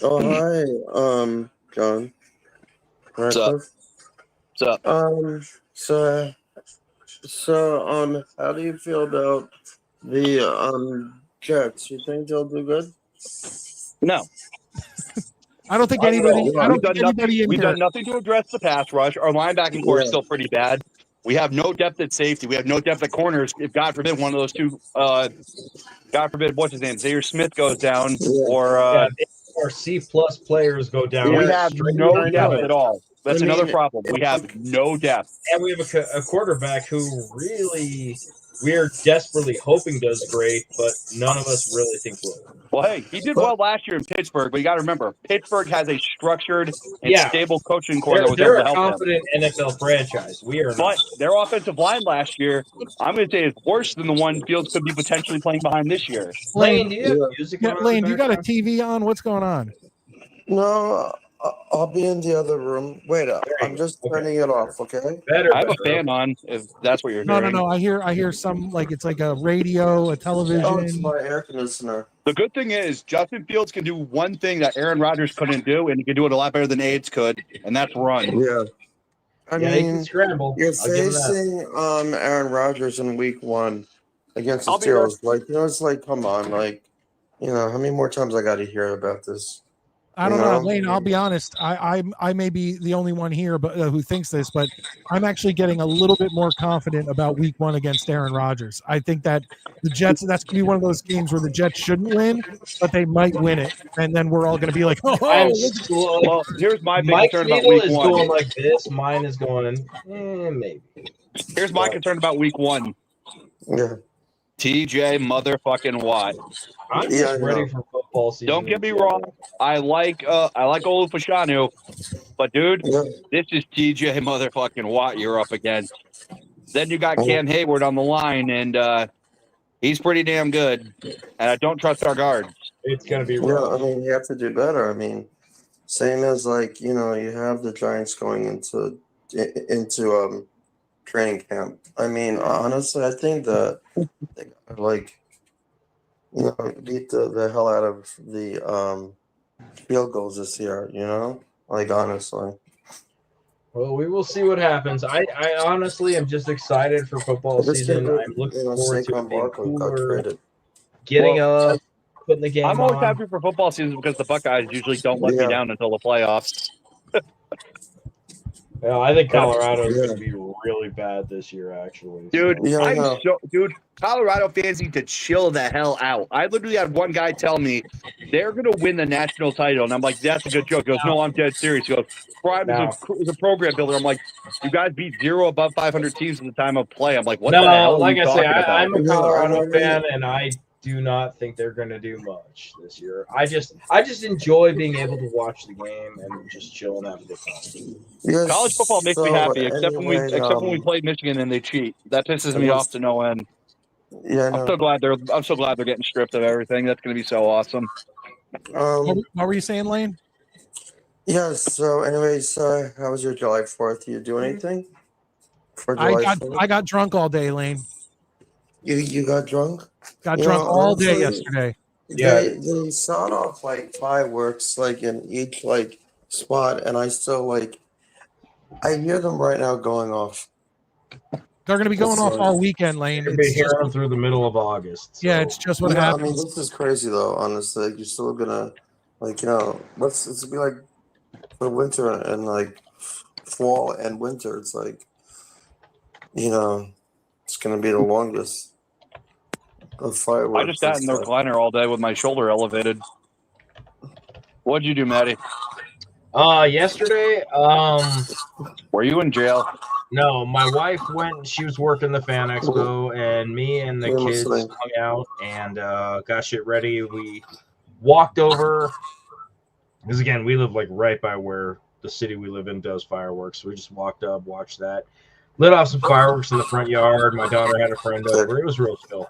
Oh, hi, John. What's up? What's up? So, how do you feel about the Jets? You think they'll do good? No. I don't think anybody. We've done nothing to address the pass rush. Our linebacking core is still pretty bad. We have no depth at safety. We have no depth at corners. If God forbid one of those two, God forbid what's his name, Zaire Smith goes down, or our C+ players go down. We have no depth at all. That's another problem. We have no depth, and we have a quarterback who really we're desperately hoping does great, but none of us really think will. Well, hey, he did well last year in Pittsburgh, but you got to remember, Pittsburgh has a structured and stable coaching core that was able to help them. They're a confident NFL franchise. We are not. But their offensive line last year, I'm going to say, is worse than the one Fields could be potentially playing behind this year. Lane, do you have music on? Lane, do you got a TV on? What's going on? No, I'll be in the other room. Wait up. I'm just turning it off, okay? I have a fan on, if that's what you're hearing. No. I hear some, like, it's like a radio, a television. Oh, it's my air conditioner. The good thing is Justin Fields can do one thing that Aaron Rodgers couldn't do, and he can do it a lot better than AIDS could, and that's run. Yeah. I Yeah, he can mean, scramble. you're I'll give him that. facing Aaron Rodgers in week 1 against the I'll be there. Steelers. Like, it's like, come on, like, how many more times I got to hear about this? I don't know, Lane. I'll be honest. I may be the only one here, but who thinks this, but I'm actually getting a little bit more confident about Week 1 against Aaron Rodgers. I think that the Jets. That's going to be one of those games where the Jets shouldn't win, but they might win it, and then we're all going to be like, I'm "Oh, slow. Well, here's my big Mike's concern about needle week is 1. going like this. Mine is going, maybe. Here's my concern about week 1. Yeah. TJ motherfucking Watt. I'm Yeah, just I ready know. for football season. Don't get me wrong. I like Olufashanu, but dude, Yeah. this is TJ motherfucking Watt you're up against. Then you got Oh. Cam Hayward on the line, and he's pretty damn good. And I don't trust our guards. It's gonna be Yeah, rough. I mean, you have to do better. I mean, same as like, you have the Giants going into training camp. I mean, honestly, I think that they gotta, like, beat the hell out of the field goals this year, like, honestly. Well, we will see what happens. I honestly am just excited for football season. I'm looking forward to it being Barkley got cooler, traded. getting up, putting the game I'm always on. happy for football season because the Buckeyes usually don't let me down until the playoffs. Yeah, I think Colorado is Yeah. going to be really bad this year, actually. Dude, So. Yeah, I know. Colorado fans need to chill the hell out. I literally had one guy tell me they're going to win the national title, and I'm like, that's a good joke. He goes, no, I'm dead serious. He goes, Prime is a program builder. I'm like, you guys beat 0 above 500 teams at the time of play. I'm like, what the hell like are you I say, talking about? I'm a Colorado fan, and I do not think they're going to do much this year. I just enjoy being able to watch the game and just chill and have a good time. Yes, College football makes me happy, except when anyway, we play Michigan and they cheat. That pisses me off to no end. Yeah, I'm so glad they're getting stripped of everything. That's going to be so awesome. what were you saying, Lane?" Yeah. So, anyways, how was your July 4th? You do anything for July 4th? I got drunk all day, Lane. You got drunk? Got drunk all day yesterday. They sawed off like fireworks like in each like spot, and I still I hear them right now going off. They're going to be going off all weekend, Lane. You'll be hearing them through the middle of August. So. Yeah, it's just what happens. I mean, this is crazy though. Honestly, you're still gonna let's be like for winter and like fall and winter. It's like it's gonna be the longest of fireworks. I just sat in the recliner all day with my shoulder elevated. What'd you do, Maddie? Yesterday, were you in jail? No, my wife went. She was working the Fan Expo, and me and the kids hung out and got shit ready. We walked over because again, we live like right by where the city we live in does fireworks. So we just walked up, watched that, lit off some fireworks in the front yard. My daughter had a friend over. It was real chill.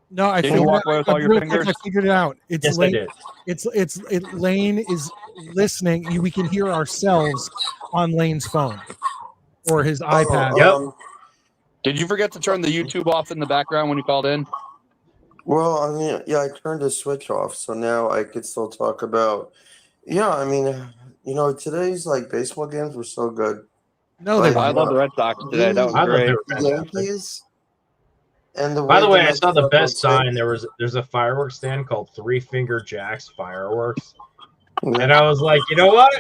No, I Did you walk away with all your fingers? I figured it out. It's Yes, Lane. I did. Lane is listening. We can hear ourselves on Lane's phone or his iPad. Yep. Did you forget to turn the YouTube off in the background when you called in? Well, I mean, yeah, I turned the switch off, so now I could still talk about. Yeah, I mean, today's like baseball games were so good. No, I love the Red Sox today. That was great. The Yankees. And by the way, I saw the best sign. There's a fireworks stand called Three Finger Jack's Fireworks, and I was like, you know what?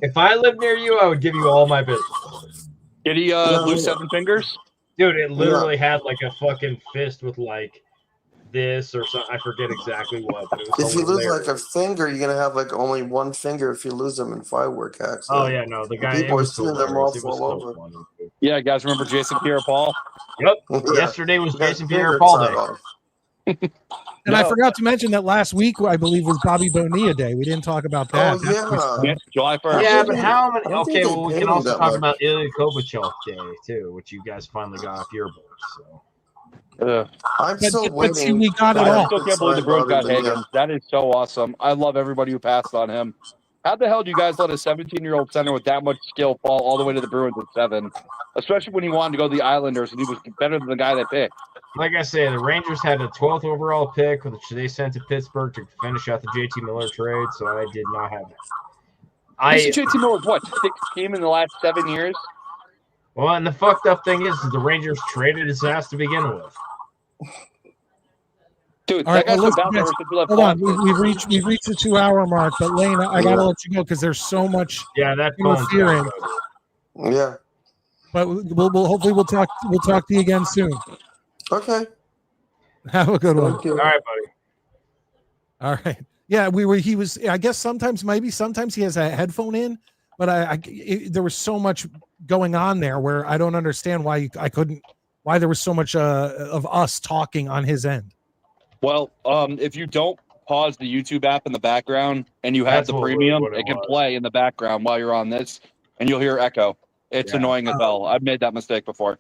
If I lived near you, I would give you all my business. Did he lose 7 fingers? Dude, it literally had like a fucking fist with like this or something. I forget exactly what. But it was if you lose hilarious. like a finger, you're gonna have like only one finger if you lose them in firework accident. Oh yeah, no, the guy. People are seeing them all over. Yeah, guys, remember Jason Pierre-Paul? Yep. Yesterday was Jason Pierre-Paul Day. And I forgot to mention that last week, I believe, was Bobby Bonilla Day. We didn't talk about that. Yeah, July 1st. Yeah, but how many? I think Okay, they well, we paid can him also that talk much. about Ilya Kovalchuk Day too, which you guys finally got off your books. So. I'm still But see, waiting. we got it I all. still can't believe the Bruins got Higgins. That is so awesome. I love everybody who passed on him. How the hell do you guys let a 17-year-old center with that much skill fall all the way to the Bruins at 7? Especially when he wanted to go to the Islanders and he was better than the guy they picked. Like I say, the Rangers had a 12th overall pick, which they sent to Pittsburgh to finish out the JT Miller trade, so I did not have it. JT Miller was what, 6 teams in the last 7 years? Well, and the fucked up thing is the Rangers traded his ass to begin with. Dude, All right, that guy's well, been down listen, there since we left hold on. Boston. We've reached the 2-hour mark, but Lane, I gotta let you go because there's so much Yeah, that phone's interfering. Yeah. But we'll hopefully we'll talk to you again soon. Okay. Have a good one. Thank you. All right, buddy. All right. Yeah, he was. I guess sometimes he has a headphone in, but there was so much going on there where I don't understand why there was so much of us talking on his end. Well, if you don't pause the YouTube app in the background and you have That's the what premium, it it can was. play in the background while you're on this, and you'll hear echo. It's annoying as hell. I've made that mistake before.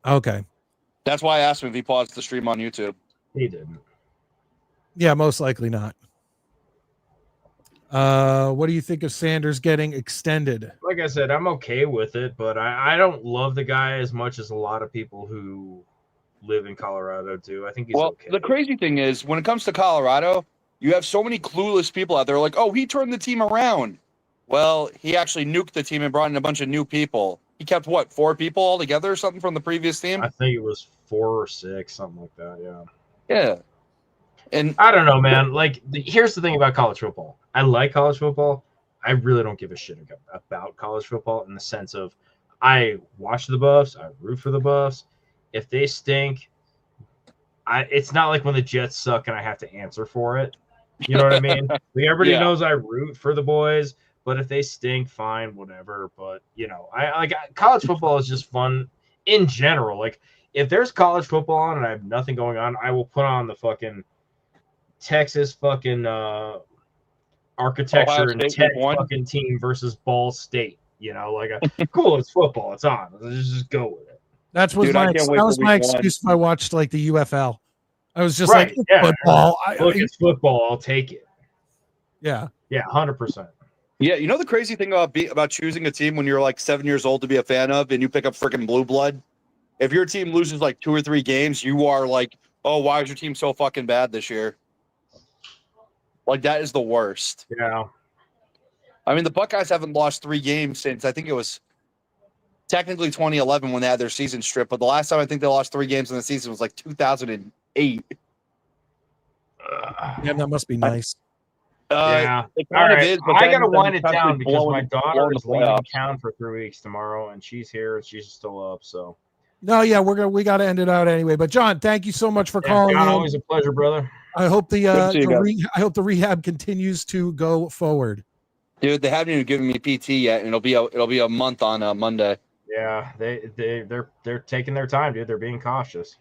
Okay. That's why I asked him if he paused the stream on YouTube. He didn't. Yeah, most likely not. What do you think of Sanders getting extended? Like I said, I'm okay with it, but I don't love the guy as much as a lot of people who live in Colorado do. I think he's okay. The crazy thing is, when it comes to Colorado, you have so many clueless people out there like, oh, he turned the team around. Well, he actually nuked the team and brought in a bunch of new people. He kept, 4 people all together or something from the previous team? I think it was 4 or 6, something like that, yeah. Yeah. And I don't know, man. Like, here's the thing about college football. I like college football. I really don't give a shit about college football in the sense of I watch the Buffs. I root for the Buffs. If they stink, it's not like when the Jets suck and I have to answer for it. You know what I mean? Like, everybody knows I root for the boys, but if they stink, fine, whatever. But, college football is just fun in general. Like, if there's college football on and I have nothing going on, I will put on the fucking Texas fucking architecture and tech fucking team versus Ball State. Cool, it's football, it's on. Let's just go with it. That was my excuse if I watched like the UFL. I was just like, football. Look, it's football. I'll take it. Yeah. Yeah, 100%. Yeah, you know the crazy thing about choosing a team when you're like 7 years old to be a fan of and you pick up freaking blue blood? If your team loses like 2 or 3 games, you are like, oh, why is your team so fucking bad this year? Like, that is the worst. Yeah. I mean, the Buckeyes haven't lost 3 games since I think it was technically 2011 when they had their season strip, but the last time I think they lost 3 games in the season was like 2008. Yeah, that must be nice. Yeah. It kind of is, but I got to then wind it down because my daughter blowing is the leaving playoffs. town for 3 weeks tomorrow, and she's here and she's still up. So. No, yeah, we got to end it out anyway. But John, thank you so much for calling in. Always a pleasure, brother. I hope the rehab continues to go forward. Dude, they haven't even given me PT yet, and it'll be a month on Monday. Yeah, they're taking their time, dude. They're being cautious.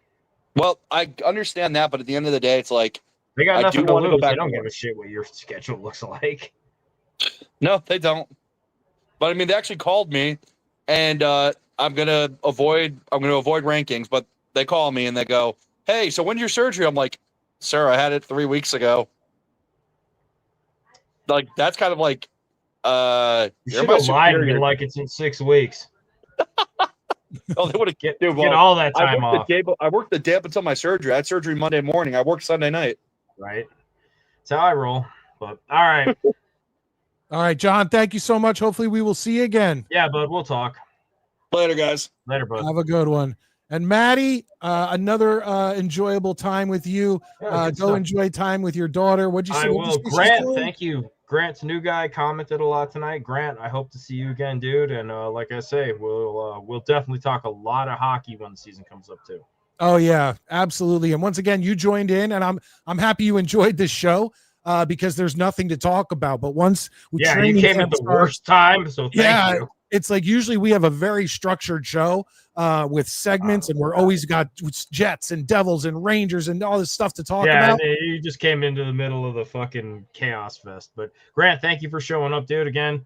Well, I understand that, but at the end of the day, it's like they got nothing to lose. They don't to give a shit what your schedule looks like. No, they don't. But I mean, they actually called me, and I'm gonna avoid rankings. But they call me and they go, "Hey, so when's your surgery?" I'm like, "Sir, I had it 3 weeks ago." Like, that's kind of like, you should have lied and been like, it's in 6 weeks. Oh, they would have get all that time off. I worked the day up until my surgery. I had surgery Monday morning. I worked Sunday night. Right. That's how I roll. But all right. All right, John, thank you so much. Hopefully we will see you again. Yeah, bud. We'll talk. Later, guys. Later, bud. Have a good one. And Maddie, another enjoyable time with you. Go enjoy time with your daughter. What'd you say? I will. Grant, thank you. Grant's new guy commented a lot tonight. Grant, I hope to see you again, dude. And like I say, we'll definitely talk a lot of hockey when the season comes up too. Oh yeah, absolutely. And once again, you joined in, and I'm happy you enjoyed this show because there's nothing to talk about. But once you came at the worst time, so thank you. It's like usually we have a very structured show with segments, and we're always got Jets and Devils and Rangers and all this stuff to talk about. Yeah, you just came into the middle of the fucking chaos fest. But Grant, thank you for showing up, dude. Again,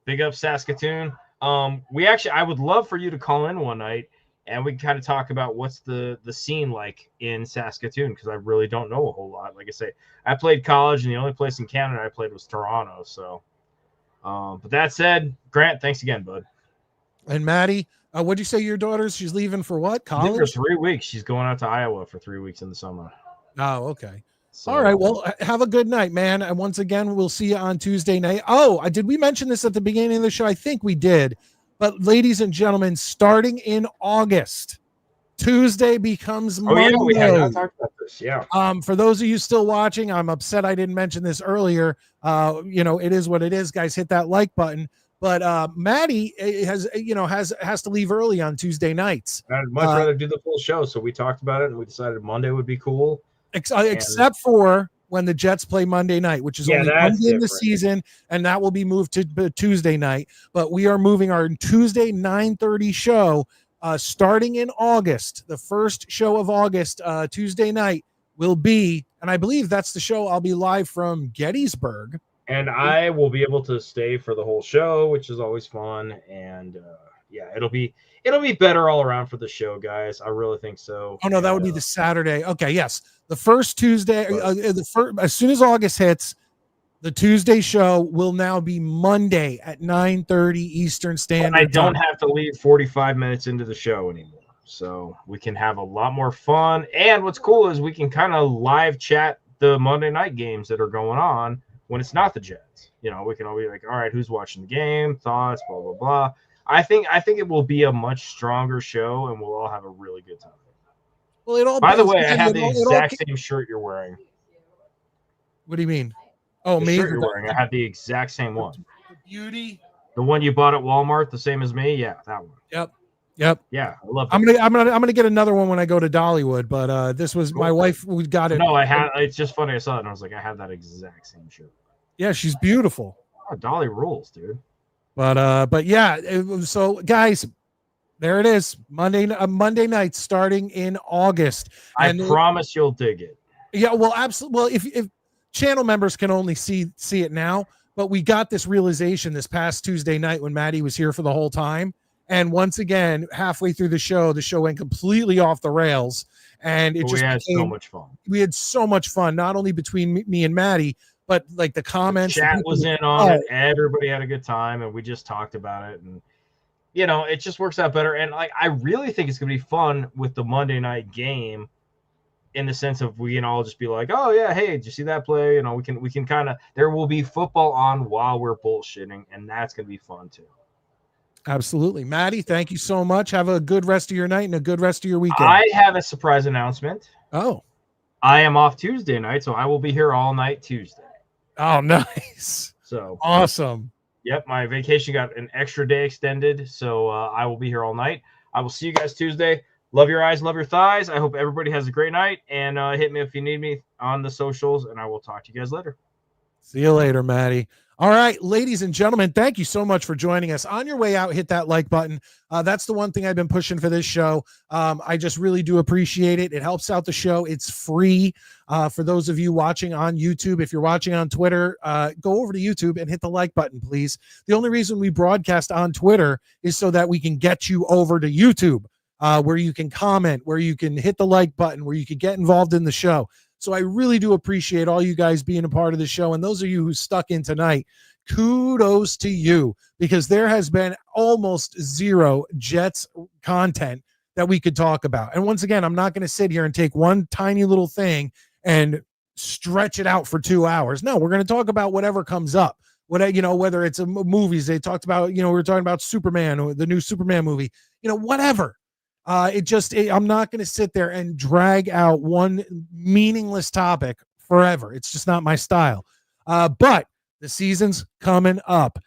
big up Saskatoon. I would love for you to call in one night, and we can kind of talk about what's the scene like in Saskatoon, because I really don't know a whole lot. Like I say, I played college, and the only place in Canada I played was Toronto, so. But that said, Grant, thanks again, bud. And Maddie, what'd you say your daughter's? She's leaving for what? College? For 3 weeks. She's going out to Iowa for 3 weeks in the summer. Oh, okay. So, all right. Well, have a good night, man. And once again, we'll see you on Tuesday night. Oh, did we mention this at the beginning of the show? I think we did. But ladies and gentlemen, starting in August, Tuesday becomes Oh Monday. yeah, we have not talked about this. Yeah. For those of you still watching, I'm upset I didn't mention this earlier. It is what it is, guys. Hit that like button. But Maddie has to leave early on Tuesday nights. I'd much rather do the full show, so we talked about it and we decided Monday would be cool. Except for when the Jets play Monday night, which is only one game in the season, and that will be moved to Tuesday night. But we are moving our Tuesday 9:30 show starting in August. The first show of August, Tuesday night, will be, and I believe that's the show I'll be live from Gettysburg. And I will be able to stay for the whole show, which is always fun. And it'll be better all around for the show, guys. I really think so. Oh no, that would be the Saturday. Okay, yes, the first Tuesday. As soon as August hits, the Tuesday show will now be Monday at 9:30 Eastern Standard Time. I don't have to leave 45 minutes into the show anymore, so we can have a lot more fun. And what's cool is we can kind of live chat the Monday night games that are going on when it's not the Jets. We can all be like, all right, who's watching the game, thoughts, blah blah blah. I think it will be a much stronger show, and we'll all have a really good time. Well, by the way, I have the exact same shirt you're wearing. What do you mean? Oh, the me? Shirt you're wearing. I have the exact same one. Beauty. The one you bought at Walmart, the same as me. Yeah, that one. Yep. Yeah, I love it. I'm gonna get another one when I go to Dollywood, but this was my wife. We got it. No, I had. It's just funny. I saw it and I was like, I have that exact same shirt. Yeah, she's beautiful. Oh, Dolly rules, dude. But yeah. So guys, there it is. Monday night starting in August. And I promise you'll dig it. Yeah, well, absolutely. Well, if channel members can only see it now, but we got this realization this past Tuesday night when Maddie was here for the whole time. And once again, halfway through the show went completely off the rails. And we had so much fun. We had so much fun, not only between me and Maddie, but like the comments. The chat was in on it. Everybody had a good time, and we just talked about it. And, it just works out better. And I really think it's going to be fun with the Monday night game in the sense of we can all just be like, oh, yeah, hey, did you see that play? We can kind of – there will be football on while we're bullshitting, and that's going to be fun too. Absolutely. Maddie, thank you so much. Have a good rest of your night and a good rest of your weekend. I have a surprise announcement. Oh. I am off Tuesday night, so I will be here all night Tuesday. Oh, nice. So awesome. Yep, my vacation got an extra day extended, so I will be here all night. I will see you guys Tuesday. Love your eyes, love your thighs. I hope everybody has a great night, and hit me if you need me on the socials, and I will talk to you guys later. See you later, Maddie. All right, ladies and gentlemen, thank you so much for joining us. On your way out, hit that like button. That's the one thing I've been pushing for this show. I just really do appreciate it. It helps out the show. It's free for those of you watching on YouTube. If you're watching on Twitter, go over to YouTube and hit the like button, please. The only reason we broadcast on Twitter is so that we can get you over to YouTube, where you can comment, where you can hit the like button, where you can get involved in the show. So I really do appreciate all you guys being a part of the show. And those of you who stuck in tonight, kudos to you, because there has been almost zero Jets content that we could talk about. And once again, I'm not going to sit here and take one tiny little thing and stretch it out for 2 hours. No, we're going to talk about whatever comes up. Whether it's movies, they talked about, we were talking about Superman or the new Superman movie, whatever. I'm not going to sit there and drag out one meaningless topic forever. It's just not my style. But the season's coming up.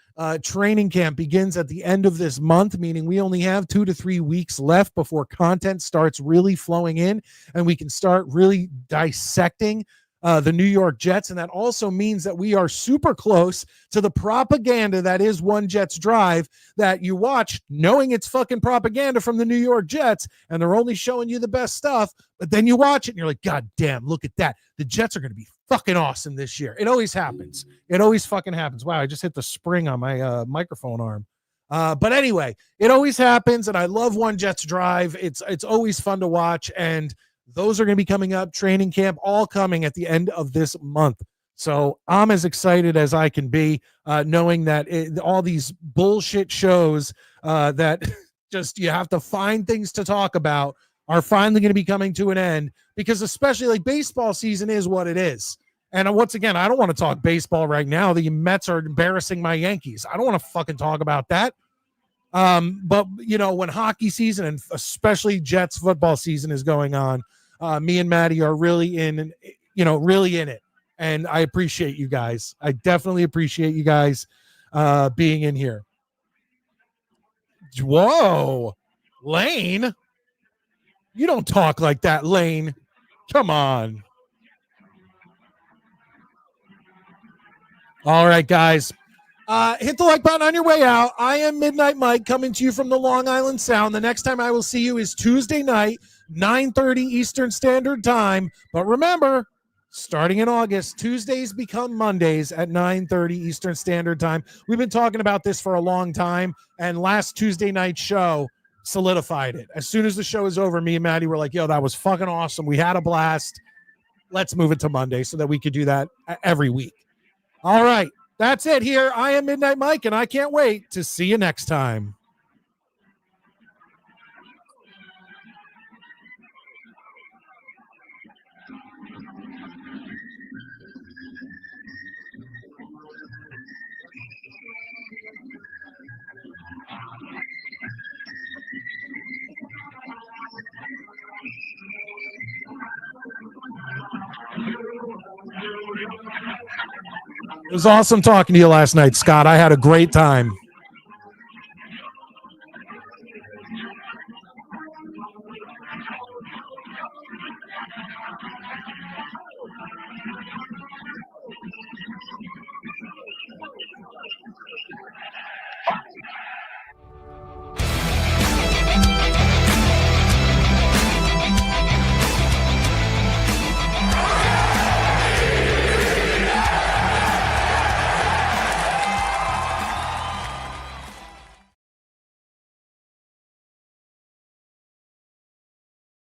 Training camp begins at the end of this month, meaning we only have 2 to 3 weeks left before content starts really flowing in and we can start really dissecting the New York Jets. And that also means that we are super close to the propaganda that is One Jets Drive that you watch knowing it's fucking propaganda from the New York Jets and they're only showing you the best stuff. But then you watch it and you're like, God damn, look at that. The Jets are going to be fucking awesome this year. It always happens. It always fucking happens. Wow, I just hit the spring on my microphone arm. But anyway, it always happens. And I love One Jets Drive. It's always fun to watch. And those are going to be coming up. Training camp, all coming at the end of this month. So I'm as excited as I can be, knowing that all these bullshit shows that just you have to find things to talk about are finally going to be coming to an end, because especially like baseball season is what it is. And once again, I don't want to talk baseball right now. The Mets are embarrassing my Yankees. I don't want to fucking talk about that. But when hockey season and especially Jets football season is going on, me and Maddie are really really in it. And I appreciate you guys. I definitely appreciate you guys being in here. Whoa, Lane. You don't talk like that, Lane. Come on. All right, guys. Hit the like button on your way out. I am Midnight Mike coming to you from the Long Island Sound. The next time I will see you is Tuesday night, 9:30 Eastern Standard Time. But remember, starting in August, Tuesdays become Mondays at 9:30 Eastern Standard Time. We've been talking about this for a long time, and last Tuesday night show solidified it. As soon as the show is over, me and Maddie were like, yo, that was fucking awesome. We had a blast. Let's move it to Monday so that we could do that every week. All right. That's it here. I am Midnight Mike, and I can't wait to see you next time. It was awesome talking to you last night, Scott. I had a great time.